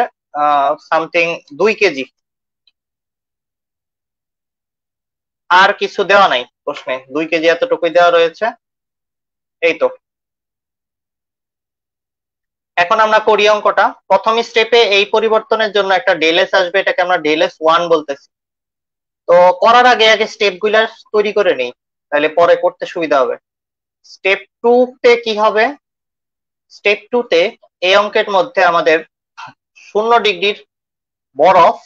সামথিং 2 কেজি, আর কিছু দেওয়া নাই প্রশ্নে, 2 কেজি এতটুকুই দেওয়া রয়েছে, এই তো। এখন আমরা করি অঙ্কটা। প্রথম স্টেপে এই পরিবর্তনের জন্য একটা ডেলএস আসবে, এটাকে আমরা ডেলএস 1 বলতেছি। তো করার আগে আগে স্টেপ গুলা তৈরি করে নেই, তাহলে পরে করতে সুবিধা হবে। স্টেপ 2 তে কি হবে? স্টেপ 2 তে এই অঙ্কের মধ্যে আমাদের 0 ডিগ্রির বরফ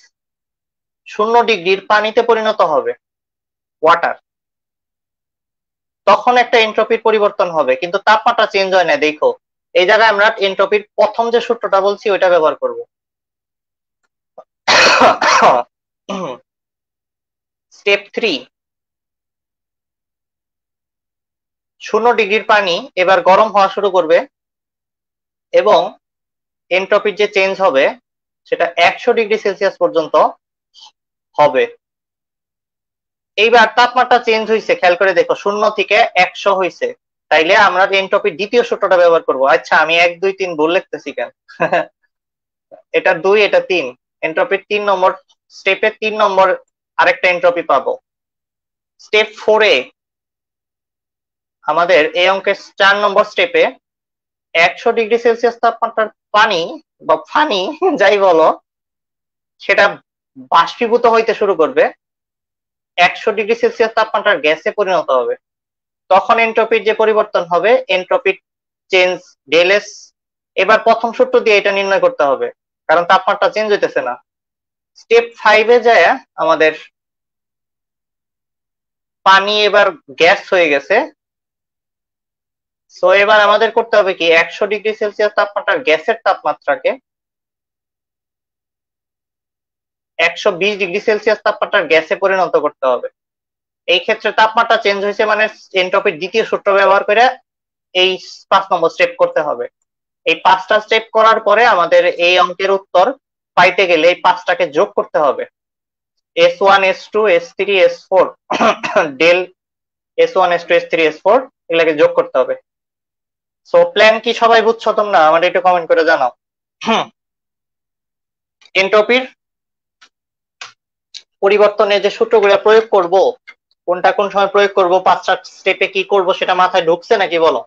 0 ডিগ্রির পানিতে পরিণত হবে, ওয়াটার। তখন একটা এনট্রপির পরিবর্তন হবে, কিন্তু তাপমাত্রা চেঞ্জ হয় না। দেখো, এই জায়গায় আমরা এনট্রপির প্রথম যে সূত্রটা বলছি ওইটা ব্যবহার করব। স্টেপ 3, 0 ডিগ্রির পানি এবার গরম হওয়া শুরু করবে এবং এনট্রপির যে চেঞ্জ হবে সেটা 100 ডিগ্রি সেলসিয়াস পর্যন্ত হবে। এইবার তাপমাত্রা চেঞ্জ হয়েছে, খেয়াল করে দেখো, 0 থেকে 100 হয়েছে, তাইলে আমরা এনট্রপির দ্বিতীয় সূত্রটা ব্যবহার করব। আচ্ছা, আমি 1 2 3 ভুল লিখতেছি কেন? এটা 2, এটা 3। এনট্রপির 3 নম্বর স্টেপে 3 নম্বর আরেকটা এনট্রপি পাবো। স্টেপ 4-এ আমাদের এই অঙ্কের 4 নম্বর স্টেপে 100 ডিগ্রি সেলসিয়াস তাপমাত্রার পানি বা ফানি যাই বলো, সেটা বাষ্পীভূত হইতে শুরু করবে, 100 ডিগ্রি সেলসিয়াস তাপমাত্রার গ্যাসে পরিণত হবে। তখন এনট্রপির যে পরিবর্তন হবে, এনট্রপির চেঞ্জ ডেলএস, এবার প্রথম সূত্র দিয়ে এটা নির্ণয় করতে হবে, কারণ তাপমাত্রা চেঞ্জ হইতেছে না। স্টেপ 5-এ যায় আমাদের পানি এবার গ্যাস হয়ে গেছে, সো এবার আমাদের করতে হবে কি, 100 ডিগ্রি সেলসিয়াস তাপমাত্রার গ্যাসের তাপমাত্রাকে 120 ডিগ্রি সেলসিয়াস তাপমাত্রার গ্যাসে পরিণত করতে হবে। এই ক্ষেত্রে তাপমাত্রা চেঞ্জ হয়েছে মানে এনট্রপির দ্বিতীয় সূত্র ব্যবহার করে এই 5 নম্বর স্টেপ করতে হবে। এই 5টা স্টেপ করার পরে আমাদের এই অঙ্কের উত্তর পাইতে গেলে এই 5টাকে যোগ করতে হবে, S1 S2 S3 S4 del S1 S2 S3 S4 এগুলাকে যোগ করতে হবে। সো প্ল্যান কি সবাই বুঝছো তোমরা? আমাদের একটু কমেন্ট করে জানাও। এনট্রপির পরিবর্তনে যে সূত্রগুলো প্রয়োগ করব, কোনটা কোন সময় প্রয়োগ করব, 5টা স্টেপে কি করব, সেটা মাথায় ঢুকছে নাকি বলো?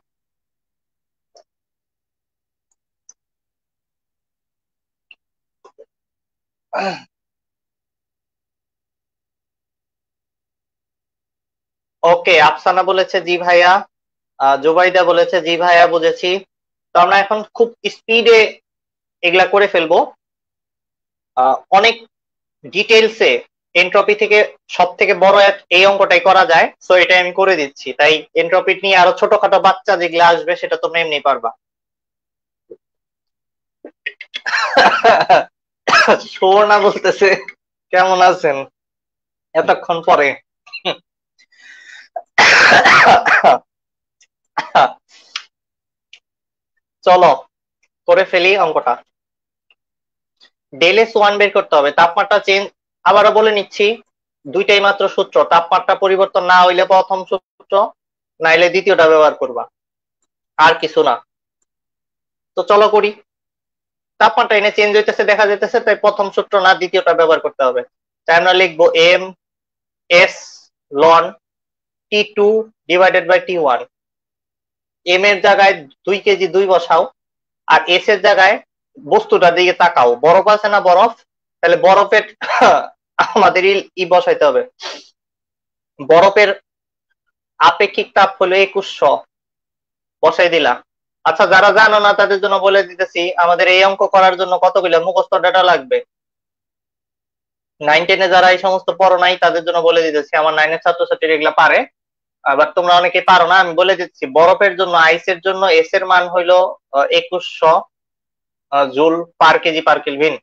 ওকে, আফসানা বলেছে জি ভাইয়া, জুবাইদা বলেছে জি ভাইয়া বুঝেছি। আমরা এখন খুব স্পিডে এগুলা করে ফেলবো। অনেক ডিটেলসে এনট্রপি থেকে সব থেকে বড় এই অঙ্কটাই করা যায়, সো এটা আমি করে দিচ্ছি। তাই এনট্রপি নিয়ে আরো ছোটখাটো বাচ্চা যেগুলো আসবে সেটা তোমরা এমনি পারবা। সুবর্ণা বলতেছে কেমন আছেন এতক্ষণ পরে। চলো করে ফেলি অঙ্কটা। ডেল এস ওয়ান বের করতে হবে। তাপমাত্রা চেঞ্জ, আবারও বলে নিচ্ছি, দুইটাই মাত্র সূত্র। তাপমাত্রা পরিবর্তন না হইলে প্রথম সূত্র, নাইলে দ্বিতীয়টা ব্যবহার করবা, আর কিছু না। তো চলো করি। তাপমাত্রা এনে চেঞ্জ হইতেছে দেখা যাইতেছে, তাই প্রথম সূত্র না দ্বিতীয়টা ব্যবহার করতে হবে। তাই আমরা লিখবো M S ln T two divided by T one. M এর জায়গায় 2 কেজি 2 বসাও, আর এস এর জায়গায় বস্তুটার দিকে তাকাও, বরফ আছে না বরফ, তাহলে বরফের আমাদের ই বসাইতে হবে। বরফের আপেক্ষিক তাপ হলো 2100, বসাই দিলাম। আচ্ছা, যারা জানো না তাদের জন্য বলে দিতেছি, আমাদের এই অঙ্ক করার জন্য কতগুলো মুখস্থ ডাটা লাগবে। 9-10 যারা এই সমস্ত পড়ো নাই তাদের জন্য বলে দিতেছি, আমার 9-এর ছাত্রছাত্রীরা এগুলা পারে, আবার তোমরা অনেকে পারো না, আমি বলে দিচ্ছি। বরফের জন্য, আইসের জন্য এস এর মান হইলো 2100 joule per KG per kelvin.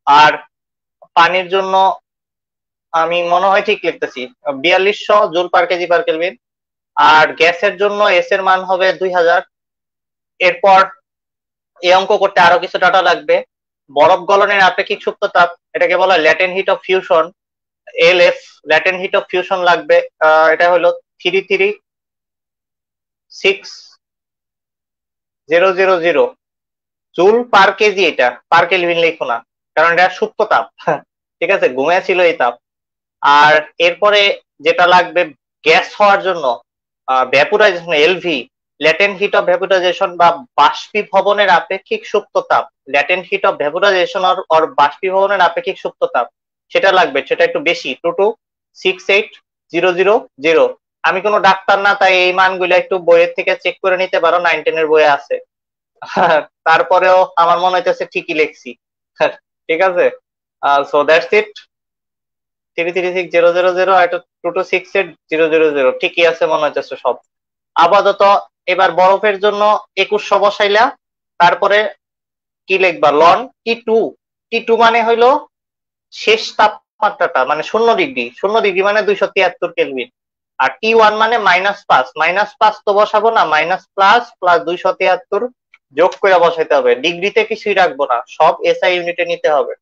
আর পানির জন্য আমি মনে হয় ঠিক লিখতেছি 4200 joule per KG per kelvin. আর গ্যাসের জন্য এস এর মান হবে 2000। এরপর এই অঙ্ক করতে আরো কিছু ডাটা লাগবে। বরফ গলনের আপেক্ষিক সুপ্ত তাপ, এটাকে বলা হয় latent heat of fusion, LF. Latent heat of fusion লাগবে, এটা হলো 336,000 জুল পার কেজি। এটা পার কেলভিন লিখো না, কারণ এটা সুপ্ত তাপ। ঠিক আছে, ঘুমিয়ে ছিল এই তাপ। আর এরপরে যেটা লাগবে গ্যাস হওয়ার জন্য, vaporisation, LV, latent heat of vaporisation বা বাষ্পীভবনের আপেক্ষিক সুপ্ত তাপ। Latent heat of vaporisation or বাষ্পীভবনের আপেক্ষিক সুপ্ত তাপ, সেটা লাগবে, সেটা একটু বেশি, 2268000। আমি কোনো ডাক্তার না, তাই এই মানগুলো একটু বইয়ের থেকে চেক করে নিতে পারো, 9-10 এর বইয়ে আছে। তারপরেও আমার মনে হইতেছে ঠিকই লিখছি। ঠিক আছে, সো দ্যাটস ইট। 336,000 আর 226,000 ঠিকই আছে মনে হইতেছে সব। আপাতত এবার বরফের জন্য 2100 বসাইলা, তারপরে কি লিখবা, লন টি টু। টি টু মানে হইলো শেষ তাপমাত্রাটা, মানে 0 ডিগ্রি। 0 ডিগ্রি মানে 273 কেলভিন। আর টি ওয়ান মানে -5। -5 তো বসাবো না, -প্লাস প্লাস 273 যোগ করে বসাইতে হবে। ডিগ্রিতে কিছুই রাখবো না, সব এসআই ইউনিটে নিতে হবে।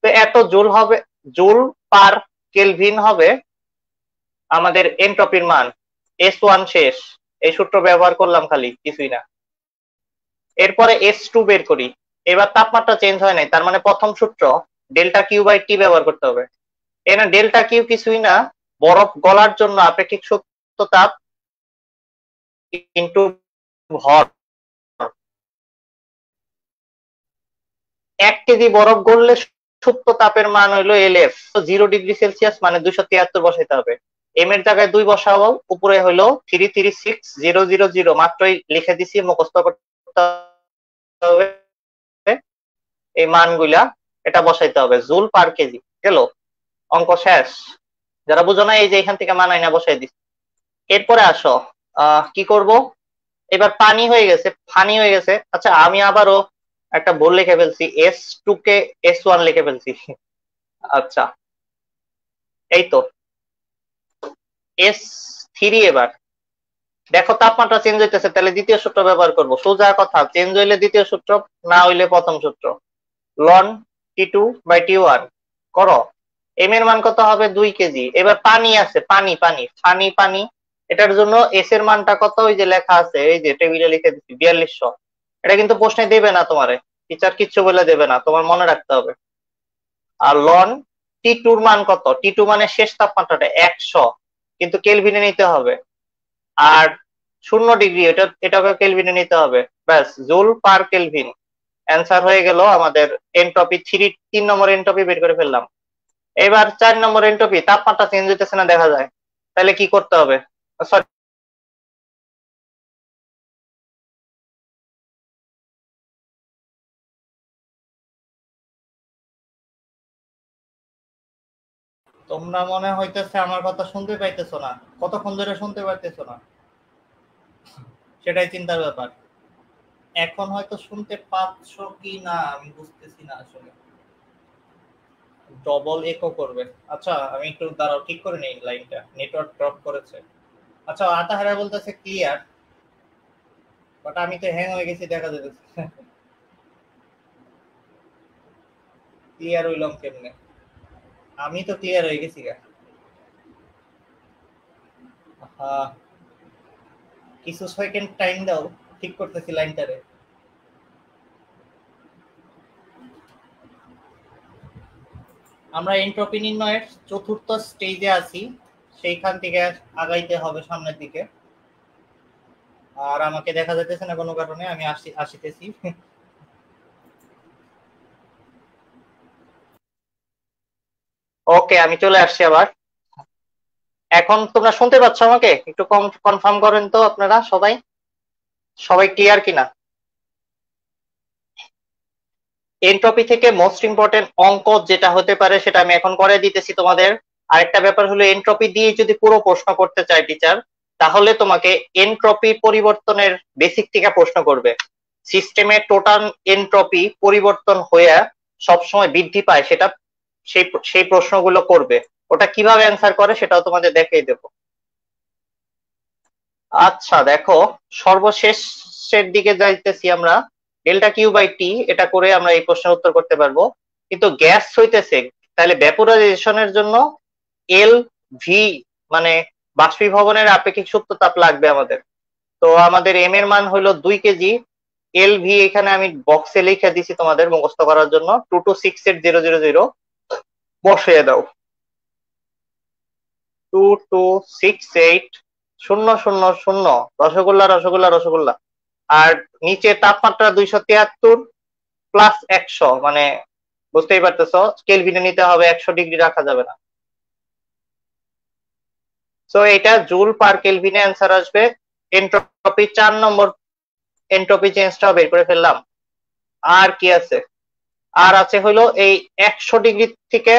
তো এত জুল হবে, জুল পার কেলভিন হবে আমাদের এনট্রপির মান। এস ওয়ান শেষ, এই সূত্র ব্যবহার করলাম খালি, কিছুই না। এরপরে এস টু বের করি। এবার তাপমাত্রা চেঞ্জ হয় নাই, তার মানে প্রথম সূত্র ডেল্টা কিউ বাই টি ব্যবহার করতে হবে। এখানে ডেল্টা কিউ কিছুই না, বরফ গলার জন্য আপেক্ষিক সুপ্ত তাপ ইন্টু ভর। 1 কেজি বরফ গললে সুপ্ত তাপের মান হইলো এলএফ, 0 ডিগ্রি সেলসিয়াস মানে 273 বসাইতে হবে। এম এর জায়গায় 2 বসাবো, উপরে হইলো 336,000, মাত্রই লিখে দিছি, মুখস্থ করতে হবে এই মানগুলা, এটা বসাইতে হবে জুল পার কেজি। গেল, অঙ্ক শেষ। যারা বুঝো না, এই যে এখান থেকে মানাই না বসাই দিচ্ছি। এরপরে আসো, কি করব, এবার পানি হয়ে গেছে, ফানি হয়ে গেছে। আচ্ছা, আমি আবারও একটা ভুল লিখে ফেলছি, এস টু কে এস ওয়ান লিখে ফেলছি। আচ্ছা, এই তো এস থ্রি। এবার দেখো তাপমাত্রা চেঞ্জ হইতেছে, তাহলে দ্বিতীয় সূত্র ব্যবহার করব। সোজা কথা, চেঞ্জ হইলে দ্বিতীয় সূত্র, না হইলে প্রথম সূত্র। লন টি2/টি1 করো। এম এর মান কত হবে, 2 কেজি। এবার পানি আছে, পানি পানি পানি পানি, এটার জন্য এস এর মানটা কত, ওই যে লেখা আছে, এই যে টেবিলে লিখে দিচ্ছি 4200। এটা কিন্তু প্রশ্নে দেবে না তোমারে, টিচার কিচ্ছু বলে দেবে না, তোমার মনে রাখতে হবে। আর লন টি2 মান কত, টি2 মানে শেষ তাপমাত্রাটা 100, কিন্তু কেলভিনে নিতে হবে। আর 0 ডিগ্রি, এটাকে কেলভিনে নিতে হবে। ব্যাস, জুল পার কেলভিন অ্যান্সার হয়ে গেল আমাদের। এনট্রপি 3 নম্বর এনট্রপি বের করে ফেললাম। এবার 4 নম্বর এনট্রপি, তাপমাত্রা চেঞ্জ হইতেছে না দেখা যায়, তাহলে কি করতে হবে। সরি, তোমরা মনে হইতেছে আমার কথা শুনতে পাইতেছো না, কতক্ষণ ধরে শুনতে পাইতেছো না সেটাই চিন্তার ব্যাপার। এখন হয়তো শুনতে পাচ্ছ কি না আমি বুঝতেছি না আসলে, ডবল ইকো করবে। আচ্ছা আমি একটু দাঁড়াও, ঠিক করে নেই, লাইনটা নেটওয়ার্ক ড্রপ করেছে। আচ্ছা আতাহারা বলতেছে ক্লিয়ার, বাট আমি তো হ্যাং হয়ে গেছি দেখা যাচ্ছে। ক্লিয়ার হইলাম কেমনে? আমি তো ক্লিয়ার হয়ে গেছি গা। হ্যাঁ, কিছু সেকেন্ড টাইম দাও, ঠিক করতেছি লাইনটারে। আমরা এন্ট্রপি নির্ণয়ের চতুর্থ স্টেজে আছি, সেইখান থেকে আগাইতে হবে সামনের দিকে। আর আমাকে দেখা যাইতেছে না কোনো কারণে, আমি আসিতেছি। ওকে, আমি চলে আসছি আবার। এখন তোমরা শুনতে পাচ্ছ আমাকে? একটু কনফার্ম করেন তো আপনারা সবাই, সবাই ক্লিয়ার কিনা? এনট্রপি থেকে মোস্ট ইম্পর্টেন্ট অঙ্ক যেটা হতে পারে সেটা আমি এখন করে দিতেছি তোমাদের। আরেকটা ব্যাপার হলো, এনট্রপি দিয়ে যদি পুরো প্রশ্ন করতে চায় টিচার, তাহলে তোমাকে এনট্রপি পরিবর্তনের বেসিক থেকে প্রশ্ন করবে। সিস্টেমে টোটাল এনট্রপি পরিবর্তন হয়ে সবসময় বৃদ্ধি পায়, সেটা সেই সেই প্রশ্নগুলো করবে। ওটা কিভাবে অ্যান্সার করে সেটাও তোমাদের দেখিয়ে দেবো। আচ্ছা দেখো, সর্বশেষের দিকে যাইতেছি আমরা। ডেল্টা কিউ বাই টি এটা করে আমরা এই প্রশ্নের উত্তর করতে পারবো। কিন্তু গ্যাস হইতেছে, তাহলে ভ্যাপোরাইজেশনের জন্য এল ভি মানে বাষ্পীভবনের আপেক্ষিক সুপ্ত তাপ লাগবে আমাদের। তো আমাদের এম এর মান হলো 2 কেজি। এল ভি এখানে আমি বক্সে লিখে দিছি তোমাদের মুখস্থ করার জন্য, 2268000 বসিয়ে দাও। 2268000, রসগোল্লা রসগোল্লা রসগোল্লা। আর নিচে তাপমাত্রা 273 প্লাস 100, মানে বুঝতেই পারতেছো কেলভিনে নিতে হবে, 100 ডিগ্রি রাখা যাবে না। তো এটা জুল পার কেলভিনে অ্যান্সার আসবে। এন্ট্রপি 4 নম্বর এন্ট্রপি চেঞ্জটা বের করে ফেললাম। আর কি আছে? আর আছে হলো এই 100 ডিগ্রি থেকে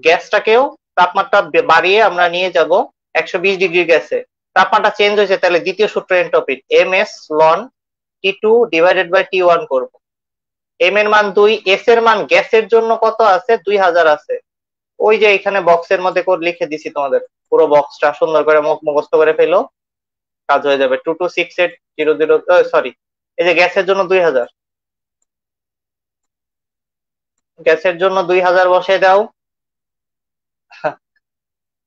গ্যাসটাকেও তাপমাত্রা বাড়িয়ে আমরা নিয়ে যাব 120 ডিগ্রি গ্যাসে। তাপমাত্রা চেঞ্জ হয়েছে, তাহলে দ্বিতীয় সূত্র এন্ট্রপির M S ln T2 divided by T1 করবো। এম এর মান 2, এস এর মান গ্যাসের জন্য কত আছে? 2000 আছে। ওই যে এখানে বক্সের মধ্যে করে লিখে দিছি তোমাদের, পুরো বক্সটা সুন্দর করে মুখ মুখস্থ করে ফেলো, কাজ হয়ে যাবে। 2268000, সরি, এই যে গ্যাসের জন্য 2000, গ্যাসের জন্য 2000 বসিয়ে দাও।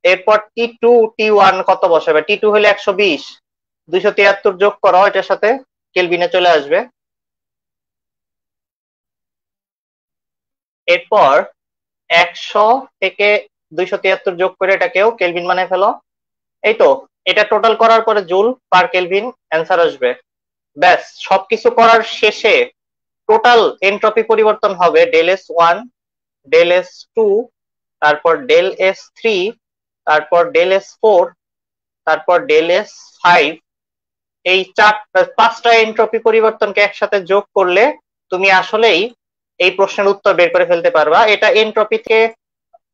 এরপর T2 T1 কত বসাবে? T2 হলে 120, 273 যোগ করো এটার সাথে, কেলভিনে চলে আসবে। এরপর 100 থেকে 273 যোগ করে এটাকেও কেলভিন বানিয়ে ফেলো। এই তো, এটা টোটাল করার পরে জুল পার কেলভিন অ্যান্সার আসবে। ব্যাস, সবকিছু করার শেষে টোটাল এনট্রপি পরিবর্তন হবে del S one, del S two, তারপর ডেল এস থ্রি, তারপর ডেল এস ফোর, তারপর ডেল এস ফাইভ। এই 5টা এনট্রপি পরিবর্তনকে একসাথে যোগ করলে তুমি আসলেই এই প্রশ্নের উত্তর বের করে ফেলতে পারবা। এটা এনট্রপিতে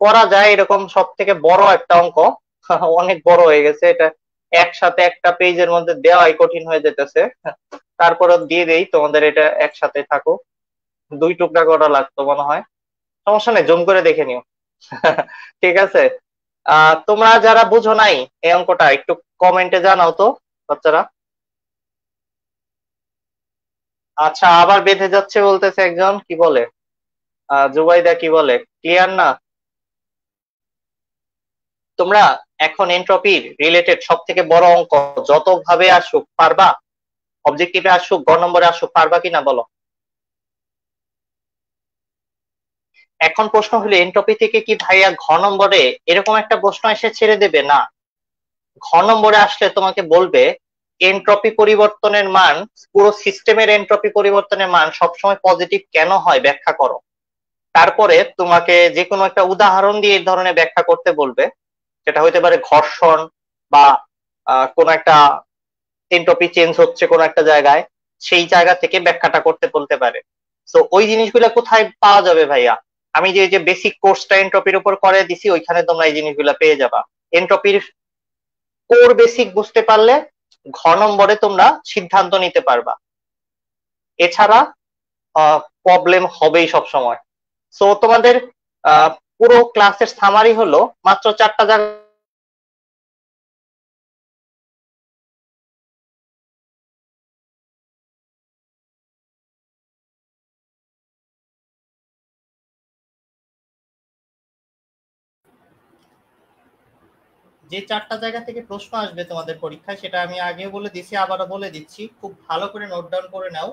করা যায়, এরকম সব থেকে বড় একটা অঙ্ক। অনেক বড় হয়ে গেছে এটা, একসাথে একটা পেজের মধ্যে দেওয়াই কঠিন হয়ে যেতেছে। তারপরে দিয়ে দেই তোমাদের, এটা একসাথে থাকো, 2 টুকরা করা লাগতো মনে হয়। সমস্যা নেই, জুম করে দেখে নিও। ঠিক আছে। তোমরা যারা বুঝো নাই এই অঙ্কটা একটু কমেন্টে জানাও তো বাচ্চারা। আচ্ছা, আবার বেঁধে যাচ্ছে বলতেছে একজন, কি বলে? জুবাইদা কি বলে, ক্লিয়ার না? তোমরা এখন এন্ট্রপির রিলেটেড সব থেকে বড় অঙ্ক যত ভাবে আসুক পারবা? অবজেক্টিভে আসুক, গ নম্বরে আসুক, পারবা কিনা বলো? এখন প্রশ্ন হলো, এন্ট্রপি থেকে কি ভাইয়া ঘ নম্বরে এরকম একটা প্রশ্ন এসে ছেড়ে দেবে? না, ঘ নম্বরে আসলে তোমাকে বলবে এন্ট্রপি পরিবর্তনের মান, পুরো সিস্টেমের এন্ট্রপি পরিবর্তনের মান সবসময় পজিটিভ কেন হয় ব্যাখ্যা করো। তারপরে তোমাকে যে কোনো একটা উদাহরণ দিয়ে এই ধরনের ব্যাখ্যা করতে বলবে। সেটা হইতে পারে ঘর্ষণ, বা কোন একটা এন্ট্রপি চেঞ্জ হচ্ছে কোন একটা জায়গায়, সেই জায়গা থেকে ব্যাখ্যাটা করতে বলতে পারে। তো ওই জিনিসগুলো কোথায় পাওয়া যাবে ভাইয়া? আমি যে বেসিক কোর্সটা এন্ট্রপির উপর করে দিছি ওইখানে তোমরা এই জিনিসগুলো পেয়ে যাবা। এন্ট্রপির কোর বেসিক বুঝতে পারলে ঘ নম্বরে তোমরা সিদ্ধান্ত নিতে পারবা, এছাড়া প্রবলেম হবেই সব সময়। সো তোমাদের পুরো ক্লাসের সামারি হলো মাত্র 4টা জায়গা যে 4টা জায়গা থেকে প্রশ্ন আসবে তোমাদের পরীক্ষায় সেটা আমি আগেও বলে দিছি, আবারও বলে দিচ্ছি, খুব ভালো করে নোট ডাউন করে নাও।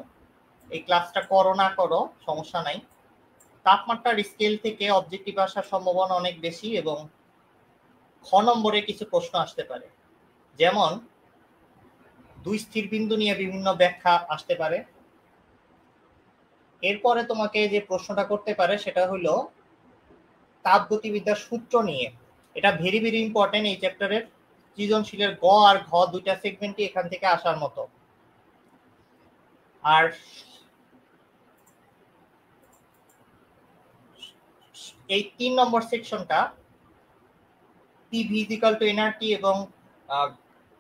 এই ক্লাসটা করো না করো সমস্যা নাই। তাপমাত্রার স্কেল থেকে অবজেক্টিভ আসার সম্ভাবনা অনেক বেশি এবং খ নম্বরে কিছু প্রশ্ন আসতে পারে, যেমন দুই স্থির বিন্দু নিয়ে বিভিন্ন ব্যাখ্যা আসতে পারে। এরপরে তোমাকে যে প্রশ্নটা করতে পারে সেটা হলো তাপগতিবিদ্যার সূত্র নিয়ে। এটা ভেরি ভেরি ইম্পর্টেন্ট এই চ্যাপ্টারের। সৃজনশীলের গ আর ঘ দুইটা সেগমেন্টই এখান থেকে আসার মতো। আর এই 3 নম্বর সেকশনটা পিভি ইকুয়াল টু এনআরটি এবং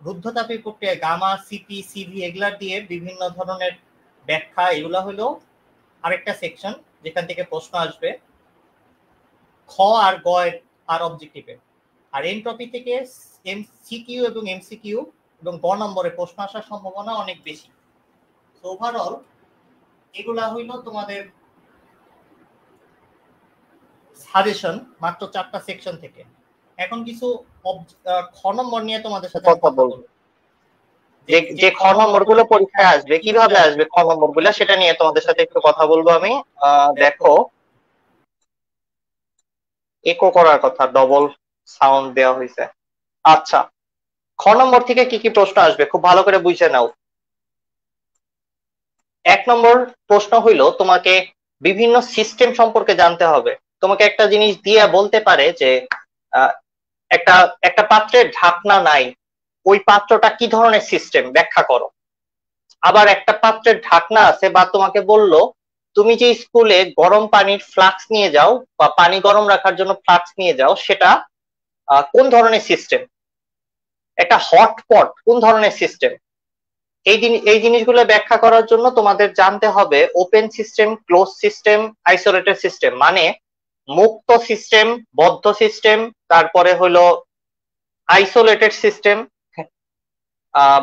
রুদ্ধতাপীয় প্রক্রিয়া গামা, সিপি, সিভি এগুলা দিয়ে বিভিন্ন ধরনের ব্যাখ্যা, এগুলা হলো আরেকটা সেকশন যেখান থেকে প্রশ্ন আসবে খ আর গ আর অবজেক্টিভে। আর এনট্রপি থেকে এমসিকিউ এবং এমসিকিউ এবং গ নম্বরে প্রশ্ন আসার সম্ভাবনা অনেক বেশি। সো ওভারঅল এগুলা হইল তোমাদের সাজেশন মাত্র 4টা সেকশন থেকে। এখন কিছু খ নম্বর নিয়ে তোমাদের সাথে কথা বলবো। যে খ নম্বর গুলো পরীক্ষায় আসবে, কিভাবে আসবে খ নম্বর গুলা, সেটা নিয়ে তোমাদের সাথে একটু কথা বলবো আমি। দেখো, ইকো করার কথা, ডবল সাউন্ড দেওয়া হয়েছে। আচ্ছা, খ নম্বর থেকে কি কি প্রশ্ন আসবে খুব ভালো করে বুঝে নাও। 1 নম্বর প্রশ্ন হইল তোমাকে বিভিন্ন সিস্টেম সম্পর্কে জানতে হবে। তোমাকে একটা জিনিস দিয়ে বলতে পারে যে একটা একটা পাত্রের ঢাকনা নাই, ওই পাত্রটা কি ধরনের সিস্টেম ব্যাখ্যা করো। আবার একটা পাত্রের ঢাকনা আছে, বা তোমাকে বললো তুমি যে স্কুলে গরম পানির ফ্লাক্স নিয়ে যাও বা পানি গরম রাখার জন্য ফ্লাক্স নিয়ে যাও, সেটা কোন ধরনের সিস্টেম। একটা হটপট কোন ধরনের সিস্টেম। এই জিনিসগুলো ব্যাখ্যা করার জন্য তোমাদের জানতে হবে open system, close system, isolated system, মানে মুক্ত সিস্টেম, বদ্ধ সিস্টেম, তারপরে হলো আইসোলেটেড সিস্টেম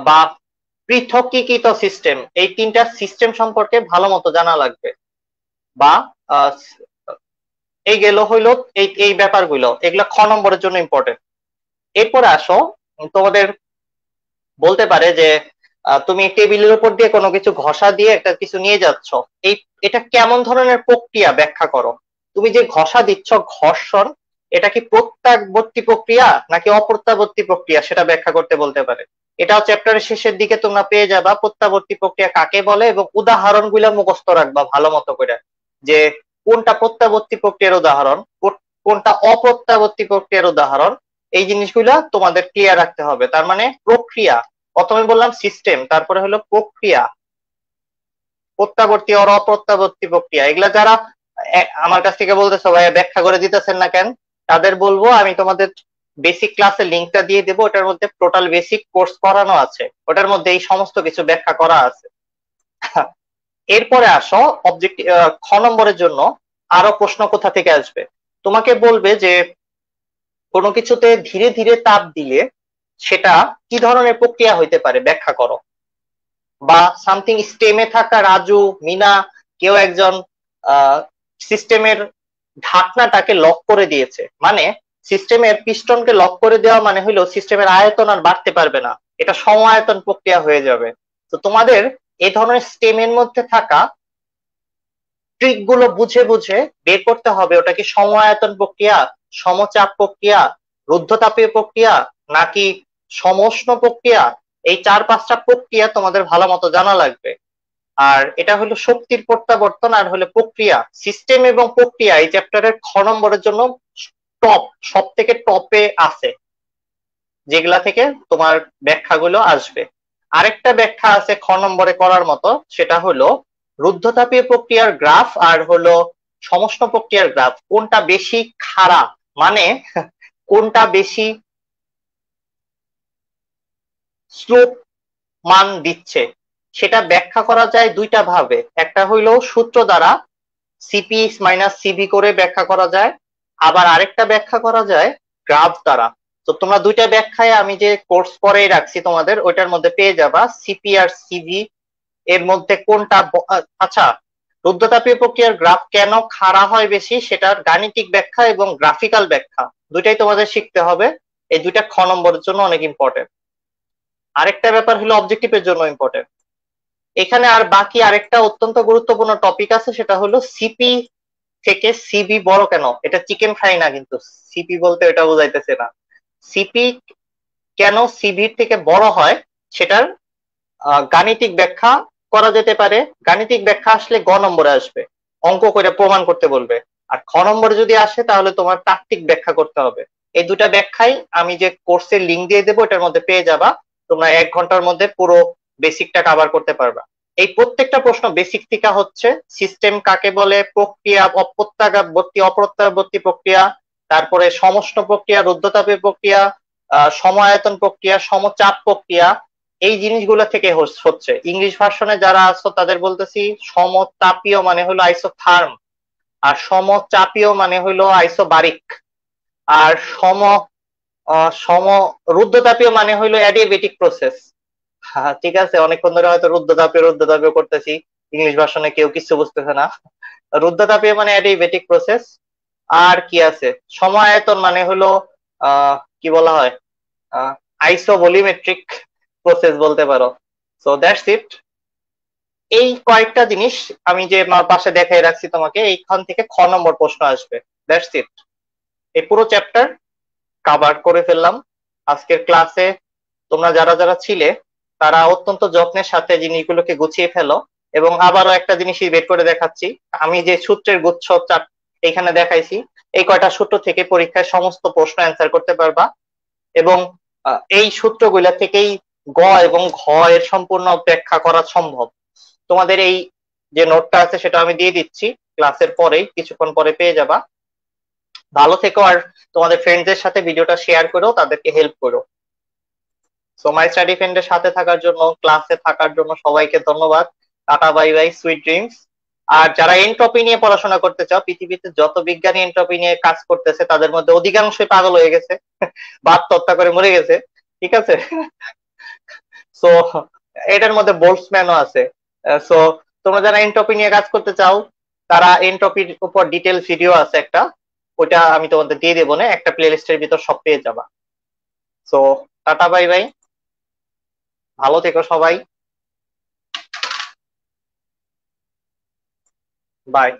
বা পৃথকীকৃত সিস্টেম। এই 3টা সিস্টেম সম্পর্কে ভালো মতো জানা লাগবে। বা এই গেল হইলো এই ব্যাপারগুলো, এগুলো খ নম্বরের জন্য ইম্পর্টেন্ট। এরপরে আসো, তোমাদের বলতে পারে যে তুমি টেবিলের উপর দিয়ে কোনো কিছু ঘষা দিয়ে একটা কিছু নিয়ে যাচ্ছ, এটা কেমন ধরনের প্রক্রিয়া ব্যাখ্যা করো। তুমি যে ঘষা দিচ্ছ, ঘর্ষণ, এটা কি প্রত্যাবর্তী প্রক্রিয়া নাকি অপ্রত্যাবর্তী প্রক্রিয়া, সেটা ব্যাখ্যা করতে বলতে পারে। এটাও চ্যাপ্টারের শেষের দিকে তোমরা পেয়ে যাবা, প্রত্যাবর্তী প্রক্রিয়া কাকে বলে, এবং উদাহরণগুলো মুখস্থ রাখবা ভালো মতো করে, যে কোনটা প্রত্যাবর্তী প্রক্রিয়ার উদাহরণ, কোনটা অপ্রত্যাবর্তী প্রক্রিয়ার উদাহরণ। এই জিনিসগুলা তোমাদের ক্লিয়ার রাখতে হবে। তার মানে প্রক্রিয়া, প্রথমে বললাম সিস্টেম, তারপরে হলো প্রক্রিয়া, প্রত্যাবর্তী আর অপ্রত্যাবর্তী প্রক্রিয়া। এগুলা যারা আমার কাছ থেকে বলতেছো ভাইয়া ব্যাখ্যা করে দিতেছেন না কেন, তাদের বলবো আমি তোমাদের বেসিক ক্লাসের লিঙ্কটা দিয়ে দেবো, ওটার মধ্যে টোটাল বেসিক কোর্স করানো আছে, ওটার মধ্যে এই সমস্ত কিছু ব্যাখ্যা করা আছে। এরপরে আসো অবজেক্টিভ খ নম্বরের জন্য আরো প্রশ্ন কোথা থেকে আসবে। তোমাকে বলবে যে কোনো কিছুতে ধীরে ধীরে তাপ দিলে সেটা কি ধরনের প্রক্রিয়া হইতে পারে ব্যাখ্যা করো। বা সামথিং স্টেমে থাকা রাজু, মিনা, কেউ একজন সিস্টেমের ঢাকনাটাকে লক করে দিয়েছে, মানে সিস্টেমের পিস্টনকে লক করে দেওয়া মানে হইলো সিস্টেমের আয়তন আর বাড়তে পারবে না, এটা সমায়তন প্রক্রিয়া হয়ে যাবে। তো তোমাদের এই ধরনের স্টেমের মধ্যে থাকা ট্রিক গুলো বুঝে বুঝে বের করতে হবে ওটা কি সমায়তন প্রক্রিয়া, সমচাপ প্রক্রিয়া, রুদ্ধতাপীয় প্রক্রিয়া নাকি সমউষ্ণ প্রক্রিয়া। এই 4-5টা প্রক্রিয়া তোমাদের ভালো মতো জানা লাগবে। আর এটা হলো শক্তির প্রত্যাবর্তন আর হলো প্রক্রিয়া। সিস্টেম এবং প্রক্রিয়া এই চ্যাপ্টারের খ নম্বরের জন্য টপ, সব থেকে টপে আছে, যেগুলা থেকে তোমার ব্যাখ্যাগুলো আসবে। আরেকটা ব্যাখ্যা আছে খ নম্বরে করার মতো, সেটা হলো রুদ্ধতাপীয় প্রক্রিয়ার গ্রাফ আর হলো সমষ্ণ প্রক্রিয়ার গ্রাফ কোনটা বেশি খাড়া, মানে কোনটা বেশি স্লোপ মান দিচ্ছে, সেটা ব্যাখ্যা করা যায় দুইটা ভাবে। একটা হইলো সূত্র দ্বারা, সিপি মাইনাস সিবি করে ব্যাখ্যা করা যায়, আবার আরেকটা ব্যাখ্যা করা যায় গ্রাফ দ্বারা। তো তোমরা দুইটা ব্যাখ্যায় আমি যে কোর্স পরেই রাখছি তোমাদের, ওইটার মধ্যে পেয়ে যাবা সিপি আর সিবি এর মধ্যে কোনটা আচ্ছা, রুদ্ধতাপীয় প্রক্রিয়ার গ্রাফ কেন খাড়া হয় বেশি, সেটার গাণিতিক ব্যাখ্যা এবং গ্রাফিক্যাল ব্যাখ্যা দুইটাই তোমাদের শিখতে হবে। এই দুইটা খ নম্বরের জন্য অনেক ইম্পর্টেন্ট। আরেকটা ব্যাপার হলো অবজেক্টিভের জন্য ইম্পর্টেন্ট। এখানে আর বাকি আরেকটা অত্যন্ত গুরুত্বপূর্ণ টপিক আছে, সেটা হলো সিপি থেকে সিবি বড় কেন। এটা চিকেন ফ্রাই না, কিন্তু সিপি বলতে এটা বোঝাইতেছে না। সিপি কেন সিভির থেকে বড় হয় সেটার গাণিতিক ব্যাখ্যা করা যেতে পারে। গাণিতিক ব্যাখ্যা আসলে গ নম্বরে আসবে, অঙ্ক করে প্রমাণ করতে বলবে। আর খ নম্বরে যদি আসে তাহলে তোমার তাত্ত্বিক ব্যাখ্যা করতে হবে। এই দুটা ব্যাখ্যাই আমি যে কোর্সের লিঙ্ক দিয়ে দেবো, এটার মধ্যে পেয়ে যাবা। তোমরা 1 ঘন্টার মধ্যে পুরো বেসিকটা কভার করতে পারবা। এই প্রত্যেকটা প্রশ্ন বেসিক থেকে হচ্ছে। সিস্টেম কাকে বলে, প্রক্রিয়া, অপ্রত্যাবর্তী অপ্রত্যাবর্তী প্রক্রিয়া, তারপরে সমষ্ণ প্রক্রিয়া, রুদ্ধতাপীয় প্রক্রিয়া, সমায়তন প্রক্রিয়া, সমচাপ প্রক্রিয়া, এই জিনিসগুলো থেকে হচ্ছে। ইংলিশ ভার্সনে যারা আছো তাদের বলতেছি, সমতাপীয় মানে হলো আইসোথার্ম, আর সমচাপীয় মানে হলো আইসোবারিক, আর সম রুদ্ধতাপীয় মানে হলো অ্যাডিয়াবেটিক প্রসেস। হ্যাঁ ঠিক আছে, অনেকক্ষণ ধরে হয়তো রুদ্ধতাপীয় করতেছি, ইংলিশ ভার্সনে কেউ কিছু বুঝতেছে না। রুদ্ধতাপীয় মানে অ্যাডিয়াবেটিক প্রসেস। আর কি আছে, সমায়তন মানে হলো কি বলা হয়, আইসোভলিমেট্রিক প্রসেস বলতে পারো। So that's it. এই কয়েকটা জিনিস আমি যে পাশে দেখাই রাখছি তোমাকে, এইখান থেকে খ নম্বর প্রশ্ন আসবে। That's it. এই পুরো চ্যাপ্টার কভার করে ফেললাম আজকের ক্লাসে। তোমরা যারা যারা ছিলে তারা অত্যন্ত যত্নের সাথে জিনিসগুলোকে গুছিয়ে ফেলো। এবং আবারও একটা জিনিসই বের করে দেখাচ্ছি, আমি যে সূত্রের গুচ্ছ এখানে দেখাইছি, এই কয়টা সূত্র থেকে পরীক্ষায় সমস্ত প্রশ্ন অ্যান্সার করতে পারবা। এবং এই সূত্রগুলা থেকেই গ এবং ঘ এর সম্পূর্ণ ব্যাখ্যা করা সম্ভব। তোমাদের এই যে নোটটা আছে সেটা আমি দিয়ে দিচ্ছি ক্লাসের পরেই, কিছুক্ষণ পরে পেয়ে যাবা। ভালো থেকো, আর তোমাদের ফ্রেন্ডদের সাথে ভিডিওটা শেয়ার করো, তাদেরকে হেল্প করো। সো মাই স্টাডি ফ্রেন্ডের সাথে থাকার জন্য, ক্লাসে থাকার জন্য সবাইকে ধন্যবাদ। Tata, bye bye, sweet dreams. আর যারা এনট্রপি নিয়ে পড়াশোনা করতে চাও, পৃথিবীতে যত বিজ্ঞানী এনট্রপি নিয়ে কাজ করতেছে তাদের মধ্যে অধিকাংশই পাগল হয়ে গেছে, বাদ হত্যা করে মরে গেছে, ঠিক আছে। সো এটার মধ্যে বোল্টসম্যানও আছে। সো তোমরা যারা এনট্রপি নিয়ে কাজ করতে চাও, তারা এনট্রপির উপর ডিটেল ভিডিও আছে একটা, ওইটা আমি তোমাদের দিয়ে দেবো না, একটা প্লে লিস্টের ভিতর সব পেয়ে যাবা। সো টাটা, বাই বাই, ভালো থেকো সবাই, বাই।